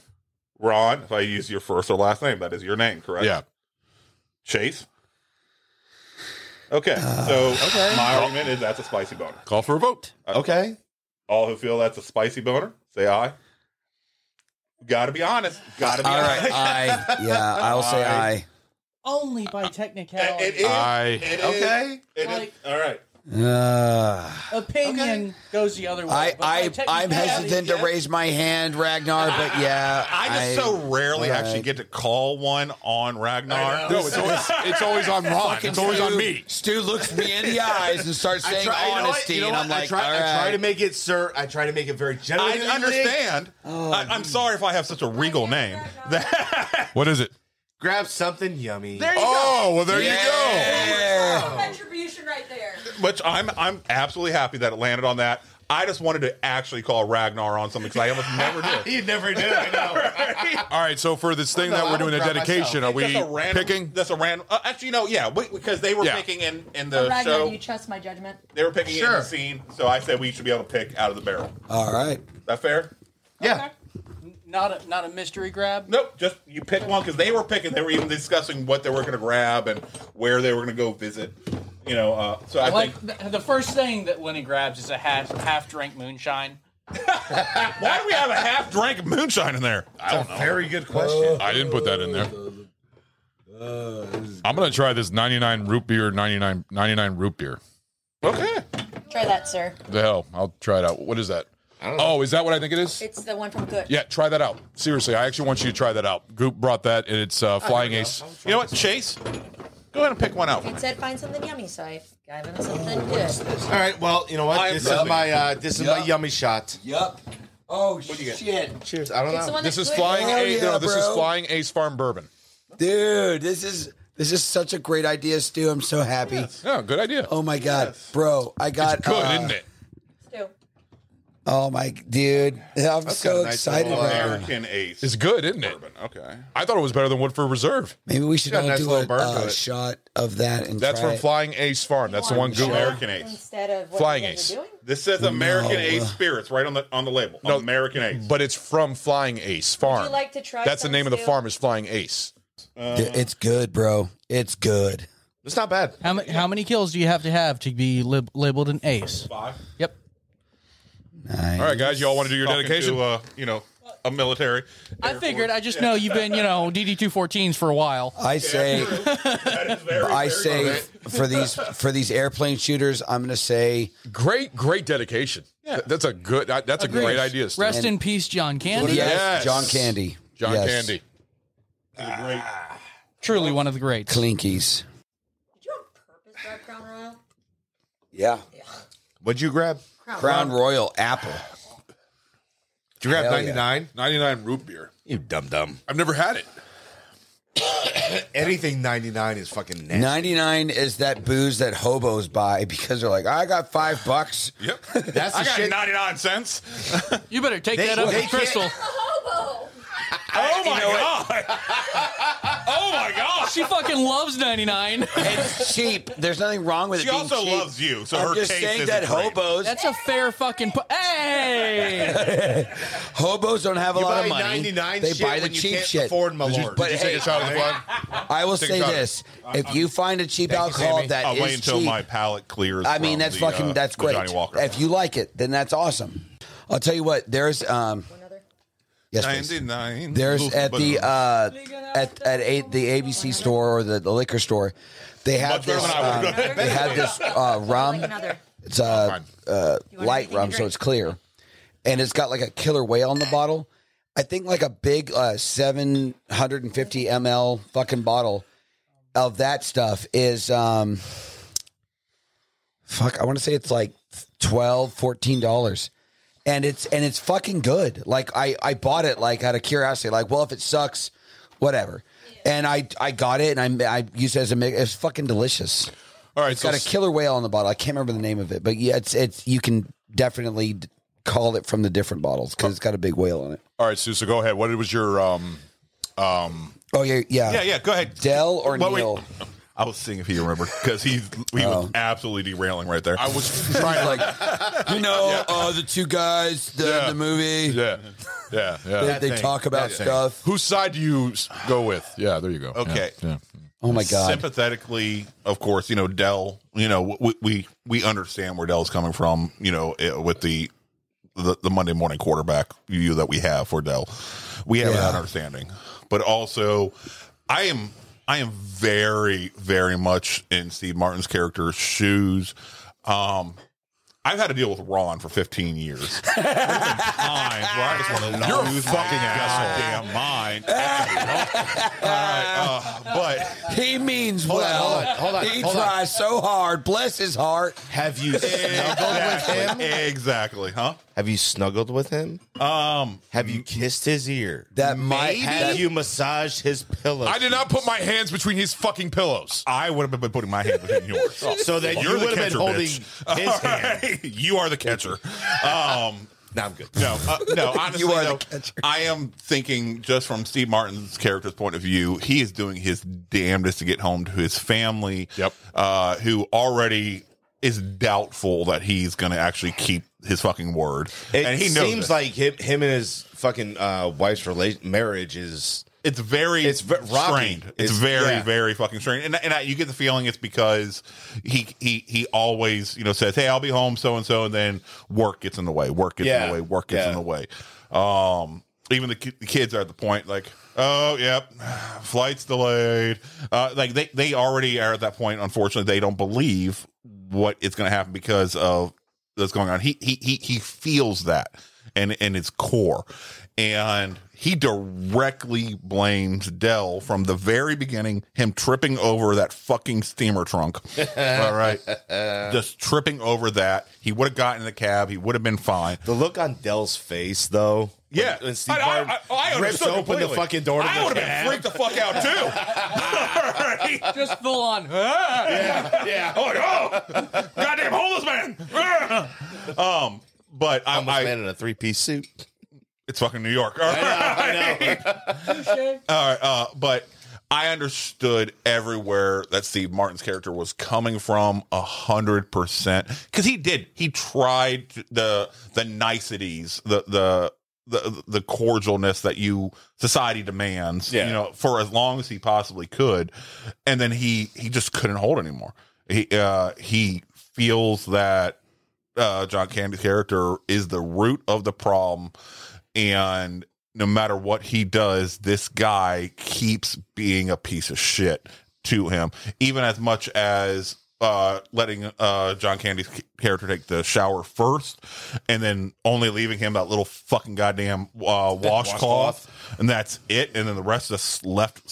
[SPEAKER 12] Ron, if I use your first or last name, that is your name, correct?
[SPEAKER 1] Yeah.
[SPEAKER 12] Chase? Okay. So my argument is that's a spicy boner.
[SPEAKER 1] Call for a vote.
[SPEAKER 14] Okay.
[SPEAKER 12] All who feel that's a spicy boner, say aye. Gotta be honest. Gotta be
[SPEAKER 11] All right.
[SPEAKER 12] honest.
[SPEAKER 11] Yeah, I'll say aye.
[SPEAKER 2] Only by technicality.
[SPEAKER 12] It is.
[SPEAKER 1] Aye.
[SPEAKER 12] It is.
[SPEAKER 11] Okay.
[SPEAKER 12] It is.
[SPEAKER 2] Like-
[SPEAKER 12] All right.
[SPEAKER 2] Opinion goes the other way. but by
[SPEAKER 11] I'm
[SPEAKER 2] technicality,
[SPEAKER 11] hesitant to
[SPEAKER 2] yes.
[SPEAKER 11] raise my hand, Ragnar, but yeah.
[SPEAKER 12] I just so rarely
[SPEAKER 11] all
[SPEAKER 12] actually
[SPEAKER 11] right.
[SPEAKER 12] get to call one on Ragnar.
[SPEAKER 1] No, it's always on Ron. It's always on me.
[SPEAKER 11] Stu looks me in the eyes and starts saying honesty, and I'm like,
[SPEAKER 14] I try
[SPEAKER 11] all
[SPEAKER 14] to
[SPEAKER 11] right.
[SPEAKER 14] make it, sir. I try to make it very general.
[SPEAKER 12] I understand. I'm sorry if I have such a regal name.
[SPEAKER 1] What is it?
[SPEAKER 14] Grab something yummy.
[SPEAKER 12] There you
[SPEAKER 1] Oh, well, there you go.
[SPEAKER 11] Yeah.
[SPEAKER 16] Retribution right there.
[SPEAKER 12] Which I'm absolutely happy that it landed on that. I just wanted to actually call Ragnar on something because I almost never did.
[SPEAKER 14] You never did. I know.
[SPEAKER 1] All right, so for this thing that we're doing a dedication, are we
[SPEAKER 12] Just a random,
[SPEAKER 1] picking?
[SPEAKER 12] That's a random. Actually, no, yeah, because they were
[SPEAKER 1] Yeah.
[SPEAKER 12] picking in the
[SPEAKER 16] Ragnar,
[SPEAKER 12] show.
[SPEAKER 16] do you trust my judgment?
[SPEAKER 12] They were picking in the scene, so I said we should be able to pick out of the barrel.
[SPEAKER 11] All right.
[SPEAKER 12] That fair?
[SPEAKER 14] Yeah.
[SPEAKER 2] Not a mystery grab.
[SPEAKER 12] Nope. Just you pick one because they were picking. They were even discussing what they were going to grab and where they were going to go visit. You know, so I
[SPEAKER 2] Like
[SPEAKER 12] think.
[SPEAKER 2] the first thing that Lenny grabs is a half drink moonshine.
[SPEAKER 12] Why do we have a half drink moonshine in there? I don't know.
[SPEAKER 14] Very good question.
[SPEAKER 1] I didn't put that in there. I'm gonna try this 99 root beer, 99 root beer.
[SPEAKER 12] Okay.
[SPEAKER 16] Try that, sir.
[SPEAKER 1] The hell, I'll try it out. What is that? Oh, is that what I think it is?
[SPEAKER 16] It's the one from Good.
[SPEAKER 1] Yeah, try that out. Seriously, I actually want you to try that out. Goop brought that, and it's Flying Ace.
[SPEAKER 12] You know what, Chase? Go ahead and pick one out.
[SPEAKER 16] It said find something yummy, so I gave him something good.
[SPEAKER 14] All right. Well, you know what? This is my yummy shot.
[SPEAKER 11] Yup. Oh shit!
[SPEAKER 14] Cheers. I don't
[SPEAKER 16] It's the
[SPEAKER 14] know.
[SPEAKER 16] one
[SPEAKER 1] This
[SPEAKER 16] that's
[SPEAKER 1] is
[SPEAKER 16] good.
[SPEAKER 1] Flying
[SPEAKER 11] Hell
[SPEAKER 1] Ace.
[SPEAKER 11] yeah,
[SPEAKER 1] No, this is
[SPEAKER 11] bro.
[SPEAKER 1] Flying Ace Farm Bourbon.
[SPEAKER 11] Dude, this is such a great idea, Stu. I'm so happy.
[SPEAKER 1] Yeah, good idea.
[SPEAKER 11] Oh my god, bro! I got
[SPEAKER 1] It's good, isn't it?
[SPEAKER 16] Stu.
[SPEAKER 11] Oh my dude, I'm
[SPEAKER 14] That's
[SPEAKER 11] so
[SPEAKER 14] got a nice
[SPEAKER 11] excited
[SPEAKER 14] little,
[SPEAKER 11] right now.
[SPEAKER 12] American Ace.
[SPEAKER 1] It's good, isn't it?
[SPEAKER 12] Bourbon. Okay.
[SPEAKER 1] I thought it was better than Woodford Reserve.
[SPEAKER 11] Maybe we should
[SPEAKER 14] Got a
[SPEAKER 11] all
[SPEAKER 14] nice
[SPEAKER 11] do
[SPEAKER 14] little burn to
[SPEAKER 11] a
[SPEAKER 14] it.
[SPEAKER 11] shot of that and
[SPEAKER 1] That's
[SPEAKER 11] try
[SPEAKER 1] from
[SPEAKER 11] it.
[SPEAKER 1] Flying Ace Farm. That's the one Goop.
[SPEAKER 12] American Ace.
[SPEAKER 16] Instead of what
[SPEAKER 1] Flying
[SPEAKER 16] you guys
[SPEAKER 1] Ace.
[SPEAKER 16] are doing?
[SPEAKER 12] This says American
[SPEAKER 11] No.
[SPEAKER 12] Ace Spirits right on the label.
[SPEAKER 1] No,
[SPEAKER 12] American Ace.
[SPEAKER 1] But it's from Flying Ace Farm.
[SPEAKER 16] Would you like to try
[SPEAKER 1] That's the
[SPEAKER 16] some,
[SPEAKER 1] name of the
[SPEAKER 16] Stu?
[SPEAKER 1] farm is Flying Ace.
[SPEAKER 11] It's good, bro. It's good.
[SPEAKER 14] It's not bad.
[SPEAKER 2] How many kills do you have to be labeled an ace?
[SPEAKER 12] 5.
[SPEAKER 2] Yep.
[SPEAKER 1] All right, guys, y'all want to do your
[SPEAKER 12] Talking
[SPEAKER 1] dedication?
[SPEAKER 12] to, a military.
[SPEAKER 2] I figured. I just know you've been, DD-214s for a while.
[SPEAKER 11] I say, for these airplane shooters, I'm going to say
[SPEAKER 1] great dedication. Yeah. That's a great idea. Steve.
[SPEAKER 2] Rest in peace, John Candy.
[SPEAKER 11] Yes, John Candy.
[SPEAKER 1] John Candy.
[SPEAKER 2] Truly one of the greats.
[SPEAKER 11] Clinkies.
[SPEAKER 16] Did you on purpose grab Crown Royal?
[SPEAKER 11] Yeah.
[SPEAKER 14] What'd you grab?
[SPEAKER 11] Crown Royal Apple.
[SPEAKER 14] Did you grab
[SPEAKER 11] Hell
[SPEAKER 14] 99?
[SPEAKER 1] 99 root beer.
[SPEAKER 14] You dumb.
[SPEAKER 1] I've never had it.
[SPEAKER 14] Anything 99 is fucking nasty.
[SPEAKER 11] 99 is that booze that hobos buy because they're like, I got $5.
[SPEAKER 1] Yep.
[SPEAKER 14] That's the
[SPEAKER 1] I got
[SPEAKER 14] shit.
[SPEAKER 1] 99 cents.
[SPEAKER 2] You better take that up with Crystal.
[SPEAKER 1] Oh my god! Oh my god!
[SPEAKER 2] She fucking loves 99.
[SPEAKER 11] It's cheap. There's nothing wrong with it
[SPEAKER 12] She
[SPEAKER 11] being
[SPEAKER 12] also
[SPEAKER 11] cheap.
[SPEAKER 12] loves you, so
[SPEAKER 11] I'm
[SPEAKER 12] her
[SPEAKER 11] just
[SPEAKER 12] taste
[SPEAKER 11] saying
[SPEAKER 12] isn't
[SPEAKER 11] that
[SPEAKER 12] great.
[SPEAKER 11] hobos.
[SPEAKER 2] That's a fair fucking. Hey!
[SPEAKER 11] Hobos don't have a
[SPEAKER 14] You
[SPEAKER 11] lot
[SPEAKER 14] buy
[SPEAKER 11] of money.
[SPEAKER 14] 99
[SPEAKER 11] They
[SPEAKER 14] shit
[SPEAKER 11] buy the
[SPEAKER 14] when you
[SPEAKER 11] cheap
[SPEAKER 14] can't
[SPEAKER 11] shit.
[SPEAKER 14] afford Malort.
[SPEAKER 11] But
[SPEAKER 1] Did you take a shot of the flag?
[SPEAKER 11] I will
[SPEAKER 1] Take a
[SPEAKER 11] say
[SPEAKER 1] shot.
[SPEAKER 11] this: if you find a cheap
[SPEAKER 14] Thank you,
[SPEAKER 11] alcohol
[SPEAKER 14] Sammy.
[SPEAKER 11] that
[SPEAKER 12] I'll
[SPEAKER 11] is
[SPEAKER 12] wait until
[SPEAKER 11] cheap,
[SPEAKER 12] my palate clears.
[SPEAKER 11] I mean,
[SPEAKER 12] from
[SPEAKER 11] that's
[SPEAKER 12] the,
[SPEAKER 11] fucking that's
[SPEAKER 12] the
[SPEAKER 11] great.
[SPEAKER 12] Johnny Walker.
[SPEAKER 11] If you like it, then that's awesome. I'll tell you what. There's yes, please.
[SPEAKER 12] 99.
[SPEAKER 11] There's at the the ABC store or the liquor store. They have
[SPEAKER 12] Much better
[SPEAKER 11] this.
[SPEAKER 12] than I would.
[SPEAKER 11] They have this rum. It's light rum, so it's clear, and it's got like a killer whale in the bottle. I think like a big 750 ml fucking bottle of that stuff is fuck. I want to say it's like $12-14. And it's fucking good. Like I bought it like out of curiosity. Like, well, if it sucks, whatever. And I got it and I used it as a mix. It's fucking delicious.
[SPEAKER 1] All right,
[SPEAKER 11] It's got a killer whale on the bottle. I can't remember the name of it, but yeah, it's you can definitely call it from the different bottles because it's got a big whale on it.
[SPEAKER 1] All right, Sue. So go ahead. What was your
[SPEAKER 11] Oh yeah.
[SPEAKER 12] Yeah. Go ahead.
[SPEAKER 11] Dell or Neil?
[SPEAKER 12] I was seeing if he remembered because he was absolutely derailing right there.
[SPEAKER 1] I was trying to
[SPEAKER 11] the two guys, the movie.
[SPEAKER 1] Yeah.
[SPEAKER 11] They talk about stuff.
[SPEAKER 1] Whose side do you go with? Yeah, there you go.
[SPEAKER 12] Okay.
[SPEAKER 1] Yeah.
[SPEAKER 11] Oh my god.
[SPEAKER 12] Sympathetically, of course, Dell. We understand where Dell's coming from. With the Monday morning quarterback view that we have for Dell, we have that understanding. But also, I am very, very much in Steve Martin's character's shoes. I've had to deal with Ron for 15 years. Times where I just want to lose my goddamn mind. But
[SPEAKER 11] he means well.
[SPEAKER 14] Hold on.
[SPEAKER 11] He tries so hard. Bless his heart.
[SPEAKER 14] Have you snuggled with him?
[SPEAKER 12] Exactly, huh?
[SPEAKER 14] Have you snuggled with him? Have you kissed his ear? Have you massaged his pillow?
[SPEAKER 1] I did not put my hands between his fucking pillows.
[SPEAKER 12] I would have been putting my hand between yours.
[SPEAKER 14] So that you would have been holding his hand.
[SPEAKER 12] You are the catcher.
[SPEAKER 14] Now I'm good.
[SPEAKER 12] No, honestly, though, I am thinking just from Steve Martin's character's point of view, he is doing his damnedest to get home to his family, who already is doubtful that he's going to actually keep his fucking word.
[SPEAKER 14] And he seems like him and his fucking wife's marriage is...
[SPEAKER 12] It's very strained. It's very, very fucking strained. And you get the feeling it's because he always, says, hey, I'll be home so-and-so, and then work gets in the way. Work gets in the way. Work gets in the way. Even the kids are at the point like, oh, yep, flight's delayed. Like they already are at that point. Unfortunately, they don't believe what is going to happen because of what's going on. He feels that and its core. And he directly blames Dell from the very beginning, him tripping over that fucking steamer trunk. All right. Just tripping over that. He would have gotten in the cab. He would have been fine.
[SPEAKER 14] The look on Dell's face, though.
[SPEAKER 12] Yeah.
[SPEAKER 14] When Steve Martin rips open the fucking door to the
[SPEAKER 12] would have been freaked the fuck out, too. Right?
[SPEAKER 2] Just full on.
[SPEAKER 14] Yeah.
[SPEAKER 12] Oh, goddamn homeless man. But
[SPEAKER 14] homeless man in a three-piece suit.
[SPEAKER 12] It's fucking New York. All right.
[SPEAKER 14] I know.
[SPEAKER 12] All right. But I understood everywhere that Steve Martin's character was coming from 100%. Because he did. He tried the niceties, the cordialness that society demands, for as long as he possibly could. And then he just couldn't hold anymore. He feels that John Candy's character is the root of the problem, and no matter what he does, this guy keeps being a piece of shit to him, even as much as letting John Candy's character take the shower first and then only leaving him that little fucking goddamn washcloth, and that's it, and then the rest just left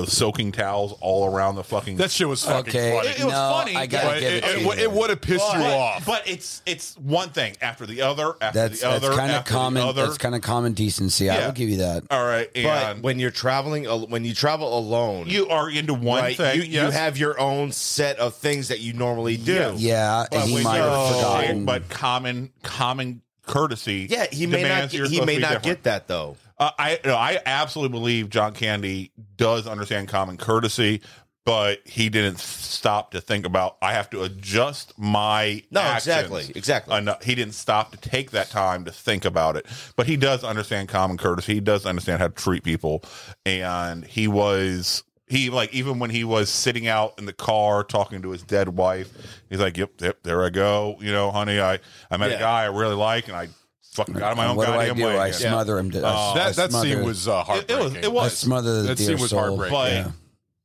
[SPEAKER 12] soaking towels all around the fucking.
[SPEAKER 1] That shit was fucking funny. It was funny.
[SPEAKER 11] I gotta give it to you.
[SPEAKER 1] It would have pissed you off.
[SPEAKER 12] But it's one thing after the other,
[SPEAKER 11] That's kind of common. That's kind of common decency. I will give you that.
[SPEAKER 12] All right,
[SPEAKER 14] But
[SPEAKER 12] and
[SPEAKER 14] when you're traveling, when you travel alone,
[SPEAKER 12] you are into one
[SPEAKER 14] right,
[SPEAKER 12] thing.
[SPEAKER 14] You have your own set of things that you normally do.
[SPEAKER 11] Yeah, and he might have forgotten.
[SPEAKER 12] But common courtesy.
[SPEAKER 14] Yeah, he may not get that though.
[SPEAKER 12] I absolutely believe John Candy does understand common courtesy, but he didn't stop to think about, I have to adjust my actions.
[SPEAKER 14] Exactly.
[SPEAKER 12] He didn't stop to take that time to think about it, but he does understand common courtesy. He does understand how to treat people, and even when he was sitting out in the car talking to his dead wife, he's like, yep, there I go. Honey, I met a guy I really like, and I fucking got in my own goddamn way.
[SPEAKER 11] I smother him.
[SPEAKER 1] That scene was heartbreaking.
[SPEAKER 12] It was.
[SPEAKER 11] I smother
[SPEAKER 1] that scene was heartbreaking.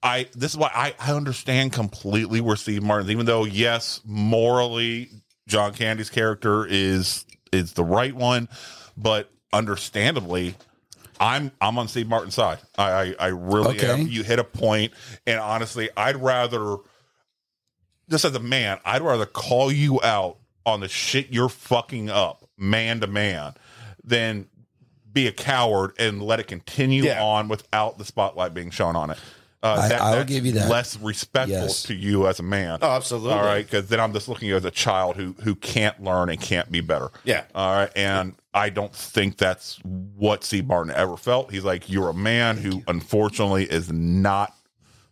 [SPEAKER 12] But this is why I understand completely where Steve Martin's, even though, yes, morally, John Candy's character is the right one, but understandably, I'm on Steve Martin's side. I really am. You hit a point, and honestly, I'd rather, just as a man, I'd rather call you out on the shit you're fucking up, man to man, than be a coward and let it continue on without the spotlight being shown on it.
[SPEAKER 11] I'll give you that.
[SPEAKER 12] Less respectful to you as a man.
[SPEAKER 14] Oh, absolutely.
[SPEAKER 12] All right, because then I'm just looking at you as a child who can't learn and can't be better.
[SPEAKER 14] Yeah.
[SPEAKER 12] All right, and I don't think that's what Steve Martin ever felt. He's like, you're a man who unfortunately is not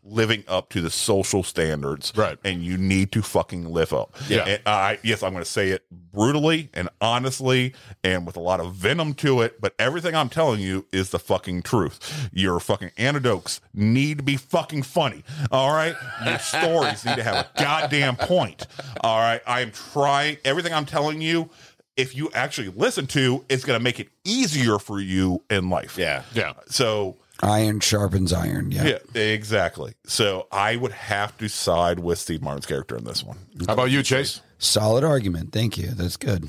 [SPEAKER 12] living up to the social standards,
[SPEAKER 1] right?
[SPEAKER 12] And you need to fucking live up.
[SPEAKER 1] Yeah.
[SPEAKER 12] And yes, I'm going to say it brutally and honestly and with a lot of venom to it, but everything I'm telling you is the fucking truth. Your fucking anecdotes need to be fucking funny. All right, your stories need to have a goddamn point. All right, I am trying. Everything I'm telling you, if you actually listen to, it's going to make it easier for you in life.
[SPEAKER 14] Yeah.
[SPEAKER 12] So.
[SPEAKER 11] Iron sharpens iron. Yeah,
[SPEAKER 12] exactly. So I would have to side with Steve Martin's character in this one.
[SPEAKER 1] How about you, Chase?
[SPEAKER 11] Solid argument. Thank you. That's good.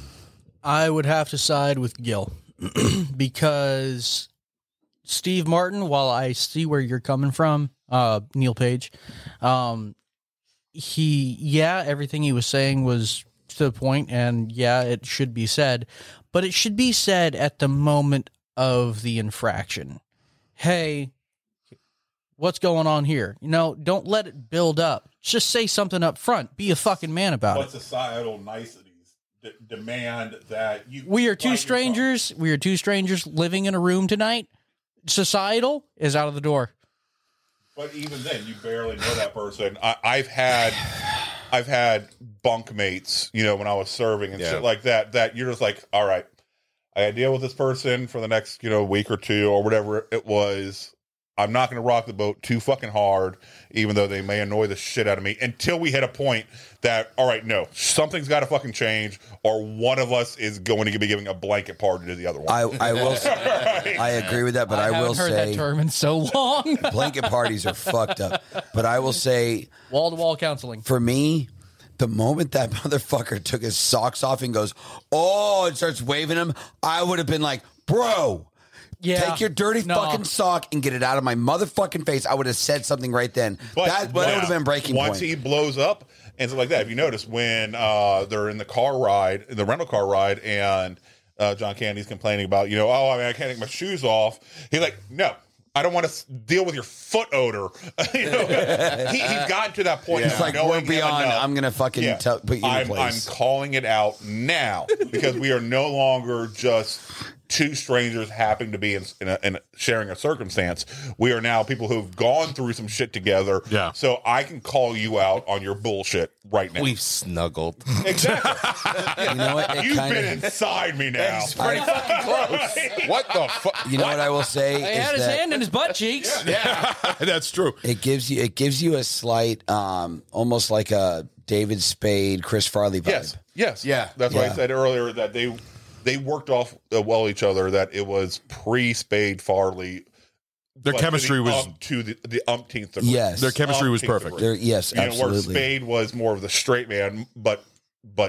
[SPEAKER 2] I would have to side with Gil because Steve Martin, while I see where you're coming from, Neil Page, everything he was saying was to the point, and it should be said, but it should be said at the moment of the infraction. Hey, what's going on here? Don't let it build up. Just say something up front. Be a fucking man about
[SPEAKER 12] it. Societal niceties demand that you.
[SPEAKER 2] We are two strangers. We are two strangers living in a room tonight. Societal is out of the door.
[SPEAKER 12] But even then, you barely know that person. I've had bunkmates, when I was serving and shit like that. That you're just like, all right. I got to deal with this person for the next, week or two or whatever it was. I'm not going to rock the boat too fucking hard, even though they may annoy the shit out of me, until we hit a point that, all right, no, something's got to fucking change, or one of us is going to be giving a blanket party to the other one.
[SPEAKER 11] I will say, I agree with that, but I will say,
[SPEAKER 2] I haven't heard that term in so long.
[SPEAKER 11] Blanket parties are fucked up. But I will say,
[SPEAKER 2] wall-to-wall counseling.
[SPEAKER 11] For me, the moment that motherfucker took his socks off and goes, oh, and starts waving them, I would have been like, bro, take your dirty fucking sock and get it out of my motherfucking face. I would have said something right then. That would have been breaking point.
[SPEAKER 12] Once he blows up and stuff like that, if you notice, when they're in the rental car ride, and John Candy's complaining about, I can't take my shoes off. He's like, no. I don't want to deal with your foot odor. He's gotten to that point.
[SPEAKER 11] It's like, we're beyond. I'm going to fucking put you in place.
[SPEAKER 12] I'm calling it out now because we are no longer just two strangers happening to be in sharing a circumstance. We are now people who've gone through some shit together.
[SPEAKER 1] Yeah.
[SPEAKER 12] So I can call you out on your bullshit right now.
[SPEAKER 14] We've snuggled.
[SPEAKER 12] Exactly.
[SPEAKER 11] You know what?
[SPEAKER 12] You've been inside me now.
[SPEAKER 14] It's pretty fucking close.
[SPEAKER 12] What the fuck?
[SPEAKER 11] You know what I will say?
[SPEAKER 2] He had his hand in his butt cheeks.
[SPEAKER 1] Yeah, that's true.
[SPEAKER 11] It gives you a slight, almost like a David Spade, Chris Farley vibe.
[SPEAKER 12] Yes. Yes.
[SPEAKER 14] Yeah.
[SPEAKER 12] That's why I said earlier that they worked off well each other, that it was pre-Spade Farley.
[SPEAKER 1] Their chemistry was
[SPEAKER 12] to the umpteenth degree.
[SPEAKER 11] Yes.
[SPEAKER 1] Their chemistry was perfect.
[SPEAKER 11] Yes,
[SPEAKER 12] Where
[SPEAKER 11] absolutely.
[SPEAKER 12] Spade was more of the straight man, but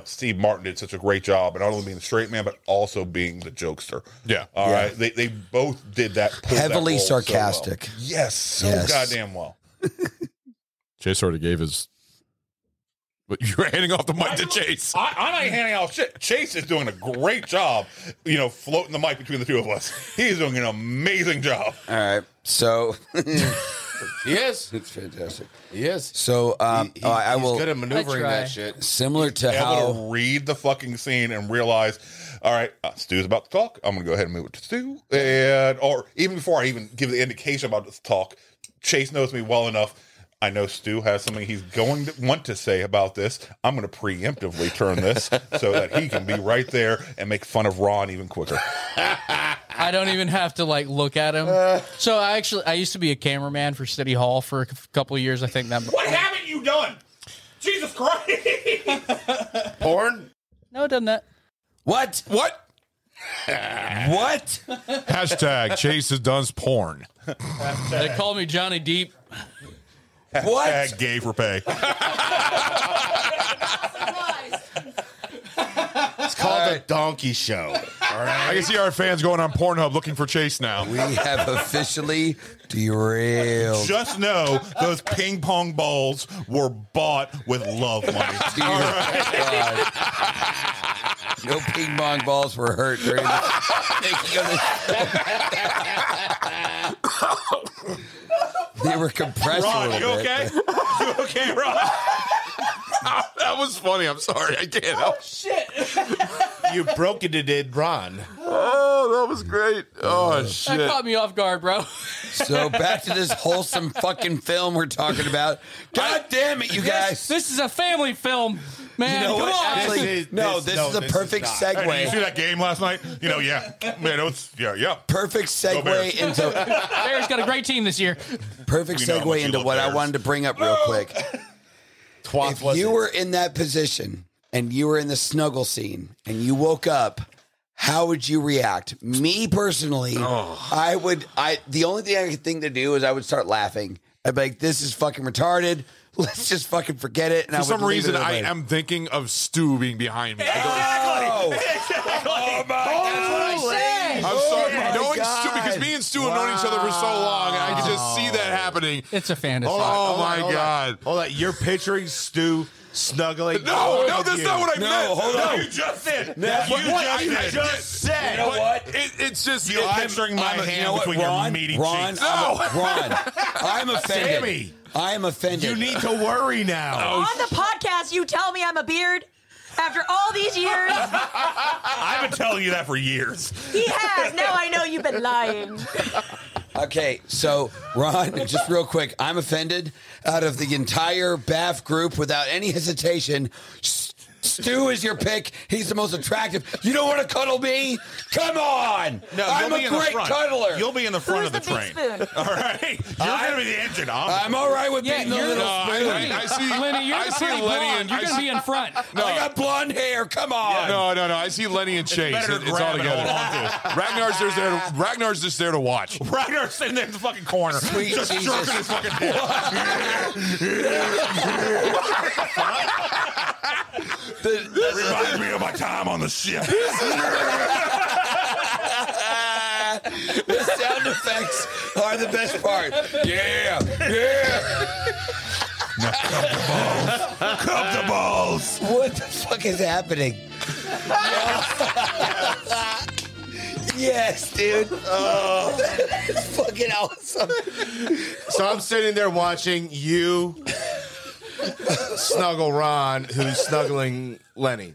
[SPEAKER 12] Steve Martin did such a great job, and not only being the straight man, but also being the jokester.
[SPEAKER 1] Yeah.
[SPEAKER 12] All right. They both did that. pulled that
[SPEAKER 11] Heavily
[SPEAKER 12] role so well.
[SPEAKER 11] sarcastic.
[SPEAKER 12] Yes. So goddamn well.
[SPEAKER 1] Chase already gave his. But you're handing off the mic to Chase.
[SPEAKER 12] I'm not handing off shit. Chase is doing a great job, floating the mic between the two of us. He's doing an amazing job.
[SPEAKER 11] All right. So
[SPEAKER 14] he is.
[SPEAKER 11] It's fantastic.
[SPEAKER 14] He is.
[SPEAKER 11] So I will.
[SPEAKER 14] He's good at maneuvering that shit.
[SPEAKER 11] Similar to
[SPEAKER 12] Able
[SPEAKER 11] how
[SPEAKER 12] to read the fucking scene and realize, all right, Stu's about to talk. I'm going to go ahead and move it to Stu. Or even before I even give the indication about this talk, Chase knows me well enough. I know Stu has something he's going to want to say about this. I'm going to preemptively turn this so that he can be right there and make fun of Ron even quicker.
[SPEAKER 2] I don't even have to look at him. So I used to be a cameraman for City Hall for a couple of years. I think that.
[SPEAKER 12] What haven't you done? Jesus Christ!
[SPEAKER 14] Porn?
[SPEAKER 2] No, it doesn't.
[SPEAKER 11] What?
[SPEAKER 1] What? Hashtag Chase has done porn.
[SPEAKER 2] They call me Johnny Deep.
[SPEAKER 11] What?
[SPEAKER 12] Hashtag gay for pay.
[SPEAKER 14] It's called The Donkey Show. All right.
[SPEAKER 1] I can see our fans going on Pornhub looking for Chase now.
[SPEAKER 11] We have officially derailed.
[SPEAKER 12] Just know those ping pong balls were bought with love money. All right.
[SPEAKER 11] No ping pong balls were hurt during the making of this. They were compressed a
[SPEAKER 12] Ron,
[SPEAKER 11] little
[SPEAKER 12] you
[SPEAKER 11] bit.
[SPEAKER 12] okay? You okay, Ron?
[SPEAKER 1] That was funny. I'm sorry. I can't help.
[SPEAKER 2] Shit.
[SPEAKER 14] You broke it, Ron.
[SPEAKER 1] Oh, that was great. Oh, shit.
[SPEAKER 2] That caught me off guard, bro.
[SPEAKER 11] So back to this wholesome fucking film we're talking about. God damn it, you guys.
[SPEAKER 2] This is a family film, man.
[SPEAKER 11] You know
[SPEAKER 2] Come
[SPEAKER 11] what?
[SPEAKER 2] on.
[SPEAKER 11] Actually, this is a perfect
[SPEAKER 12] Hey,
[SPEAKER 11] segue.
[SPEAKER 12] did you see that game last night? Yeah. Man, it was, yeah.
[SPEAKER 11] Perfect segue
[SPEAKER 12] Bears.
[SPEAKER 11] into
[SPEAKER 2] Bears got a great team this year.
[SPEAKER 11] perfect
[SPEAKER 12] You know how much
[SPEAKER 11] segue
[SPEAKER 12] you
[SPEAKER 11] into
[SPEAKER 12] love
[SPEAKER 11] what I
[SPEAKER 12] Bears.
[SPEAKER 11] wanted to bring up real quick. If you were in that position and you were in the snuggle scene and you woke up, how would you react? Me personally, the only thing I could think to do is I would start laughing. I'd be like, this is fucking retarded. Let's just fucking forget it. And
[SPEAKER 1] For
[SPEAKER 11] I would
[SPEAKER 1] some
[SPEAKER 11] leave
[SPEAKER 1] reason,
[SPEAKER 11] it
[SPEAKER 1] I
[SPEAKER 11] alone.
[SPEAKER 1] am thinking of Stu being behind me.
[SPEAKER 11] Oh my God.
[SPEAKER 1] I'm sorry. Knowing Stu, because me and Stu have known each other for so long, and I can just see that happening.
[SPEAKER 2] It's a fantasy.
[SPEAKER 1] Oh, my God.
[SPEAKER 14] Hold on. You're picturing Stu snuggling.
[SPEAKER 1] No, that's not what I meant.
[SPEAKER 11] Hold on.
[SPEAKER 12] You just said.
[SPEAKER 14] You just said.
[SPEAKER 11] You know what?
[SPEAKER 1] It's just.
[SPEAKER 12] You're picturing my hand
[SPEAKER 11] you know what,
[SPEAKER 12] between
[SPEAKER 11] Ron?
[SPEAKER 12] your meaty
[SPEAKER 11] Ron,
[SPEAKER 12] cheeks.
[SPEAKER 11] Ron, I'm offended.
[SPEAKER 14] Sammy.
[SPEAKER 11] I'm offended.
[SPEAKER 14] You need to worry now.
[SPEAKER 16] On the podcast, you tell me I'm a beard after all these years.
[SPEAKER 12] I've been telling you that for years.
[SPEAKER 16] He has. Now I know you've been lying.
[SPEAKER 11] Okay, so Ron, just real quick, I'm offended. Out of the entire BAF group, without any hesitation, Stu is your pick. He's the most attractive. You don't want to cuddle me? Come on!
[SPEAKER 12] No,
[SPEAKER 11] I'm
[SPEAKER 12] you'll be
[SPEAKER 11] a
[SPEAKER 12] in the
[SPEAKER 11] great
[SPEAKER 12] front.
[SPEAKER 11] cuddler.
[SPEAKER 12] You'll be in the front
[SPEAKER 16] Who's
[SPEAKER 12] of the
[SPEAKER 16] the
[SPEAKER 12] train.
[SPEAKER 16] big spoon?
[SPEAKER 12] All right, you're gonna be the engine.
[SPEAKER 11] I'm all right with being the
[SPEAKER 2] you're
[SPEAKER 11] little
[SPEAKER 2] the-
[SPEAKER 11] spoon.
[SPEAKER 1] I see.
[SPEAKER 2] Lenny, you're
[SPEAKER 1] I
[SPEAKER 2] the
[SPEAKER 1] see
[SPEAKER 2] pretty
[SPEAKER 1] Lenny
[SPEAKER 2] blonde.
[SPEAKER 1] and
[SPEAKER 2] You're
[SPEAKER 1] I
[SPEAKER 2] going to
[SPEAKER 1] see-
[SPEAKER 2] be in front.
[SPEAKER 11] I got blonde hair. Come on.
[SPEAKER 1] No. I see Lenny and Chase.
[SPEAKER 12] better
[SPEAKER 1] It's all
[SPEAKER 12] grab and
[SPEAKER 1] together.
[SPEAKER 12] hold
[SPEAKER 1] Ragnar's just there to watch.
[SPEAKER 12] Ragnar's sitting there in the fucking corner,
[SPEAKER 11] Sweet
[SPEAKER 12] just
[SPEAKER 11] Jesus.
[SPEAKER 12] jerking his fucking dick. Reminds me of my time on the ship.
[SPEAKER 11] The sound effects are the best part. Yeah.
[SPEAKER 12] Come to balls.
[SPEAKER 11] What the fuck is happening? Yes, dude. Oh, that's fucking awesome.
[SPEAKER 14] So I'm sitting there watching you snuggle Ron, who's snuggling Lenny.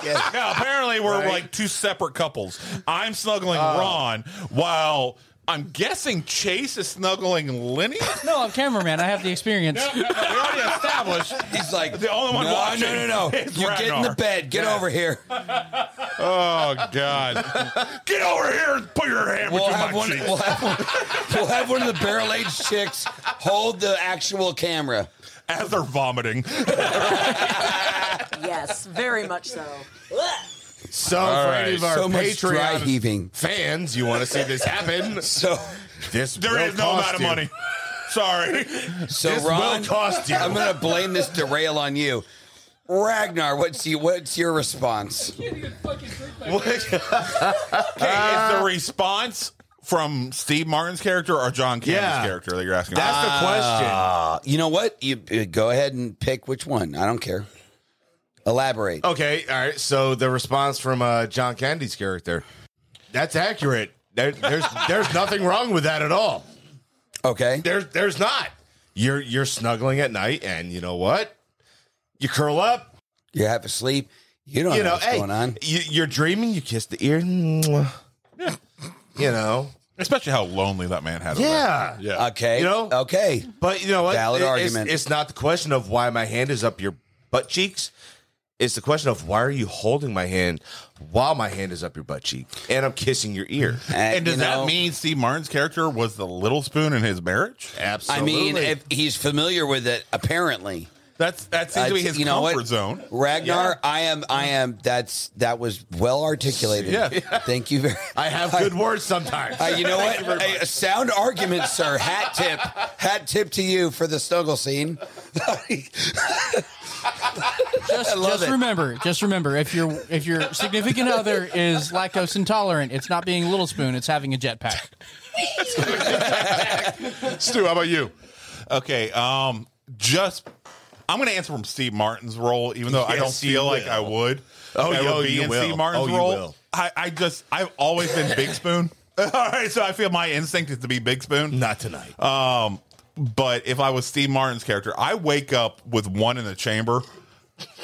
[SPEAKER 12] Yeah, apparently we're like two separate couples. I'm snuggling Ron while I'm guessing Chase is snuggling Lenny.
[SPEAKER 2] No, I'm cameraman. I have the experience.
[SPEAKER 12] No, we already established.
[SPEAKER 11] He's like,
[SPEAKER 12] the only one watching.
[SPEAKER 11] No.
[SPEAKER 12] is
[SPEAKER 11] You get in the
[SPEAKER 12] Ragnar.
[SPEAKER 11] bed. Get over here.
[SPEAKER 1] Oh, God.
[SPEAKER 12] Get over here and put your hand between my cheeks.
[SPEAKER 11] We'll have one of the barrel-aged chicks hold the actual camera.
[SPEAKER 12] As they're vomiting.
[SPEAKER 16] Yes, very much so.
[SPEAKER 14] So
[SPEAKER 1] All
[SPEAKER 14] for
[SPEAKER 1] right.
[SPEAKER 14] any of our
[SPEAKER 11] So much dry
[SPEAKER 14] Patreon
[SPEAKER 11] heaving.
[SPEAKER 14] fans, you want to see this happen?
[SPEAKER 11] So
[SPEAKER 12] There is no amount of money. Sorry.
[SPEAKER 11] So
[SPEAKER 14] This
[SPEAKER 11] Ron,
[SPEAKER 14] will cost you.
[SPEAKER 11] I'm going to blame this derail on you. Ragnar, what's your response?
[SPEAKER 12] Okay, is the response from Steve Martin's character or John Candy's character that you're asking?
[SPEAKER 14] That's the question.
[SPEAKER 11] You know what? You go ahead and pick which one. I don't care. Elaborate.
[SPEAKER 14] Okay, all right. So the response from John Candy's character, that's accurate. There's nothing wrong with that at all.
[SPEAKER 11] Okay.
[SPEAKER 14] There's not. You're snuggling at night, and you know what? You curl up.
[SPEAKER 11] You have a sleep. You don't know what's going on.
[SPEAKER 14] You're dreaming. You kiss the ear. You know.
[SPEAKER 1] Especially how lonely that man had.
[SPEAKER 14] Yeah.
[SPEAKER 1] Yeah.
[SPEAKER 11] Okay.
[SPEAKER 14] You know.
[SPEAKER 11] Okay.
[SPEAKER 14] But you know what?
[SPEAKER 11] Valid argument.
[SPEAKER 14] It's not the question of why my hand is up your butt cheeks. It's the question of why are you holding my hand while my hand is up your butt cheek and I'm kissing your ear.
[SPEAKER 12] And does that mean Steve Martin's character was the little spoon in his marriage?
[SPEAKER 14] Absolutely.
[SPEAKER 11] I mean, if he's familiar with it, apparently.
[SPEAKER 12] That seems to be his comfort zone.
[SPEAKER 11] Ragnar, I am. That was well articulated.
[SPEAKER 12] Yeah.
[SPEAKER 11] Thank you very.
[SPEAKER 14] I have good words sometimes.
[SPEAKER 11] You know what? A sound argument, sir. Hat tip to you for the snuggle scene.
[SPEAKER 2] Just remember, if your significant other is lactose intolerant, it's not being a little spoon, it's having a jetpack.
[SPEAKER 1] Stu, how about you?
[SPEAKER 12] Okay, I'm going to answer from Steve Martin's role, even though I don't feel like I would. Ever be in Steve Martin's role.
[SPEAKER 14] Will.
[SPEAKER 12] I've always been Big Spoon. All right, so I feel my instinct is to be Big Spoon.
[SPEAKER 14] Not tonight.
[SPEAKER 12] But if I was Steve Martin's character, I wake up with one in the chamber.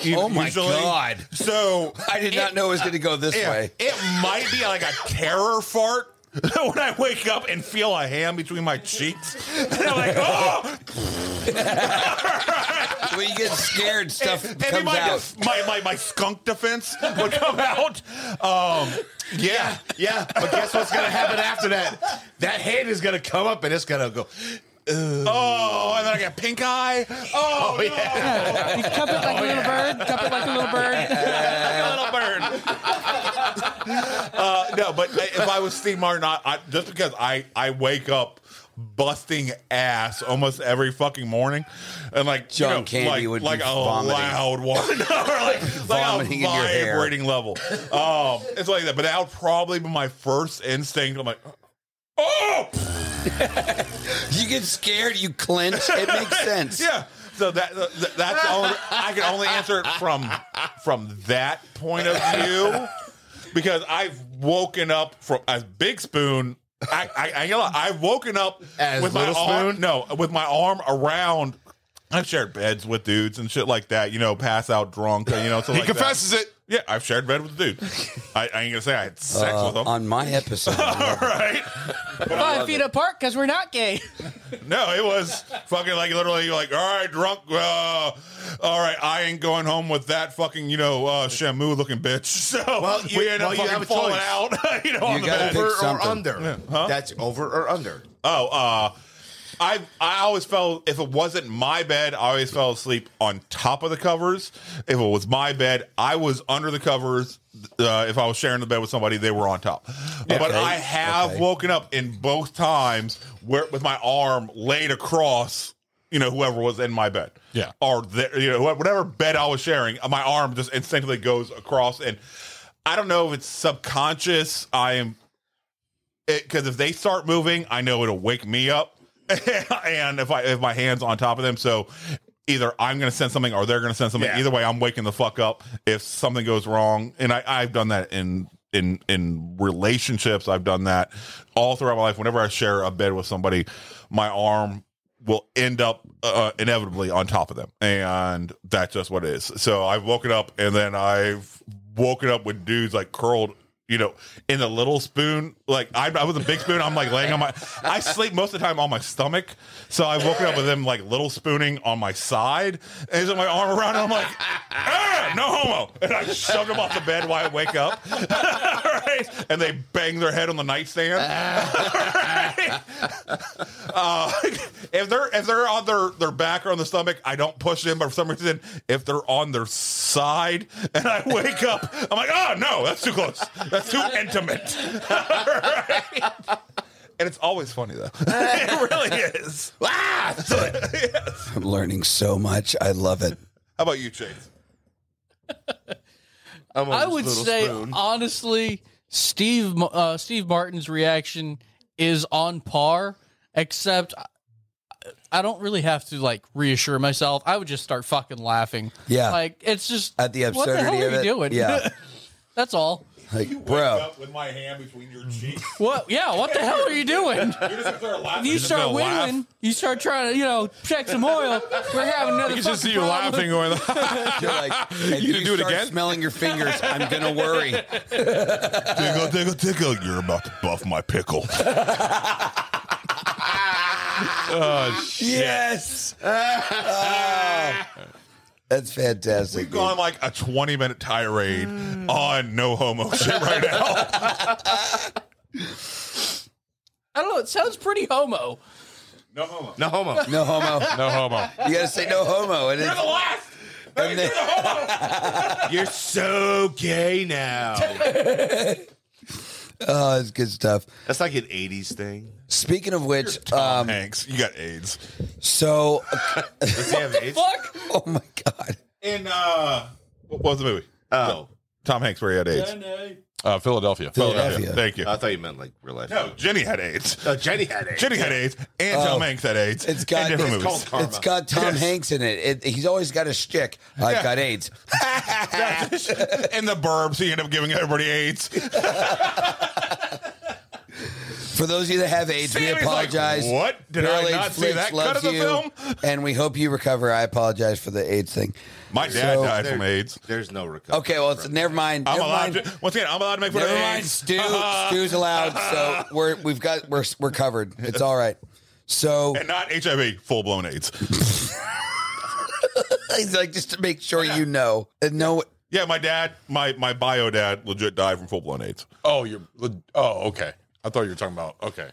[SPEAKER 11] Oh my God!
[SPEAKER 12] So
[SPEAKER 11] I did not know it was going to go this way.
[SPEAKER 12] It might be like a terror fart when I wake up and feel a hand between my cheeks, and I'm like, oh!
[SPEAKER 11] When you get scared, stuff comes out.
[SPEAKER 12] My skunk defense would come out.
[SPEAKER 14] Yeah. But guess what's going to happen after that? That hand is going to come up and it's going to go.
[SPEAKER 12] Oh, and then I get pink eye. Oh, no.
[SPEAKER 2] Yeah. You cup it like a little bird. Cup it like a little bird.
[SPEAKER 12] Like a little bird. No, but if I was Steve Martin, just because I wake up busting ass almost every fucking morning, and like
[SPEAKER 11] John Candy would
[SPEAKER 12] like
[SPEAKER 11] be
[SPEAKER 12] a
[SPEAKER 11] vomiting.
[SPEAKER 12] loud one, or like
[SPEAKER 11] Vomiting
[SPEAKER 12] a
[SPEAKER 11] in your hair.
[SPEAKER 12] vibrating level. It's like that, but that would probably be my first instinct. I'm like, oh.
[SPEAKER 11] You get scared, you clench. It makes sense.
[SPEAKER 12] Yeah. So that's the only, I can only answer it from that point of view, because I've woken up from as Big Spoon. I've woken up
[SPEAKER 14] as
[SPEAKER 12] with
[SPEAKER 14] Little
[SPEAKER 12] my arm,
[SPEAKER 14] Spoon?
[SPEAKER 12] with my arm around. I've shared beds with dudes and shit like that. You know, pass out drunk. You know, so
[SPEAKER 1] He
[SPEAKER 12] like
[SPEAKER 1] confesses it.
[SPEAKER 12] Yeah, I've shared bed with dudes. I ain't gonna say I had sex with them.
[SPEAKER 11] On my episode.
[SPEAKER 12] All right.
[SPEAKER 2] 5 feet apart because we're not gay.
[SPEAKER 12] No, it was fucking like literally like, all right, drunk. All right, I ain't going home with that fucking, Shamu looking bitch. So we end up
[SPEAKER 14] you have
[SPEAKER 12] fucking
[SPEAKER 14] a
[SPEAKER 12] falling
[SPEAKER 14] choice.
[SPEAKER 12] out, on the bed.
[SPEAKER 14] Over or
[SPEAKER 11] something.
[SPEAKER 14] under.
[SPEAKER 12] Yeah. Huh?
[SPEAKER 14] That's over or under.
[SPEAKER 12] I always felt, if it wasn't my bed, I always fell asleep on top of the covers. If it was my bed, I was under the covers. If I was sharing the bed with somebody, they were on top. But I have woken up in both times with my arm laid across, whoever was in my bed.
[SPEAKER 1] Yeah.
[SPEAKER 12] Or, whatever bed I was sharing, my arm just instinctively goes across. And I don't know if it's subconscious. Because if they start moving, I know it'll wake me up. And if my hand's on top of them, so either I'm going to send something or they're going to send something. Yeah. Either way, I'm waking the fuck up if something goes wrong. And I've done that in relationships. I've done that all throughout my life. Whenever I share a bed with somebody, my arm will end up inevitably on top of them, and that's just what it is. So I've woken up, and then I've woken up with dudes like curled, in the little spoon. Like I was a Big Spoon. I'm like laying on I sleep most of the time on my stomach. So I've woken up with them like little spooning on my side. And he's got my arm around, and I'm like, no homo. And I shoved them off the bed while I wake up. Right? And they bang their head on the nightstand. Right? If they're on their back or on the stomach, I don't push them. But for some reason, if they're on their side and I wake up, I'm like, oh no, that's too close. That's too intimate. Right? And it's always funny though. It really is. Yes.
[SPEAKER 11] I'm learning so much. I love it.
[SPEAKER 12] How about you, Chase?
[SPEAKER 2] I would say, honestly, Steve Martin's reaction is on par, except I don't really have to like reassure myself. I would just start fucking laughing.
[SPEAKER 11] Yeah.
[SPEAKER 2] Like, it's just
[SPEAKER 11] At the
[SPEAKER 2] what the hell
[SPEAKER 11] absurdity
[SPEAKER 2] are
[SPEAKER 11] of
[SPEAKER 2] you
[SPEAKER 11] it?
[SPEAKER 2] doing?
[SPEAKER 11] Yeah.
[SPEAKER 2] That's all.
[SPEAKER 11] Like,
[SPEAKER 12] You wake
[SPEAKER 11] bro.
[SPEAKER 12] up with my hand between your cheeks.
[SPEAKER 2] What? Yeah, what the hell are you doing?
[SPEAKER 12] You're just gonna start laughing.
[SPEAKER 2] If you
[SPEAKER 12] You're just
[SPEAKER 2] start
[SPEAKER 12] gonna laugh.
[SPEAKER 2] whittling, you start trying to, check some oil. We're having another
[SPEAKER 1] I can just see
[SPEAKER 2] fucking
[SPEAKER 1] you
[SPEAKER 2] problem.
[SPEAKER 1] laughing going.
[SPEAKER 11] You're like, if
[SPEAKER 1] You gonna do it
[SPEAKER 11] start
[SPEAKER 1] again?
[SPEAKER 11] smelling your fingers, I'm gonna worry.
[SPEAKER 12] Tickle. You're about to buff my pickle.
[SPEAKER 1] Oh shit!
[SPEAKER 11] Yes. That's fantastic.
[SPEAKER 12] We've gone like a 20-minute tirade on no homo shit right now.
[SPEAKER 2] I don't know. It sounds pretty homo.
[SPEAKER 12] No homo.
[SPEAKER 14] No homo.
[SPEAKER 11] No homo.
[SPEAKER 1] No homo.
[SPEAKER 11] You gotta say no homo. And
[SPEAKER 12] You're the last. Hey,
[SPEAKER 11] and then-
[SPEAKER 12] you're the homo.
[SPEAKER 14] You're so gay now.
[SPEAKER 11] Oh, it's good stuff.
[SPEAKER 14] That's like an 80s thing.
[SPEAKER 11] Speaking of which,
[SPEAKER 12] Tom Hanks, you got AIDS.
[SPEAKER 11] so
[SPEAKER 14] Does he have AIDS?
[SPEAKER 2] Fuck.
[SPEAKER 11] oh my god,
[SPEAKER 12] In what was the movie?
[SPEAKER 14] Oh.
[SPEAKER 12] Tom Hanks, where he had AIDS.
[SPEAKER 1] Philadelphia.
[SPEAKER 11] Philadelphia.
[SPEAKER 12] Thank you.
[SPEAKER 14] I thought you meant like real life.
[SPEAKER 12] No, Jenny had AIDS.
[SPEAKER 14] Jenny had AIDS.
[SPEAKER 12] Jenny had AIDS, and Tom Hanks had AIDS.
[SPEAKER 11] It's got
[SPEAKER 12] in different
[SPEAKER 11] it's,
[SPEAKER 12] movies.
[SPEAKER 14] called
[SPEAKER 11] it's got Tom Hanks in it. He's always got a shtick. I've got AIDS.
[SPEAKER 12] In the Burbs, he ended up giving everybody AIDS.
[SPEAKER 11] For those of you that have AIDS, we
[SPEAKER 12] Sammy's
[SPEAKER 11] apologize.
[SPEAKER 12] like, what? Did
[SPEAKER 11] Barrel
[SPEAKER 12] I
[SPEAKER 11] Age
[SPEAKER 12] not see
[SPEAKER 11] Flix
[SPEAKER 12] that cut
[SPEAKER 11] loves
[SPEAKER 12] of the
[SPEAKER 11] you,
[SPEAKER 12] film?
[SPEAKER 11] and we hope you recover. I apologize for the AIDS thing.
[SPEAKER 12] My dad
[SPEAKER 11] So-
[SPEAKER 12] died from AIDS.
[SPEAKER 14] There's no recovery.
[SPEAKER 11] Okay, well, it's never mind.
[SPEAKER 12] I'm
[SPEAKER 11] Never
[SPEAKER 12] allowed
[SPEAKER 11] mind.
[SPEAKER 12] to, once again, I'm allowed to make fun of
[SPEAKER 11] Never mind,
[SPEAKER 12] AIDS.
[SPEAKER 11] Stu's allowed, so we're covered. It's all right. So
[SPEAKER 12] And not HIV, full blown AIDS.
[SPEAKER 11] he's like, just to make sure you know, and know.
[SPEAKER 12] Yeah, my dad, my bio dad, legit died from full blown AIDS.
[SPEAKER 1] Oh, okay. I thought you were talking about okay.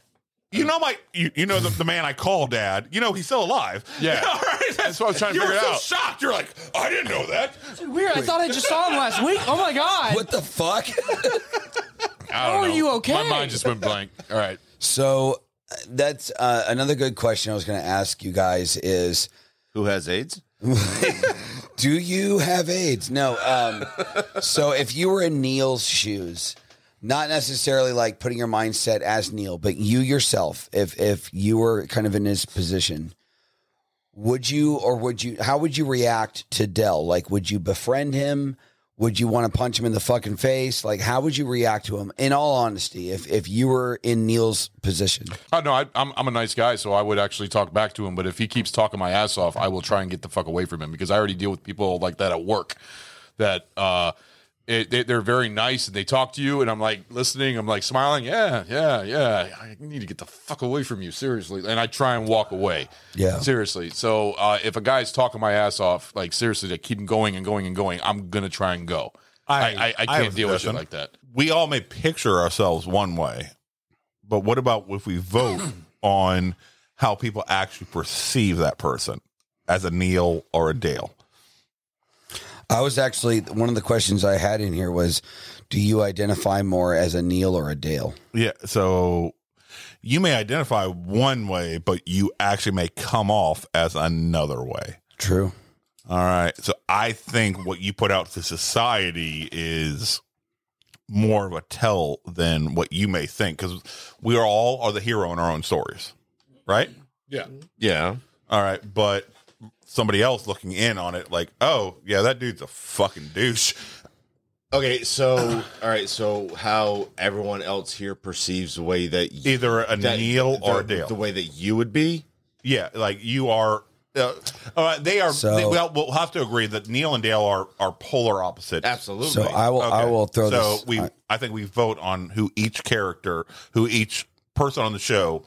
[SPEAKER 12] You know you know the man I call dad. You know he's still alive.
[SPEAKER 1] Yeah.
[SPEAKER 12] All right,
[SPEAKER 1] That's what I was trying to
[SPEAKER 12] you
[SPEAKER 1] figure
[SPEAKER 12] were so
[SPEAKER 1] out.
[SPEAKER 12] shocked. You're like, I didn't know that.
[SPEAKER 2] Weird. I thought I just saw him last week. Oh my god.
[SPEAKER 11] What the fuck?
[SPEAKER 1] I don't
[SPEAKER 2] are
[SPEAKER 1] know.
[SPEAKER 2] you okay?
[SPEAKER 1] My mind just went blank. All right.
[SPEAKER 11] So that's another good question I was going to ask you guys is,
[SPEAKER 14] Who has AIDS?
[SPEAKER 11] do you have AIDS? No. So if you were in Neil's shoes, not necessarily like putting your mindset as Neil, but you yourself, if you were kind of in his position, how would you react to Dell? Like, would you befriend him? Would you want to punch him in the fucking face? Like, how would you react to him? In all honesty, if you were in Neil's position.
[SPEAKER 1] Oh no, I'm a nice guy, so I would actually talk back to him. But if he keeps talking my ass off, I will try and get the fuck away from him because I already deal with people like that at work. That they're very nice and they talk to you, and I'm like listening, I'm like smiling, yeah. I need to get the fuck away from you, seriously. And I try and walk away, seriously. So if a guy's talking my ass off, like seriously, to keep him going and going and going, I'm gonna try and go. I can't deal with shit like that.
[SPEAKER 12] We all may picture ourselves one way, but what about if we vote on how people actually perceive that person as a Neil or a Dale?
[SPEAKER 11] I was actually, one of the questions I had in here was, do you identify more as a Neil or a Dale?
[SPEAKER 12] Yeah, so you may identify one way, but you actually may come off as another way.
[SPEAKER 11] True.
[SPEAKER 12] All right. So I think what you put out to society is more of a tell than what you may think, because we all are the hero in our own stories, right?
[SPEAKER 1] Yeah.
[SPEAKER 14] Yeah.
[SPEAKER 12] All right. But somebody else looking in on it, like, oh, yeah, that dude's a fucking douche.
[SPEAKER 14] Okay, so all right, so how everyone else here perceives the way that
[SPEAKER 12] either a Neil or a Dale,
[SPEAKER 14] the way that you would be.
[SPEAKER 12] Yeah, like you are. They are.
[SPEAKER 11] So-
[SPEAKER 12] We'll have to agree that Neil and Dale are polar opposites.
[SPEAKER 14] Absolutely.
[SPEAKER 11] So I will throw
[SPEAKER 12] so
[SPEAKER 11] this.
[SPEAKER 12] I think we vote on who each person on the show,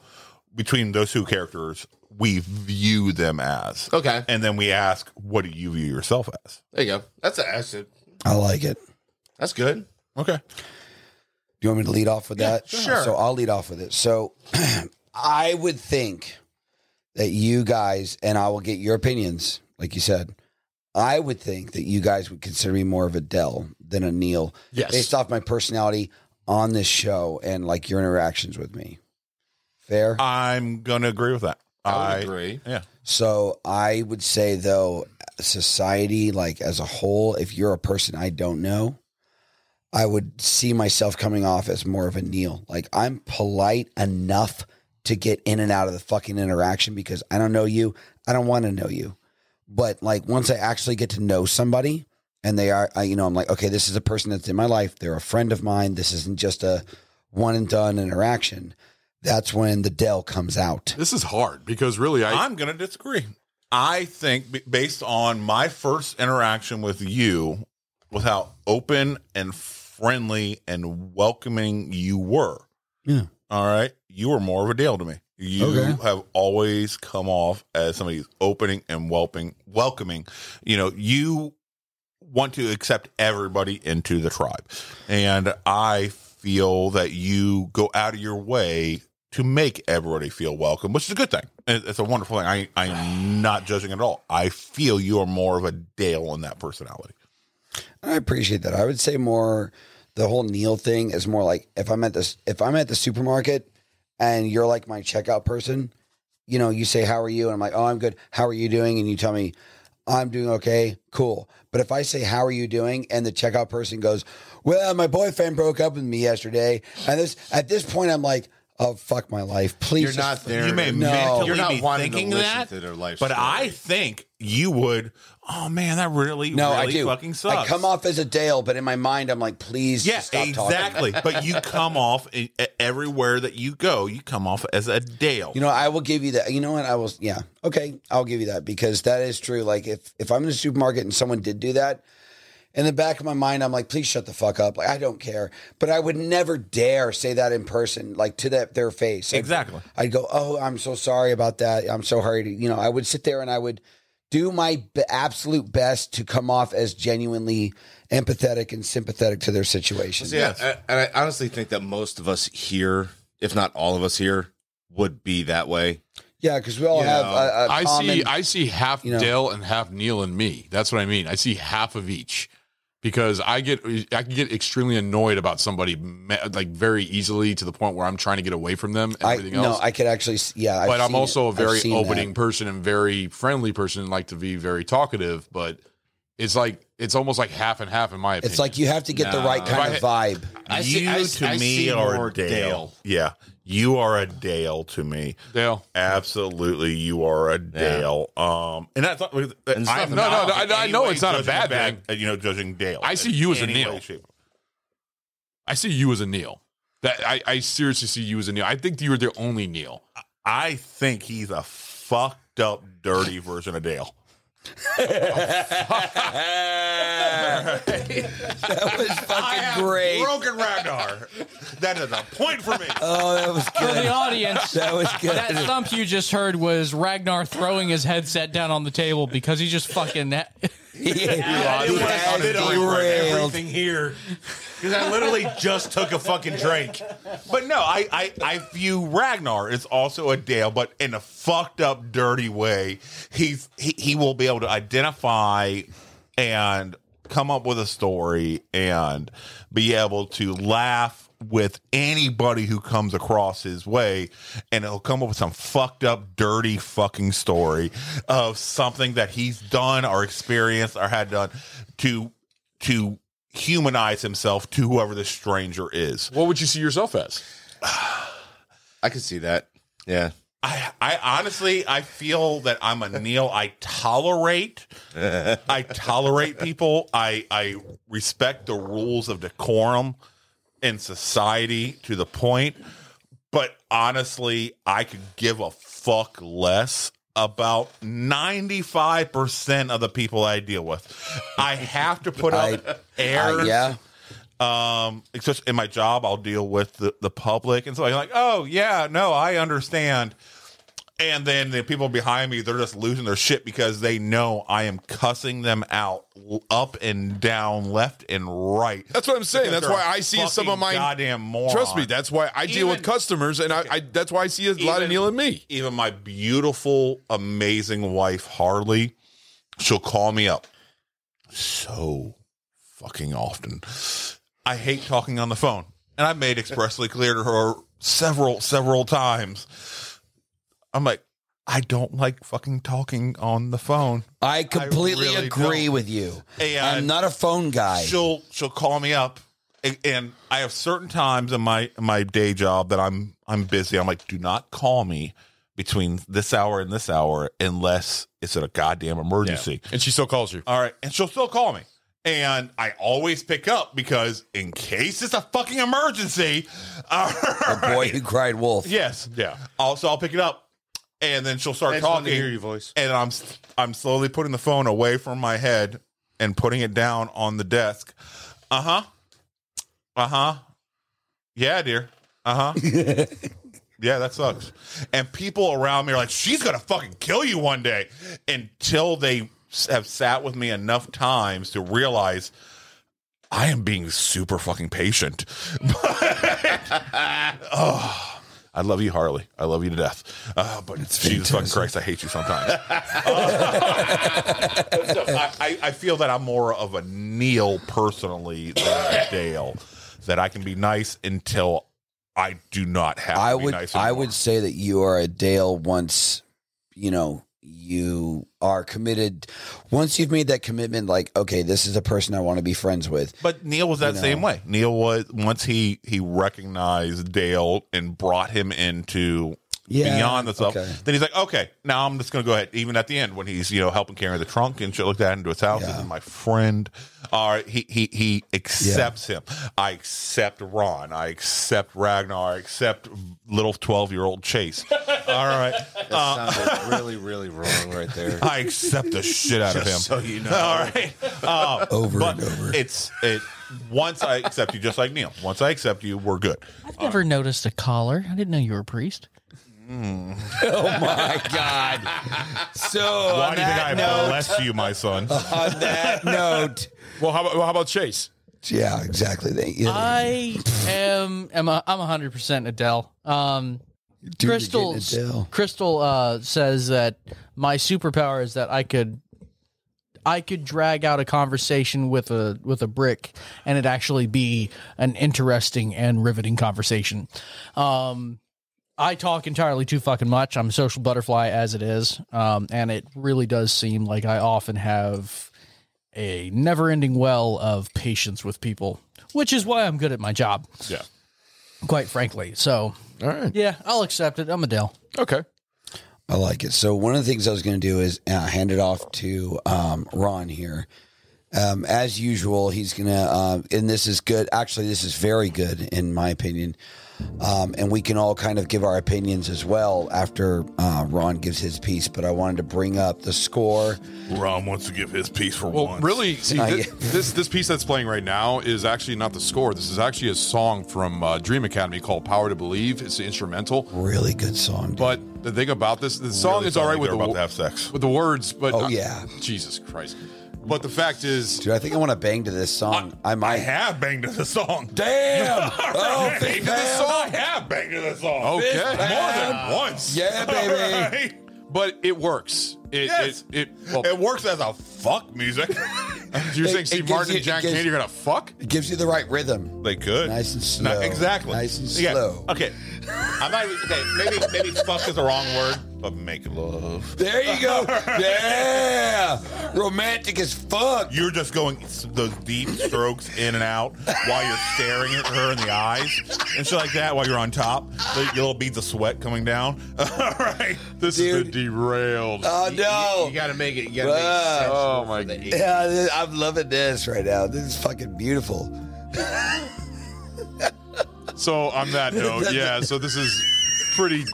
[SPEAKER 12] between those two characters, we view them as.
[SPEAKER 14] Okay.
[SPEAKER 12] And then we ask, what do you view yourself as?
[SPEAKER 14] There you go. That's it.
[SPEAKER 11] I like it.
[SPEAKER 14] That's good.
[SPEAKER 12] Okay.
[SPEAKER 11] Do you want me to lead off with that?
[SPEAKER 14] sure.
[SPEAKER 11] So I'll lead off with it. So I would think that you guys, and I will get your opinions, like you said, I would think that you guys would consider me more of a Del than a Neil.
[SPEAKER 1] Yes.
[SPEAKER 11] Based off my personality on this show and like your interactions with me. Fair?
[SPEAKER 12] I'm going to agree with that.
[SPEAKER 1] I would agree.
[SPEAKER 12] Yeah.
[SPEAKER 11] So I would say, though, society, like as a whole, if you're a person I don't know, I would see myself coming off as more of a Neil. Like, I'm polite enough to get in and out of the fucking interaction because I don't know you. I don't want to know you. But like, once I actually get to know somebody and they are, I'm like, okay, this is a person that's in my life. They're a friend of mine. This isn't just a one and done interaction. That's when the Del comes out.
[SPEAKER 1] This is hard because really
[SPEAKER 12] I'm going to disagree. I think based on my first interaction with you, with how open and friendly and welcoming you were.
[SPEAKER 11] Yeah.
[SPEAKER 12] All right. You were more of a Dale to me. You have always come off as somebody who's opening and welcoming. You want to accept everybody into the tribe. And I feel that you go out of your way to make everybody feel welcome, which is a good thing. It's a wonderful thing. I am not judging at all. I feel you are more of a Dale in that personality.
[SPEAKER 11] I appreciate that. I would say more the whole Neil thing is more like if I'm at the supermarket and you're like my checkout person, you say, how are you? And I'm like, oh, I'm good. How are you doing? And you tell me, I'm doing okay. Cool. But if I say, how are you doing? And the checkout person goes, well, my boyfriend broke up with me yesterday. And at this point, I'm like, oh, fuck my life. Please.
[SPEAKER 14] You're not there.
[SPEAKER 12] You may mentally
[SPEAKER 14] You're not
[SPEAKER 12] be
[SPEAKER 14] wanting
[SPEAKER 12] thinking
[SPEAKER 14] to listen
[SPEAKER 12] that,
[SPEAKER 14] to their life
[SPEAKER 12] but
[SPEAKER 14] story.
[SPEAKER 12] I think you would, oh man, that really
[SPEAKER 11] I do.
[SPEAKER 12] fucking sucks.
[SPEAKER 11] I come off as a Dale, but in my mind, I'm like, please stop
[SPEAKER 12] exactly.
[SPEAKER 11] talking.
[SPEAKER 12] But you come off everywhere that you go, you come off as a Dale.
[SPEAKER 11] I will give you that. You know what? Okay, I'll give you that because that is true. Like if I'm in a supermarket and someone did do that, in the back of my mind, I'm like, please shut the fuck up. Like, I don't care. But I would never dare say that in person, like to their face.
[SPEAKER 12] Exactly.
[SPEAKER 11] I'd go, oh, I'm so sorry about that. I'm so hurried. I would sit there and I would do my absolute best to come off as genuinely empathetic and sympathetic to their situation.
[SPEAKER 14] Yeah, and I honestly think that most of us here, if not all of us here, would be that way.
[SPEAKER 11] Yeah, because we all have a common,
[SPEAKER 1] I see half Dale and half Neil in me. That's what I mean. I see half of each. Because I can get extremely annoyed about somebody like very easily to the point where I'm trying to get away from them and everything else.
[SPEAKER 11] No, I could actually, yeah.
[SPEAKER 1] But I'm also a very opening person and very friendly person and like to be very talkative. But it's almost like half and half in my opinion.
[SPEAKER 11] It's like you have to get the right kind of vibe.
[SPEAKER 12] I see are a Dale. Yeah. You are a Dale to me.
[SPEAKER 1] Dale.
[SPEAKER 12] Absolutely, you are a Dale.
[SPEAKER 1] Yeah. And I thought I know it's not a bad thing.
[SPEAKER 12] Judging Dale.
[SPEAKER 1] I see you as a Neil. I see you as a Neil. I seriously see you as a Neil. I think you're the only Neil.
[SPEAKER 12] I think he's a fucked up, dirty version of Dale.
[SPEAKER 11] That was fucking great.
[SPEAKER 12] Broken Ragnar. That is a point for me.
[SPEAKER 11] Oh, that was good.
[SPEAKER 2] For the audience,
[SPEAKER 11] that was good.
[SPEAKER 2] That thump you just heard was Ragnar throwing his headset down on the table because he just fucking.
[SPEAKER 12] Everything here because I literally just took a fucking drink. But no, I view Ragnar as also a Dale, but in a fucked up, dirty way. He will be able to identify and come up with a story and be able to laugh with anybody who comes across his way, and he'll come up with some fucked up, dirty fucking story of something that he's done or experienced or had done to humanize himself to whoever the stranger is.
[SPEAKER 1] What would you see yourself as?
[SPEAKER 14] I could see that. Yeah.
[SPEAKER 12] I honestly, I feel that I'm a Neil. I tolerate people. I respect the rules of decorum in society to the point, but honestly, I could give a fuck less about 95% of the people I deal with. I have to put up airs.
[SPEAKER 11] Yeah.
[SPEAKER 12] Especially in my job, I'll deal with the public, and so I'm like, oh yeah, no, I understand. And then the people behind me, they're just losing their shit because they know I am cussing them out up and down, left and right.
[SPEAKER 1] That's what I'm saying. That's why I see some of my
[SPEAKER 12] goddamn morons.
[SPEAKER 1] Trust me, that's why I deal with customers, and I that's why I see a lot of Neil and me.
[SPEAKER 12] Even my beautiful, amazing wife, Harley, she'll call me up so fucking often. I hate talking on the phone. And I've made expressly clear to her several times. I'm like, I don't like fucking talking on the phone.
[SPEAKER 11] I completely
[SPEAKER 12] really
[SPEAKER 11] agree
[SPEAKER 12] don't.
[SPEAKER 11] with you.
[SPEAKER 12] And
[SPEAKER 11] I'm not a phone guy.
[SPEAKER 12] She'll call me up, and I have certain times in my day job that I'm busy. I'm like, do not call me between this hour and this hour unless it's a goddamn emergency.
[SPEAKER 1] Yeah. And she still calls you.
[SPEAKER 12] All right, and she'll still call me. And I always pick up because in case it's a fucking emergency.
[SPEAKER 11] The boy who cried wolf.
[SPEAKER 12] Yes.
[SPEAKER 1] Yeah.
[SPEAKER 12] So I'll pick it up. And then she'll start
[SPEAKER 14] It's fun
[SPEAKER 12] talking.
[SPEAKER 14] to hear your voice.
[SPEAKER 12] And I'm slowly putting the phone away from my head and putting it down on the desk. Yeah, dear. Yeah, that sucks. And people around me are like, she's gonna fucking kill you one day, until they have sat with me enough times to realize I am being super fucking patient. I love you, Harley. I love you to death. But Jesus fucking Christ, I hate you sometimes. So I feel that I'm more of a Neil personally than a Dale. That I can be nice until I do not have to be nice anymore.
[SPEAKER 11] I would say that you are a Dale once, you are committed. Once you've made that commitment, like, okay, this is a person I want to be friends with.
[SPEAKER 12] But Neil was that same way. Neil was, once he recognized Dale and brought him into beyond the stuff, then he's like, okay, now I'm just going to go ahead. Even at the end when he's, helping carry the trunk and shit like that into his house, this is my friend. He accepts him. I accept Ron. I accept Ragnar. I accept little 12-year-old Chase. All right.
[SPEAKER 14] That sounded really, really wrong right there.
[SPEAKER 12] I accept the shit out of him.
[SPEAKER 14] So you know.
[SPEAKER 12] All right.
[SPEAKER 11] Over and over.
[SPEAKER 12] Once I accept you, just like Neil. Once I accept you, we're good.
[SPEAKER 2] I've never noticed a collar. I didn't know you were a priest.
[SPEAKER 11] Oh my God! So
[SPEAKER 12] why do you think I bless you, my son?
[SPEAKER 11] On that note,
[SPEAKER 1] well, how about Chase?
[SPEAKER 11] Yeah, exactly.
[SPEAKER 2] I'm 100% Adele. Crystal says that my superpower is that I could drag out a conversation with a brick and it actually be an interesting and riveting conversation. I talk entirely too fucking much. I'm a social butterfly as it is. And it really does seem like I often have a never-ending well of patience with people, which is why I'm good at my job.
[SPEAKER 1] Yeah.
[SPEAKER 2] Quite frankly. So,
[SPEAKER 1] all right.
[SPEAKER 2] Yeah, I'll accept it. I'm Adele.
[SPEAKER 1] Okay.
[SPEAKER 11] I like it. So one of the things I was going to do is hand it off to Ron here. As usual, he's going to, and this is good. Actually, this is very good in my opinion. And we can all kind of give our opinions as well after Ron gives his piece. But I wanted to bring up the score.
[SPEAKER 12] Ron wants to give his piece for once.
[SPEAKER 1] Really, see, this piece that's playing right now is actually not the score. This is actually a song from Dream Academy called "Power to Believe." It's an instrumental.
[SPEAKER 11] Really good song. Dude.
[SPEAKER 1] But the thing about the song is all right with
[SPEAKER 12] about to have sex
[SPEAKER 1] with the words. But Jesus Christ. But the fact is,
[SPEAKER 11] dude, I think I want to bang to this song. I
[SPEAKER 12] have banged to this song.
[SPEAKER 11] Damn!
[SPEAKER 12] I have banged to this song.
[SPEAKER 1] Okay,
[SPEAKER 12] more than once.
[SPEAKER 11] Yeah, baby.
[SPEAKER 12] Right.
[SPEAKER 1] But it works. It
[SPEAKER 12] works as a fuck music.
[SPEAKER 1] You're saying Steve Martin and Jack Kennedy are gonna fuck?
[SPEAKER 11] It gives you the right rhythm.
[SPEAKER 12] They could.
[SPEAKER 11] Nice and slow.
[SPEAKER 12] Exactly.
[SPEAKER 11] Nice and slow.
[SPEAKER 12] Okay. I'm not even, maybe fuck is the wrong word, but make love.
[SPEAKER 11] There you go. Yeah. Romantic as fuck.
[SPEAKER 12] You're just going those deep strokes in and out while you're staring at her in the eyes and shit like that while you're on top. The little beads of sweat coming down. All right.
[SPEAKER 1] This is the derailed.
[SPEAKER 11] Oh, no.
[SPEAKER 14] You got to make it. You got to make it.
[SPEAKER 1] Oh, my God.
[SPEAKER 11] Yeah, I'm loving this right now. This is fucking beautiful.
[SPEAKER 1] So on that note, yeah, so this is pretty...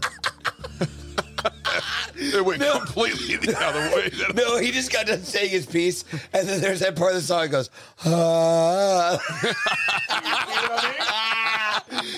[SPEAKER 1] It went completely the other way.
[SPEAKER 11] No, he just got done saying his piece, and then there's that part of the song that goes, ah.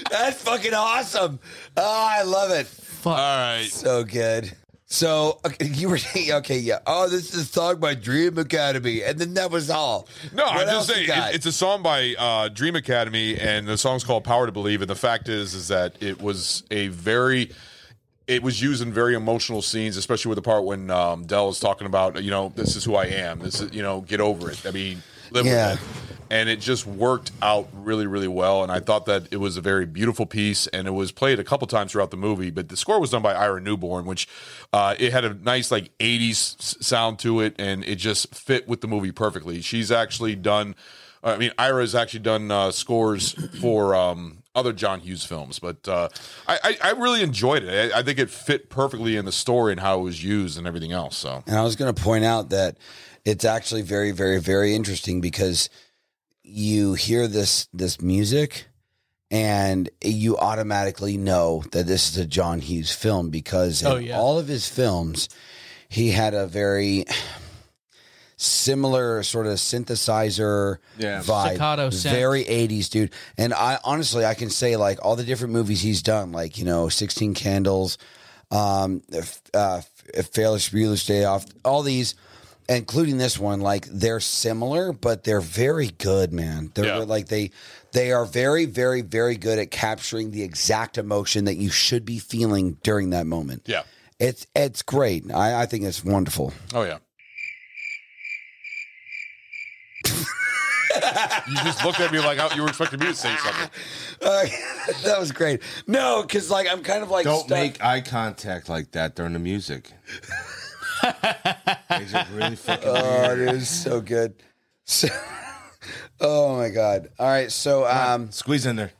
[SPEAKER 11] That's fucking awesome. Oh, I love it.
[SPEAKER 2] fuck.
[SPEAKER 1] All right.
[SPEAKER 11] So good. So you were okay, yeah. Oh, this is a song by Dream Academy, and then that was all.
[SPEAKER 1] No,
[SPEAKER 11] What
[SPEAKER 1] I'm just
[SPEAKER 11] else you
[SPEAKER 1] saying
[SPEAKER 11] got?
[SPEAKER 1] it's a song by Dream Academy, and the song's called "Power to Believe." And the fact is that it was used in very emotional scenes, especially with the part when Del was talking about, this is who I am. This is, get over it. I mean, live with it. And it just worked out really, really well. And I thought that it was a very beautiful piece, and it was played a couple times throughout the movie. But the score was done by Ira Newborn, which it had a nice 80s sound to it, and it just fit with the movie perfectly. She's actually done. Ira's actually done scores for other John Hughes films, but I really enjoyed it. I think it fit perfectly in the story and how it was used and everything else. So,
[SPEAKER 11] and I was going to point out that it's actually very, very, very interesting because you hear this music and you automatically know that this is a John Hughes film because in all of his films, he had a very similar sort of synthesizer vibe.
[SPEAKER 2] Staccato synth.
[SPEAKER 11] Very 80s, dude. And I honestly, I can say like all the different movies he's done, like, 16 Candles, Ferris Bueller's Day Off, all these, including this one, like they're similar, but they're very good, man. They're like they are very, very, very good at capturing the exact emotion that you should be feeling during that moment.
[SPEAKER 1] Yeah.
[SPEAKER 11] It's great. I think it's wonderful.
[SPEAKER 1] Oh yeah. You just looked at me like you were expecting me to say something.
[SPEAKER 11] That was great. No, because like I'm kind of like
[SPEAKER 14] Don't
[SPEAKER 11] stuck.
[SPEAKER 14] make eye contact like that during the music. Makes it really fucking
[SPEAKER 11] Oh,
[SPEAKER 14] weird.
[SPEAKER 11] it is so good. So, oh my god! All right, so
[SPEAKER 14] squeeze in there.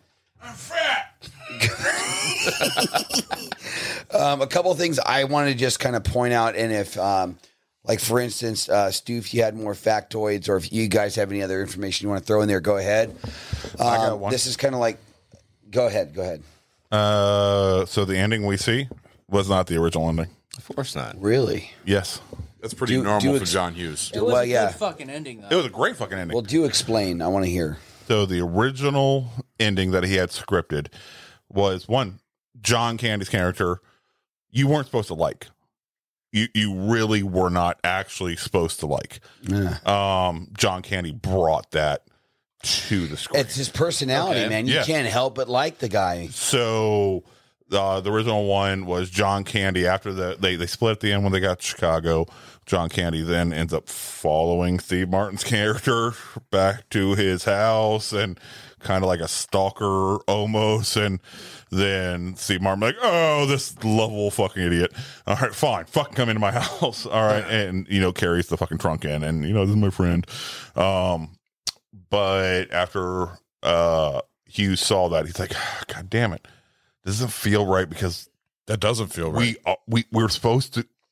[SPEAKER 11] A couple of things I wanted to just kind of point out, and if, like for instance, Stu, if you had more factoids, or if you guys have any other information you want to throw in there, go ahead.
[SPEAKER 12] I got one.
[SPEAKER 11] This is kind of like, go ahead.
[SPEAKER 12] So the ending we see was not the original ending.
[SPEAKER 14] Of course not.
[SPEAKER 11] Really?
[SPEAKER 12] Yes.
[SPEAKER 1] That's pretty normal for John Hughes.
[SPEAKER 2] It was a good fucking ending, though.
[SPEAKER 12] It was a great fucking ending.
[SPEAKER 11] Well, do explain. I want to hear.
[SPEAKER 12] So the original ending that he had scripted was one, John Candy's character, you weren't supposed to like. You really were not actually supposed to like.
[SPEAKER 11] Yeah.
[SPEAKER 12] John Candy brought that to the screen.
[SPEAKER 11] It's his personality, man. You can't help but like the guy.
[SPEAKER 12] So the original one was John Candy. After they split at the end when they got to Chicago, John Candy then ends up following Steve Martin's character back to his house and kind of like a stalker almost. And then Steve Martin like, oh, this lovable fucking idiot. All right, fine. Fucking come into my house. All right. And, carries the fucking trunk in and, this is my friend. But after Hughes saw that, he's like, God damn it. This doesn't feel right because
[SPEAKER 1] that doesn't feel right.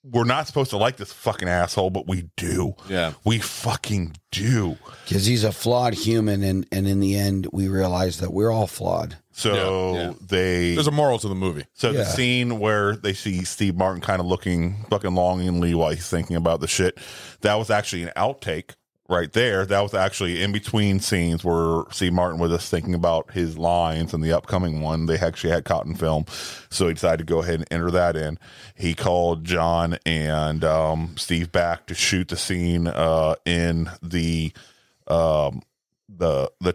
[SPEAKER 12] We're not supposed to like this fucking asshole, but we do.
[SPEAKER 14] Yeah.
[SPEAKER 12] We fucking do.
[SPEAKER 11] Because he's a flawed human, and in the end, we realize that we're all flawed.
[SPEAKER 12] So there's
[SPEAKER 1] a moral to the movie.
[SPEAKER 12] So the scene where they see Steve Martin kind of looking fucking longingly while he's thinking about the shit, that was actually an outtake right there. That was actually in between scenes where Steve Martin was just thinking about his lines and the upcoming one. They actually had cotton film, so he decided to go ahead and enter that in. He called John and Steve back to shoot the scene in the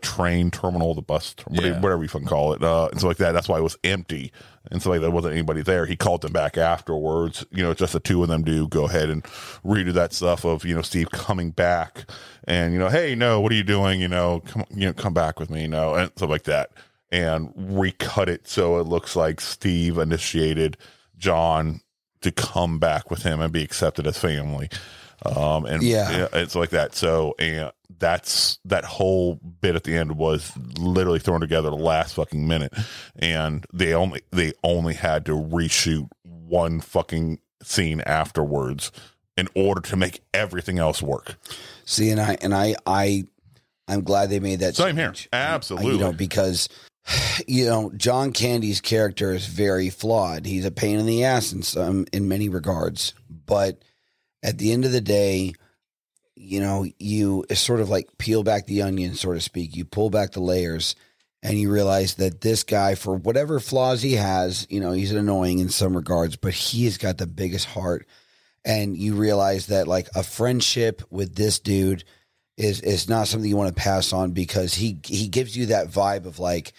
[SPEAKER 12] train terminal, the bus, whatever you fucking call it, and stuff like that. That's why it was empty, and so like there wasn't anybody there. He called them back afterwards. Just the two of them to go ahead and redo that stuff of Steve coming back and hey, no, what are you doing? Come back with me, and stuff like that, and recut it so it looks like Steve initiated John to come back with him and be accepted as family. It's like that. So, and that's that whole bit at the end was literally thrown together the last fucking minute, and they only had to reshoot one fucking scene afterwards in order to make everything else work.
[SPEAKER 11] See, I'm glad they made that.
[SPEAKER 12] Same
[SPEAKER 11] change.
[SPEAKER 12] here, absolutely.
[SPEAKER 11] Because John Candy's character is very flawed. He's a pain in the ass in many regards, but at the end of the day, you sort of like peel back the onion, so to speak. You pull back the layers, And you realize that this guy, for whatever flaws he has, he's annoying in some regards, but he has got the biggest heart. And you realize that like a friendship with this dude is not something you want to pass on, because he gives you that vibe of like,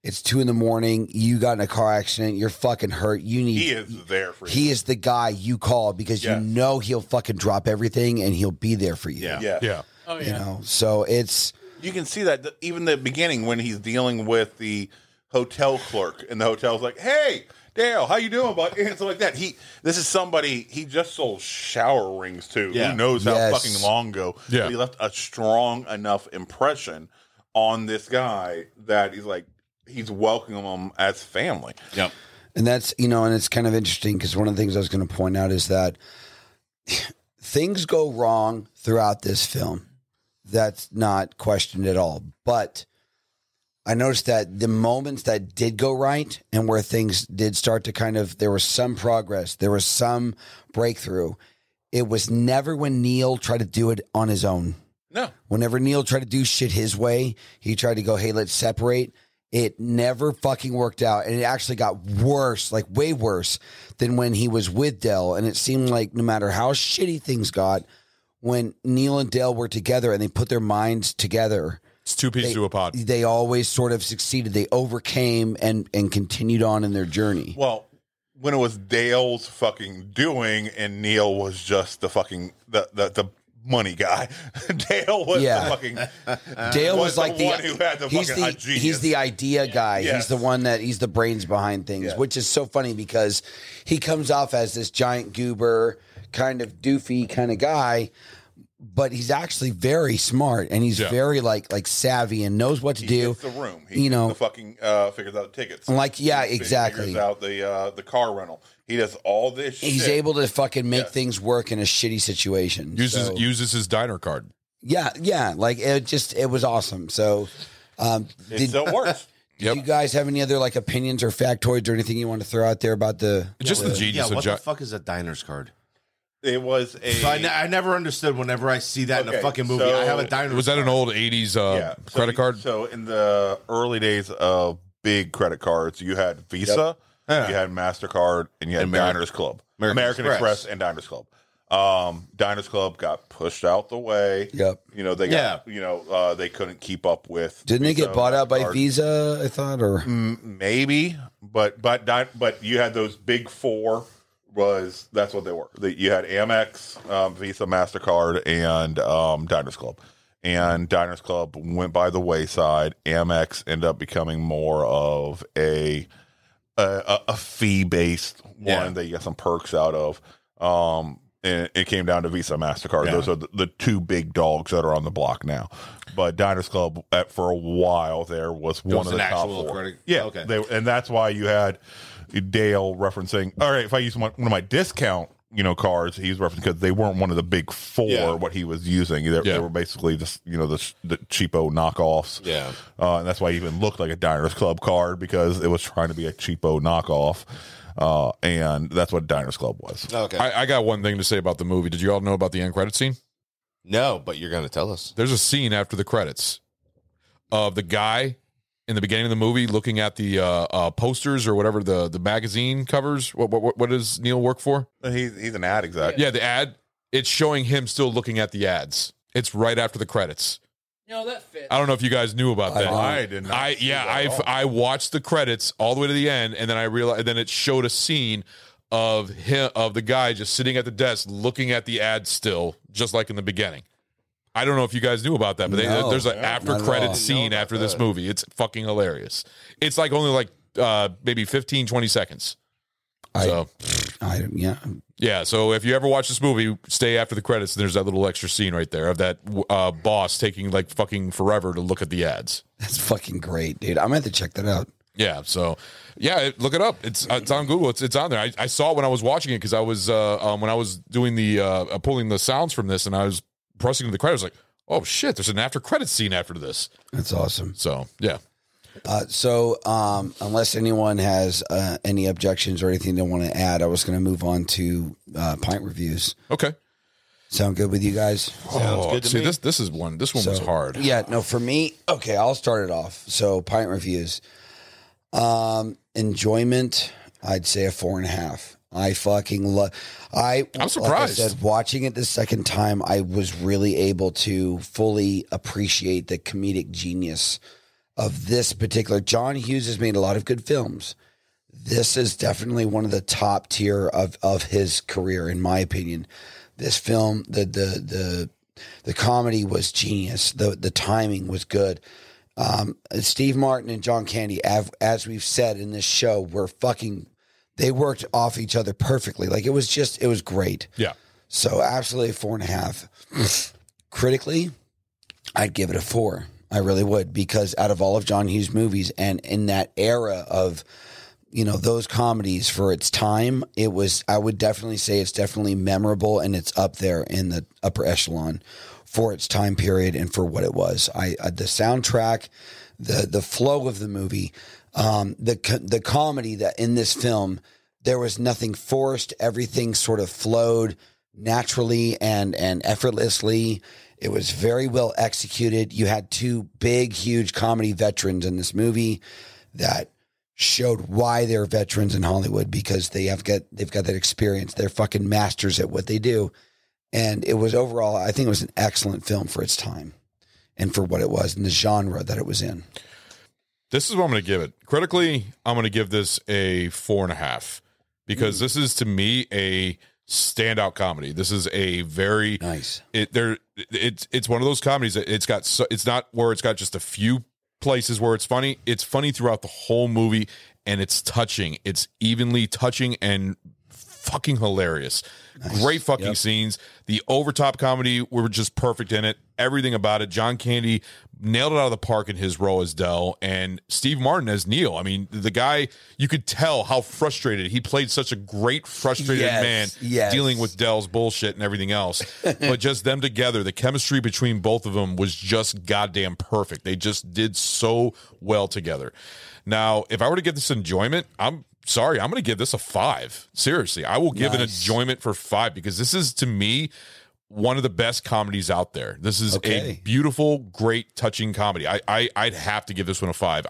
[SPEAKER 11] it's 2 a.m, you got in a car accident, you're fucking hurt. He
[SPEAKER 12] is there for you.
[SPEAKER 11] He is the guy you call because you know he'll fucking drop everything and he'll be there for you.
[SPEAKER 12] Yeah.
[SPEAKER 9] Oh, yeah.
[SPEAKER 11] So it's...
[SPEAKER 12] You can see that even the beginning when he's dealing with the hotel clerk, and the hotel's like, "Hey, Dale, how you doing, bud?" And stuff like that. This is somebody he just sold shower rings to.
[SPEAKER 14] Yeah.
[SPEAKER 12] Who knows how fucking long ago?
[SPEAKER 1] Yeah.
[SPEAKER 12] But he left a strong enough impression on this guy that he's welcoming him as family.
[SPEAKER 14] Yep.
[SPEAKER 11] And that's, and it's kind of interesting because one of the things I was going to point out is that things go wrong throughout this film. That's not questioned at all. But I noticed that the moments that did go right and where things did start to there was some progress, there was some breakthrough. It was never when Neil tried to do it on his own.
[SPEAKER 12] No.
[SPEAKER 11] Whenever Neil tried to do shit his way, he tried to go, hey, let's separate. It never fucking worked out. And it actually got worse, like way worse than when he was with Dell. And it seemed like no matter how shitty things got, when Neil and Dale were together and they put their minds together,
[SPEAKER 1] it's 2 pieces to a pod.
[SPEAKER 11] They always sort of succeeded. They overcame and continued on in their journey.
[SPEAKER 12] Well, when it was Dale's fucking doing and Neil was just the fucking the money guy, Dale was the fucking
[SPEAKER 11] Dale was like
[SPEAKER 12] one who had the fucking genius.
[SPEAKER 11] He's the idea guy.
[SPEAKER 12] Yes.
[SPEAKER 11] He's the brains behind things, which is so funny because he comes off as this giant goober, kind of doofy kind of guy, but he's actually very smart and he's very like savvy and knows what to do.
[SPEAKER 12] Gets the room. He the fucking figures out the tickets.
[SPEAKER 11] Exactly.
[SPEAKER 12] Figures out the car rental. He does all this shit.
[SPEAKER 11] He's able to fucking make things work in a shitty situation.
[SPEAKER 1] Uses his diner card.
[SPEAKER 11] Yeah. Like it was awesome. So
[SPEAKER 12] it still works.
[SPEAKER 11] Do you guys have any other like opinions or factoids or anything you want to throw out there about the
[SPEAKER 1] genius?
[SPEAKER 14] Yeah, what the fuck is a diner's card?
[SPEAKER 12] It was a.
[SPEAKER 14] So I never understood. Whenever I see that in a fucking movie, I have a diner.
[SPEAKER 1] Was that an old 80s credit card?
[SPEAKER 12] So in the early days of big credit cards, you had Visa, you had MasterCard, and you had Diners Club. American Express and Diners Club. Diners Club got pushed out the way.
[SPEAKER 11] Yep.
[SPEAKER 12] They got they couldn't keep up with.
[SPEAKER 11] Didn't they get bought out by Visa, I thought, or
[SPEAKER 12] maybe, but you had those big four. That's what they were. You had Amex, Visa, MasterCard, and Diners Club. And Diners Club went by the wayside. Amex ended up becoming more of a fee-based one that you get some perks out of. And it came down to Visa, MasterCard. Yeah. Those are the two big dogs that are on the block now. But Diners Club, for a while there, was one of the top four. Credit. Yeah, okay. And that's why you had Dale referencing, all right, if I use one of my discount cards, he's referencing because they weren't one of the big four what he was using. They were basically just the cheapo knockoffs.
[SPEAKER 14] Yeah,
[SPEAKER 12] and that's why he even looked like a Diners Club card, because it was trying to be a cheapo knockoff. And that's what Diners Club was.
[SPEAKER 14] Okay,
[SPEAKER 1] I got one thing to say about the movie. Did you all know about the end credit scene?
[SPEAKER 14] No, but you're going to tell us.
[SPEAKER 1] There's a scene after the credits of the guy in the beginning of the movie looking at the posters or whatever, the magazine covers. What does Neil work for?
[SPEAKER 12] He's an ad exec.
[SPEAKER 1] Yeah, the ad. It's showing him still looking at the ads. It's right after the credits.
[SPEAKER 2] That fits.
[SPEAKER 1] I don't know if you guys knew about that.
[SPEAKER 12] I did not.
[SPEAKER 1] I watched the credits all the way to the end, and then I realized. And then it showed a scene of the guy just sitting at the desk looking at the ad still, just like in the beginning. I don't know if you guys knew about that, but there's an after credit scene after this movie. It's fucking hilarious. It's like only maybe 15, 20 seconds. Yeah. So if you ever watch this movie, stay after the credits. And there's that little extra scene right there of that boss taking like fucking forever to look at the ads.
[SPEAKER 11] That's fucking great, dude. I'm gonna have to check that out.
[SPEAKER 1] Yeah. So look it up. It's on Google. It's on there. I saw it when I was watching it because I was when I was doing the pulling the sounds from this, and I was pressing the credits. Like, oh shit, there's an after credit scene after this.
[SPEAKER 11] That's awesome.
[SPEAKER 1] So yeah.
[SPEAKER 11] So unless anyone has any objections or anything they want to add, I was going to move on to pint reviews.
[SPEAKER 1] Okay.
[SPEAKER 11] Sound good with you guys?
[SPEAKER 14] Sounds good to
[SPEAKER 1] see,
[SPEAKER 14] me.
[SPEAKER 1] This one was hard.
[SPEAKER 11] Yeah, no, for me, okay, I'll start it off. So, pint reviews. Enjoyment, I'd say a 4.5. I fucking love. I'm
[SPEAKER 1] surprised.
[SPEAKER 11] Like I said, watching it the second time, I was really able to fully appreciate the comedic genius of this particular. John Hughes has made a lot of good films. This is definitely one of the top tier of his career, in my opinion. This film, the comedy was genius. The timing was good. Steve Martin and John Candy, as we've said in this show, they worked off each other perfectly. Like it was great.
[SPEAKER 1] Yeah.
[SPEAKER 11] So absolutely 4.5. Critically, I'd give it a 4. I really would, because out of all of John Hughes' movies and in that era of, those comedies for its time, I would definitely say it's definitely memorable, and it's up there in the upper echelon for its time period and for what it was. The soundtrack, the flow of the movie, the comedy that in this film, there was nothing forced. Everything sort of flowed naturally and effortlessly. It was very well executed. You had two big, huge comedy veterans in this movie that showed why they're veterans in Hollywood, because they've got that experience. They're fucking masters at what they do. And it was overall, I think it was an excellent film for its time and for what it was and the genre that it was in.
[SPEAKER 1] This is what I'm going to give it. Critically, I'm going to give this a 4.5, because this is, to me, a standout comedy. This is a very
[SPEAKER 11] nice.
[SPEAKER 1] It's one of those comedies that it's not where it's got just a few places where it's funny. It's funny throughout the whole movie, and it's touching. It's evenly touching and fucking hilarious. Nice. Great fucking scenes. The overtop comedy were just perfect in it. Everything about it. John Candy nailed it out of the park in his role as Del, and Steve Martin as Neil. I mean, the guy, you could tell how frustrated. He played such a great frustrated man dealing with Del's bullshit and everything else. But just them together, the chemistry between both of them was just goddamn perfect. They just did so well together. Now, if I were to get this enjoyment, I'm sorry, I'm going to give this a 5. Seriously, I will give an enjoyment for 5, because this is, to me, one of the best comedies out there. This is a beautiful, great, touching comedy. I'd have to give this one a 5.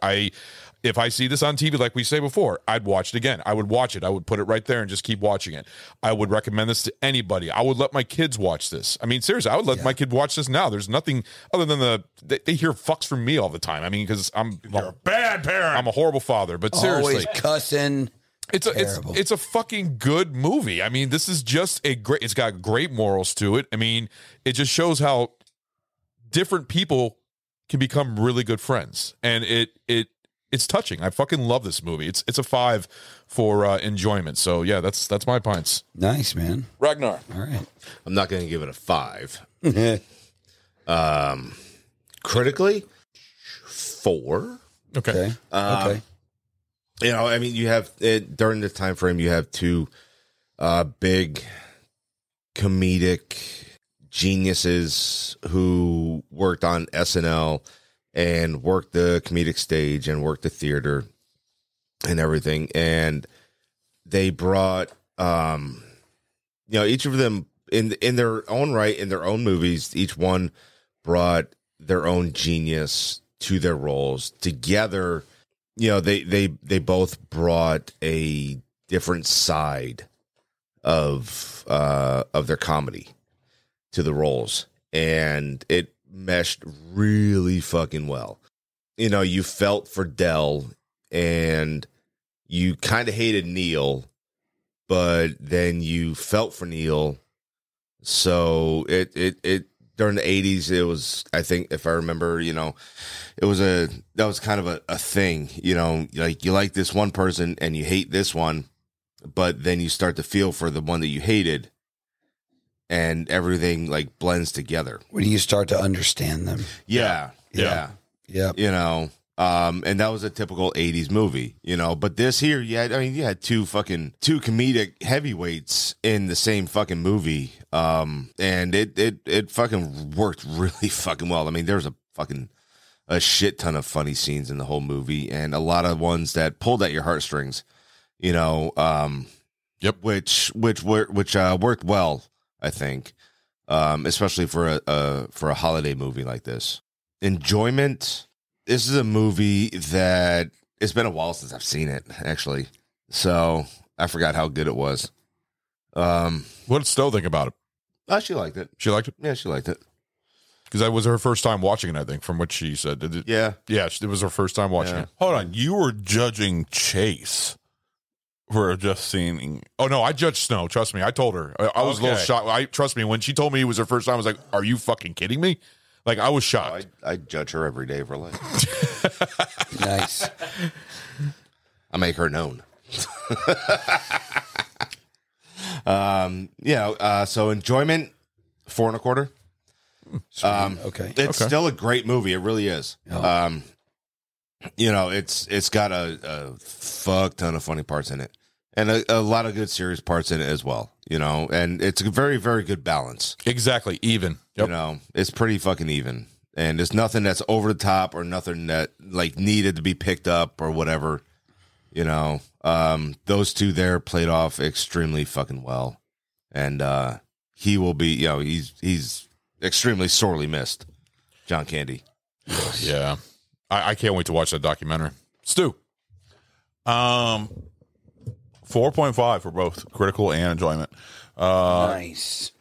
[SPEAKER 1] If I see this on TV, like we say before, I'd watch it again. I would watch it. I would put it right there and just keep watching it. I would recommend this to anybody. I would let my kids watch this. I mean, seriously, I would let my kid watch this now. There's nothing other than they hear fucks from me all the time. I mean, because you're a bad parent. I'm a horrible father, but seriously,
[SPEAKER 11] always cussing.
[SPEAKER 1] It's a fucking good movie. I mean, this is just it's got great morals to it. I mean, it just shows how different people can become really good friends, and it's touching. I fucking love this movie. It's a 5 for enjoyment. So yeah, that's my pints.
[SPEAKER 11] Nice, man.
[SPEAKER 1] Ragnar.
[SPEAKER 11] All right.
[SPEAKER 14] I'm not going to give it a 5. Critically, 4.
[SPEAKER 1] Okay.
[SPEAKER 11] Okay.
[SPEAKER 14] I mean, you have during this time frame, you have two big comedic geniuses who worked on SNL and worked the comedic stage and worked the theater and everything. And they brought, each of them in their own right, in their own movies, each one brought their own genius to their roles together. They both brought a different side of their comedy to the roles, and it meshed really fucking well. You felt for Del, and you kind of hated Neil, but then you felt for Neil. So it during the 80s, it was, I think, if I remember, that was kind of a thing, like you like this one person and you hate this one, but then you start to feel for the one that you hated, and everything like blends together.
[SPEAKER 11] When you start to understand them.
[SPEAKER 14] Yeah. And that was a typical 80s movie, but this here, you had two comedic heavyweights in the same fucking movie. And it fucking worked really fucking well. I mean, there's a shit ton of funny scenes in the whole movie, and a lot of ones that pulled at your heartstrings, which worked well, I think. especially for a holiday movie like this. Enjoyment. This is a movie that it's been a while since I've seen it, actually. So I forgot how good it was.
[SPEAKER 1] What did Stowe think about it?
[SPEAKER 14] She liked it.
[SPEAKER 1] She liked it?
[SPEAKER 14] Yeah, she liked it.
[SPEAKER 1] Because that was her first time watching it, I think, from what she said.
[SPEAKER 14] Yeah.
[SPEAKER 1] Yeah, it was her first time watching it.
[SPEAKER 12] Hold on. You were judging Chase for just seeing.
[SPEAKER 1] Oh, no, I judged Snow. Trust me. I told her. I was a little shocked. Trust me, when she told me it was her first time, I was like, are you fucking kidding me? Like, I was shocked.
[SPEAKER 14] I judge her every day of her life. Nice. I make her known. So enjoyment, 4.25.
[SPEAKER 11] Okay.
[SPEAKER 14] It's still a great movie. It really is. It's got a fuck ton of funny parts in it, and a lot of good serious parts in it as well. And it's a very, very good balance.
[SPEAKER 1] Exactly, even.
[SPEAKER 14] Yep. It's pretty fucking even, and there's nothing that's over the top or nothing that like needed to be picked up or whatever. Those two there played off extremely fucking well, and he will be. He's extremely sorely missed, John Candy.
[SPEAKER 1] Yeah, I can't wait to watch that documentary. Stu,
[SPEAKER 12] 4.5 for both critical and enjoyment.
[SPEAKER 11] Nice.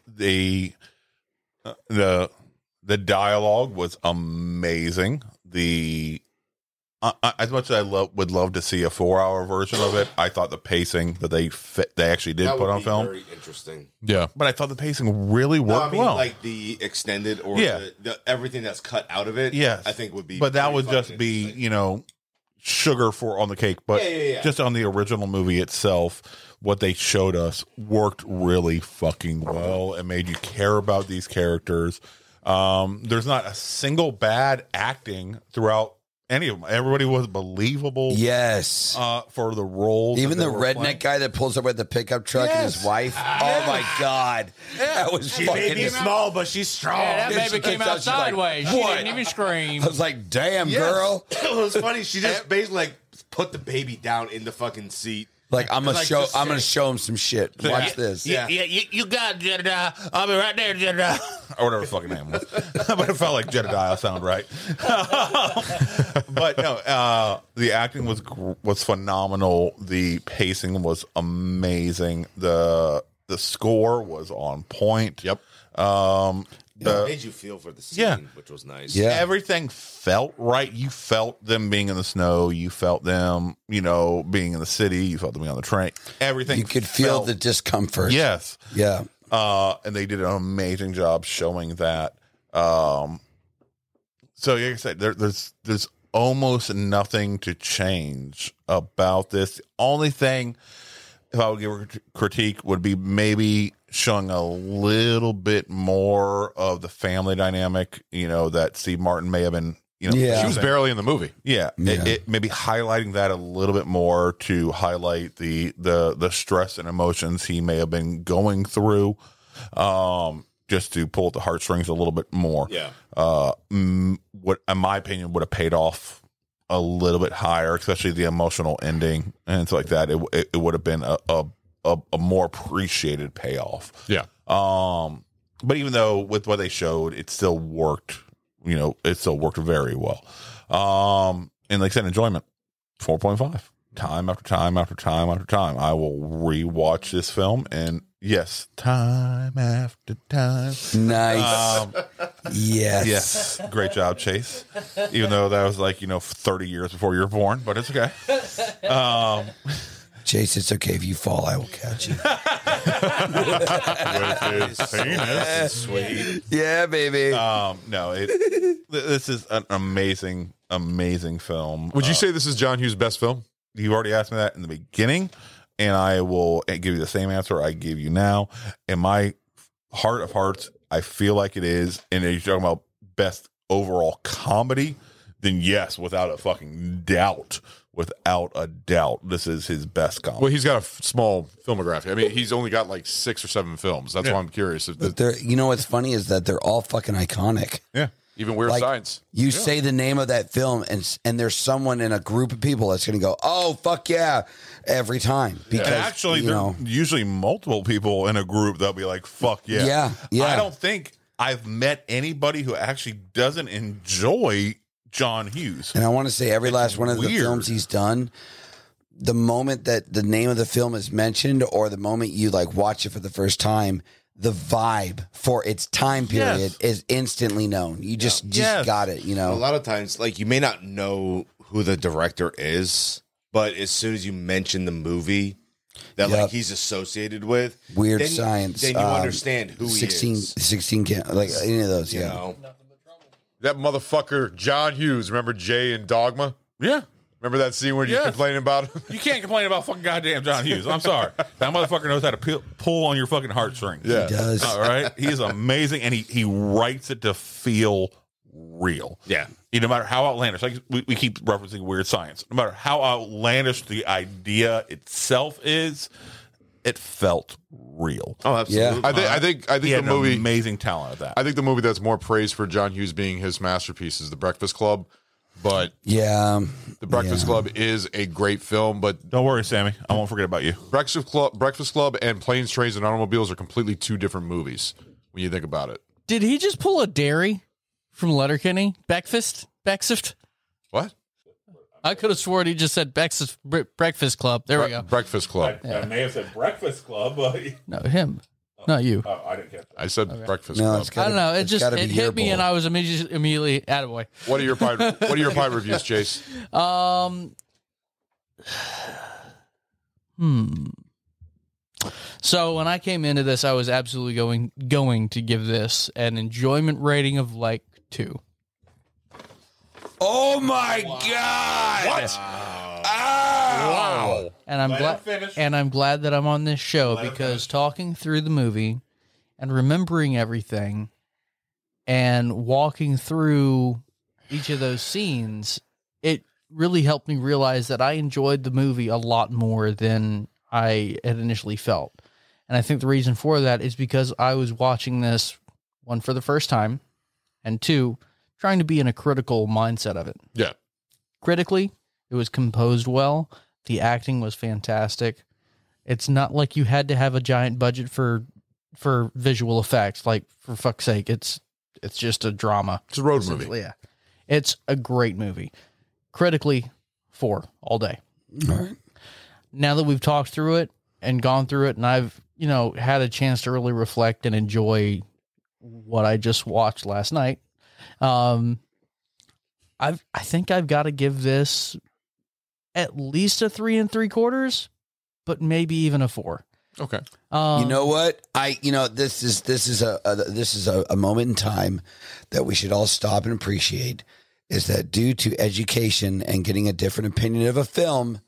[SPEAKER 12] The dialogue was amazing. As much as I would love to see a 4-hour version of it, I thought the pacing that they actually did put on film
[SPEAKER 14] very interesting.
[SPEAKER 1] Yeah,
[SPEAKER 12] but I thought the pacing really worked well.
[SPEAKER 14] Like the extended or the everything that's cut out of it.
[SPEAKER 12] Yes,
[SPEAKER 14] I think would be.
[SPEAKER 12] But that would just be sugar on the cake. But just on the original movie itself, what they showed us worked really fucking well and made you care about these characters. There's not a single bad acting throughout any of them. Everybody was believable.
[SPEAKER 11] Yes.
[SPEAKER 12] For the roles.
[SPEAKER 11] Even the redneck guy that pulls up with the pickup truck and his wife. Oh my God. That was
[SPEAKER 14] She
[SPEAKER 11] fucking
[SPEAKER 14] may be small, but she's strong.
[SPEAKER 2] Yeah, that baby came out
[SPEAKER 11] she's like,
[SPEAKER 2] sideways. She
[SPEAKER 11] "What?"
[SPEAKER 2] didn't even scream.
[SPEAKER 11] I was like, damn, girl.
[SPEAKER 14] It was funny. She just basically put the baby down in the fucking seat.
[SPEAKER 11] Like, I'm gonna show him some shit. Watch this.
[SPEAKER 12] Yeah, you got Jedediah. I'll be right there, Jedediah. Or whatever the fucking name was. But it felt like Jedediah sound right. But no, the acting was phenomenal. The pacing was amazing. The score was on point.
[SPEAKER 1] Yep.
[SPEAKER 14] It made you feel for the scene, which was nice.
[SPEAKER 12] Yeah. Everything felt right. You felt them being in the snow. You felt them, being in the city. You felt them being on the train. Everything.
[SPEAKER 11] You could feel the discomfort.
[SPEAKER 12] Yes.
[SPEAKER 11] Yeah.
[SPEAKER 12] And they did an amazing job showing that. So like I said, there's almost nothing to change about this. The only thing, if I would give a critique, would be maybe showing a little bit more of the family dynamic, that Steve Martin may have been,
[SPEAKER 1] she was barely in the movie.
[SPEAKER 12] Yeah. It maybe highlighting that a little bit more to highlight the stress and emotions he may have been going through, just to pull at the heartstrings a little bit more.
[SPEAKER 14] Yeah.
[SPEAKER 12] What, in my opinion, would have paid off a little bit higher, especially the emotional ending and stuff like that. It would have been a more appreciated payoff.
[SPEAKER 1] Yeah.
[SPEAKER 12] But even though with what they showed, it still worked, it still worked very well. And like I said, enjoyment, 4.5. Time after time after time after time. I will rewatch this film, and yes, time after time.
[SPEAKER 11] Nice. Yes.
[SPEAKER 12] Yes. Great job, Chase. Even though that was 30 years before you were born, but it's okay.
[SPEAKER 11] Chase, it's okay if you fall. I will catch you.
[SPEAKER 12] With his penis.
[SPEAKER 14] Sweet.
[SPEAKER 11] Yeah, baby.
[SPEAKER 12] No, this is an amazing, amazing film.
[SPEAKER 1] Would you say this is John Hughes' best film?
[SPEAKER 12] You already asked me that in the beginning, and I will give you the same answer I give you now. In my heart of hearts, I feel like it is. And if you're talking about best overall comedy, then yes, without a fucking doubt. Without a doubt, this is his best comedy.
[SPEAKER 1] Well, he's got a small filmography. I mean, he's only got 6 or 7 films. That's why I'm curious.
[SPEAKER 11] But what's funny is that they're all fucking iconic.
[SPEAKER 12] Yeah.
[SPEAKER 1] Even Weird Science.
[SPEAKER 11] You say the name of that film, and there's someone in a group of people that's going to go, "Oh fuck yeah!" every time. Because
[SPEAKER 12] and actually, there are usually multiple people in a group that'll be like, "Fuck yeah!"
[SPEAKER 11] Yeah.
[SPEAKER 12] I don't think I've met anybody who actually doesn't enjoy John Hughes.
[SPEAKER 11] And I want to say every last one of the films he's done, the moment that the name of the film is mentioned, or the moment you like watch it for the first time, the vibe for its time period is instantly known. You just got it, you know.
[SPEAKER 14] A lot of times, like, you may not know who the director is, but as soon as you mention the movie that like he's associated with,
[SPEAKER 11] Weird Science,
[SPEAKER 14] then you understand who
[SPEAKER 11] 16,
[SPEAKER 14] he is.
[SPEAKER 11] 16 like any of those,
[SPEAKER 14] You know?
[SPEAKER 1] That motherfucker, John Hughes. Remember Jay in Dogma?
[SPEAKER 12] Yeah.
[SPEAKER 1] Remember that scene where you're complaining about him?
[SPEAKER 12] You can't complain about fucking goddamn John Hughes. I'm sorry. That motherfucker knows how to pull on your fucking heartstrings.
[SPEAKER 1] Yeah.
[SPEAKER 11] He does.
[SPEAKER 12] All right. He's amazing, and he writes it to feel real.
[SPEAKER 14] Yeah.
[SPEAKER 12] No matter how outlandish, like we keep referencing Weird Science, no matter how outlandish the idea itself is, it felt real.
[SPEAKER 14] Oh, absolutely.
[SPEAKER 1] Yeah. I think
[SPEAKER 12] he
[SPEAKER 1] the
[SPEAKER 12] had
[SPEAKER 1] movie
[SPEAKER 12] an amazing talent at that.
[SPEAKER 1] I think the movie that's more praised for John Hughes being his masterpiece is The Breakfast The Breakfast Club is a great film, but
[SPEAKER 12] don't worry, Sammy, I won't forget about you.
[SPEAKER 1] Breakfast Club and Planes, Trains, and Automobiles are completely two different movies when you think about it.
[SPEAKER 2] Did he just pull a dairy from Letterkenny? Breakfast?
[SPEAKER 1] What?
[SPEAKER 2] I could have sworn he just said Breakfast Club. There we go.
[SPEAKER 1] Breakfast Club.
[SPEAKER 12] I may have said Breakfast Club, but
[SPEAKER 2] No, him. Not you.
[SPEAKER 12] Oh, I didn't catch that.
[SPEAKER 1] I said Breakfast
[SPEAKER 11] No,
[SPEAKER 1] Club.
[SPEAKER 11] it's gotta-
[SPEAKER 2] I don't know. It
[SPEAKER 11] it's
[SPEAKER 2] just
[SPEAKER 11] gotta
[SPEAKER 2] it
[SPEAKER 11] be your
[SPEAKER 2] hit me, and
[SPEAKER 11] bowl.
[SPEAKER 2] I was immediately attaboy.
[SPEAKER 1] What are your pie reviews, Chase?
[SPEAKER 2] So when I came into this, I was absolutely going to give this an enjoyment rating of like 2.
[SPEAKER 11] Oh my god!
[SPEAKER 12] What?
[SPEAKER 1] Wow.
[SPEAKER 2] And I'm glad that I'm on this show because talking through the movie and remembering everything and walking through each of those scenes, it really helped me realize that I enjoyed the movie a lot more than I had initially felt. And I think the reason for that is because I was watching this, 1, for the first time, and 2, trying to be in a critical mindset of it.
[SPEAKER 1] Yeah.
[SPEAKER 2] Critically, it was composed well. The acting was fantastic. It's not like you had to have a giant budget for visual effects. Like, for fuck's sake, it's just a drama.
[SPEAKER 1] It's a road movie.
[SPEAKER 2] Yeah. It's a great movie. Critically, 4 all day.
[SPEAKER 11] All right.
[SPEAKER 2] Now that we've talked through it and gone through it, and I've, had a chance to really reflect and enjoy what I just watched last night, I think I've got to give this at least a 3 3/4, but maybe even a 4.
[SPEAKER 1] Okay.
[SPEAKER 11] You know what? This is a moment in time that we should all stop and appreciate. Is that due to education and getting a different opinion of a film,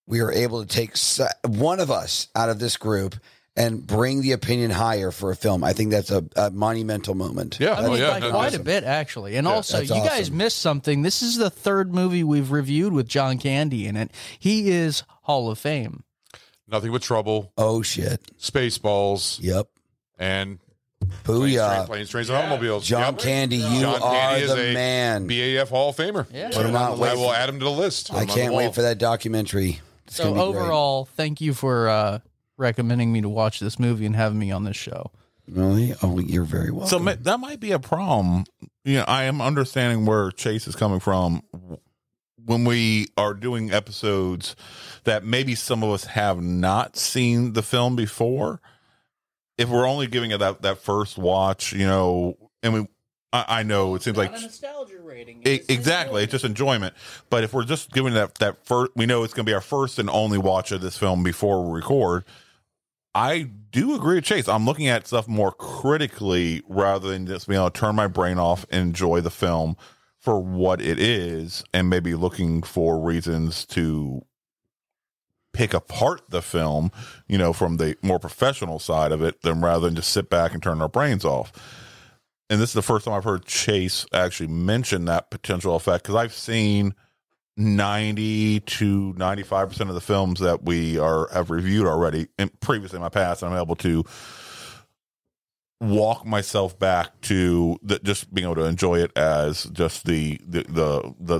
[SPEAKER 11] we are able to take one of us out of this group and bring the opinion higher for a film. I think that's a monumental moment.
[SPEAKER 1] Yeah,
[SPEAKER 2] I mean, quite a bit, actually. And also,
[SPEAKER 11] that's
[SPEAKER 2] you guys
[SPEAKER 11] awesome.
[SPEAKER 2] missed something. This is the 3rd movie we've reviewed with John Candy in it. He is Hall of Fame.
[SPEAKER 1] Nothing But Trouble.
[SPEAKER 11] Oh, shit.
[SPEAKER 1] Spaceballs.
[SPEAKER 11] Yep.
[SPEAKER 1] And
[SPEAKER 11] Booyah.
[SPEAKER 1] Planes, Trains, and Automobiles.
[SPEAKER 11] John Candy, you
[SPEAKER 1] John
[SPEAKER 11] are
[SPEAKER 1] Candy is
[SPEAKER 11] the
[SPEAKER 1] a
[SPEAKER 11] man.
[SPEAKER 1] BAF Hall of Famer.
[SPEAKER 2] Yeah.
[SPEAKER 11] Put him out.
[SPEAKER 1] I will add him to the list.
[SPEAKER 11] I can't wait for that documentary. It's
[SPEAKER 2] So
[SPEAKER 11] gonna be
[SPEAKER 2] overall, thank you for recommending me to watch this movie and having me on this show.
[SPEAKER 11] great. Really? Oh, you're very welcome.
[SPEAKER 12] So that might be a problem. I am understanding where Chase is coming from when we are doing episodes that maybe some of us have not seen the film before. If we're only giving it that first watch, and I know it seems like
[SPEAKER 2] a nostalgia rating.
[SPEAKER 12] Exactly, it's just enjoyment. But if we're just giving that first, we know it's going to be our first and only watch of this film before we record. I do agree with Chase. I'm looking at stuff more critically rather than just being able to turn my brain off and enjoy the film for what it is, and maybe looking for reasons to pick apart the film, from the more professional side of it, than rather than just sit back and turn our brains off. And this is the first time I've heard Chase actually mention that potential effect, because I've seen 90 to 95% of the films that we have reviewed already, and previously in my past, I'm able to walk myself back to just being able to enjoy it as just the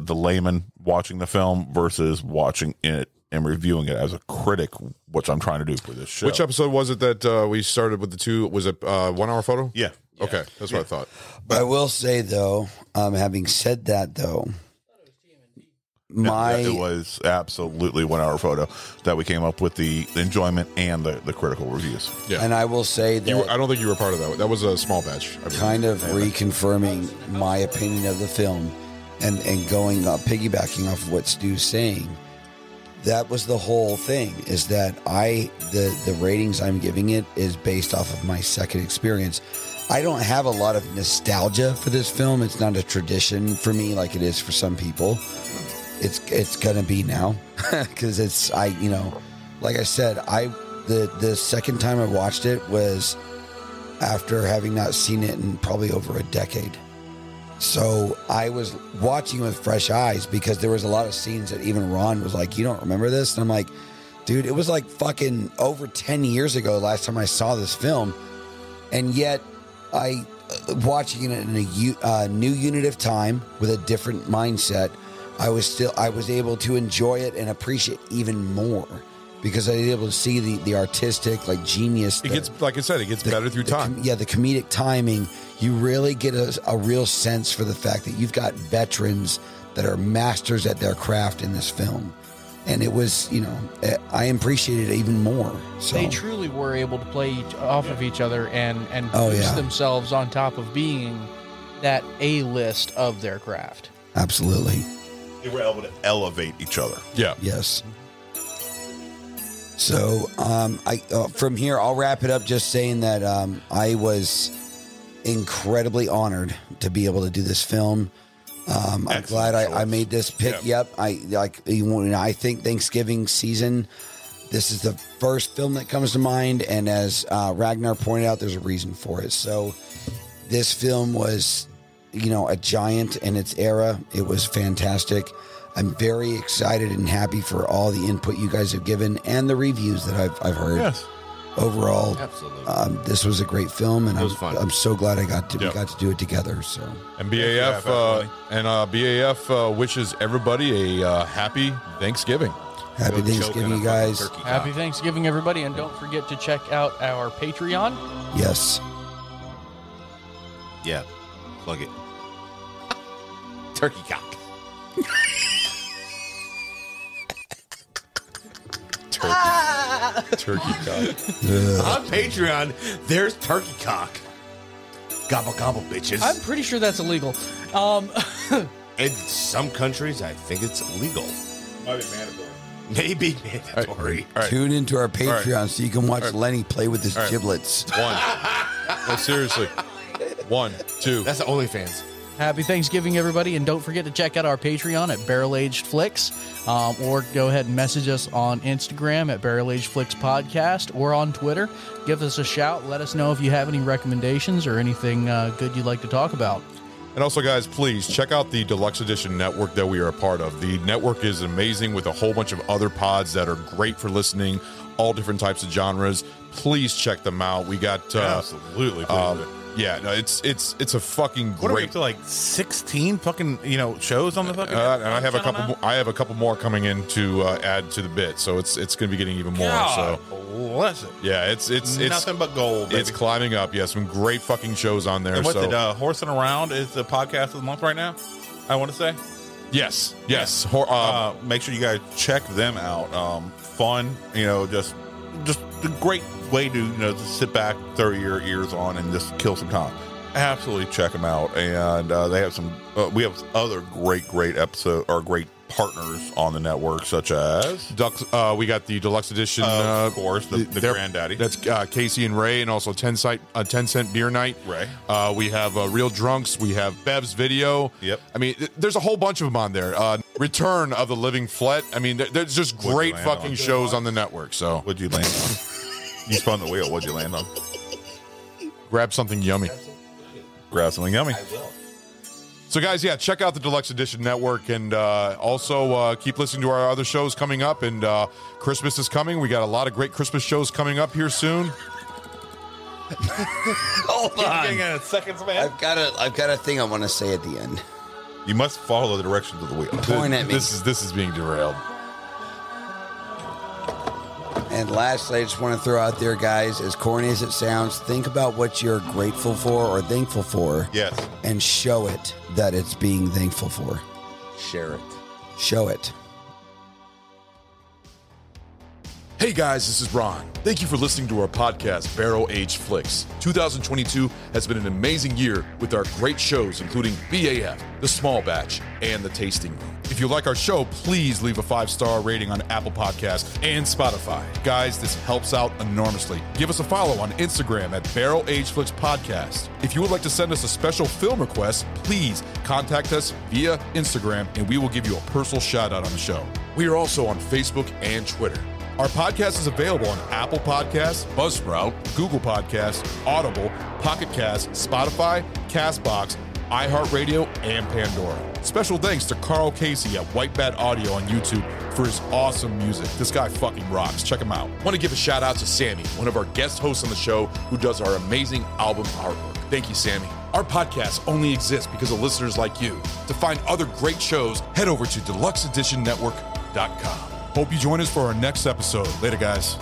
[SPEAKER 12] layman watching the film versus watching it and reviewing it as a critic, which I'm trying to do for this show.
[SPEAKER 1] Which episode was it that we started with the two? Was it 1 hour photo?
[SPEAKER 12] Yeah.
[SPEAKER 1] Okay, that's what I thought.
[SPEAKER 11] But I will say though, having said that though,
[SPEAKER 12] it was absolutely 1 hour photo that we came up with the enjoyment and the critical reviews.
[SPEAKER 1] Yeah,
[SPEAKER 11] and I will say that
[SPEAKER 1] I don't think you were part of that. That was a small batch.
[SPEAKER 11] Kind of reconfirming my opinion of the film, and going piggybacking off of what Stu's saying. That was the whole thing. Is that the ratings I'm giving it is based off of my second experience. I don't have a lot of nostalgia for this film. It's not a tradition for me like it is for some people. It's gonna be now because like I said, the second time I watched it was after having not seen it in probably over a decade. So I was watching with fresh eyes because there was a lot of scenes that even Ron was like, "You don't remember this?" And I'm like, "Dude, it was like fucking over 10 years ago last time I saw this film," and yet I watching it in a new unit of time with a different mindset. I was able to enjoy it and appreciate even more because I was able to see the artistic genius.
[SPEAKER 1] It gets, like I said, it gets better through time.
[SPEAKER 11] The comedic timing. You really get a real sense for the fact that you've got veterans that are masters at their craft in this film. And it was, I appreciated it even more. So
[SPEAKER 2] they truly were able to play off of each other and boost themselves on top of being that A-list of their craft.
[SPEAKER 11] Absolutely.
[SPEAKER 12] They were able to elevate each other.
[SPEAKER 1] Yeah.
[SPEAKER 11] Yes. So from here, I'll wrap it up just saying that I was incredibly honored to be able to do this film. I'm glad I made this pick.
[SPEAKER 1] Yeah.
[SPEAKER 11] Yep. I think Thanksgiving season, this is the first film that comes to mind. And as Ragnar pointed out, there's a reason for it. So this film was, a giant in its era. It was fantastic. I'm very excited and happy for all the input you guys have given and the reviews that I've heard.
[SPEAKER 12] Yes.
[SPEAKER 11] Overall,
[SPEAKER 14] absolutely.
[SPEAKER 11] This was a great film, and
[SPEAKER 14] it was fun.
[SPEAKER 11] I'm so glad we got to do it together. So,
[SPEAKER 1] and BAF wishes everybody a happy Thanksgiving.
[SPEAKER 11] Happy Thanksgiving, you guys.
[SPEAKER 2] Happy Thanksgiving, everybody, and don't forget to check out our Patreon.
[SPEAKER 11] Yes.
[SPEAKER 14] Yeah. Plug it. Turkey cock.
[SPEAKER 1] Turkey cock.
[SPEAKER 14] On Patreon, there's turkey cock. Gobble gobble, bitches.
[SPEAKER 2] I'm pretty sure that's illegal.
[SPEAKER 14] In some countries, I think it's illegal.
[SPEAKER 12] Might be mandatory.
[SPEAKER 14] Maybe mandatory.
[SPEAKER 1] All right.
[SPEAKER 11] Tune into our Patreon so you can watch Lenny play with his giblets.
[SPEAKER 1] No, seriously. 1, 2.
[SPEAKER 14] That's the OnlyFans.
[SPEAKER 2] Happy Thanksgiving, everybody, and don't forget to check out our Patreon at Barrel Aged Flicks, or go ahead and message us on Instagram at Barrel Aged Flicks Podcast, or on Twitter. Give us a shout. Let us know if you have any recommendations or anything good you'd like to talk about.
[SPEAKER 1] And also, guys, please check out the Deluxe Edition network that we are a part of. The network is amazing with a whole bunch of other pods that are great for listening, all different types of genres. Please check them out. We got
[SPEAKER 12] absolutely.
[SPEAKER 1] Yeah, no, it's a fucking great.
[SPEAKER 12] What are we up to, like 16 fucking shows on the fucking?
[SPEAKER 1] And I have a couple. I have a couple more coming in to add to the bit, so it's going to be getting even more.
[SPEAKER 12] God
[SPEAKER 1] so
[SPEAKER 12] bless it.
[SPEAKER 1] Yeah, it's
[SPEAKER 12] nothing but gold. Baby.
[SPEAKER 1] It's climbing up. Yeah, some great fucking shows on there.
[SPEAKER 12] And what's it? Horsing Around is the podcast of the month right now. I want to say.
[SPEAKER 1] Yes.
[SPEAKER 12] Make sure you guys check them out. Fun, just a great way to to sit back, throw your ears on, and just kill some time. Absolutely check them out. And they have some. We have other great episodes or great partners on the network, such as
[SPEAKER 1] we got the Deluxe Edition,
[SPEAKER 12] of course, the granddaddy.
[SPEAKER 1] That's Casey and Ray, and also 10 Cent Beer Night.
[SPEAKER 12] Ray.
[SPEAKER 1] We have Real Drunks. We have Bev's Video.
[SPEAKER 12] Yep.
[SPEAKER 1] I mean, there's a whole bunch of them on there. Return of the Living Flet. I mean, there's just great fucking shows on the network. So,
[SPEAKER 12] what'd you land on? You spun the wheel. What'd you land on?
[SPEAKER 1] Grab something yummy.
[SPEAKER 12] Grab something yummy.
[SPEAKER 14] I will.
[SPEAKER 1] So, guys, yeah, check out the Deluxe Edition Network, and also keep listening to our other shows coming up. And Christmas is coming. We got a lot of great Christmas shows coming up here soon.
[SPEAKER 11] Hold on.
[SPEAKER 3] Seconds, man.
[SPEAKER 11] I've got a thing I want to say at the end.
[SPEAKER 12] You must follow the directions of the wheel.
[SPEAKER 11] Point at me.
[SPEAKER 1] This is being derailed.
[SPEAKER 11] And lastly, I just want to throw out there, guys, as corny as it sounds, think about what you're grateful for or thankful for.
[SPEAKER 12] Yes.
[SPEAKER 11] And show it that it's being thankful for.
[SPEAKER 14] Share it.
[SPEAKER 11] Show it.
[SPEAKER 1] Hey guys, this is Ron. Thank you for listening to our podcast, Barrel Age Flicks. 2022 has been an amazing year with our great shows, including BAF, The Small Batch, and The Tasting Room. If you like our show, please leave a 5-star rating on Apple Podcasts and Spotify. Guys, this helps out enormously. Give us a follow on Instagram at Barrel Age Flicks Podcast. If you would like to send us a special film request, please contact us via Instagram and we will give you a personal shout out on the show. We are also on Facebook and Twitter. Our podcast is available on Apple Podcasts, Buzzsprout, Google Podcasts, Audible, Pocket Cast, Spotify, CastBox, iHeartRadio, and Pandora. Special thanks to Carl Casey at White Bat Audio on YouTube for his awesome music. This guy fucking rocks. Check him out. Want to give a shout out to Sammy, one of our guest hosts on the show who does our amazing album artwork. Thank you, Sammy. Our podcast only exists because of listeners like you. To find other great shows, head over to deluxeeditionnetwork.com. Hope you join us for our next episode. Later, guys.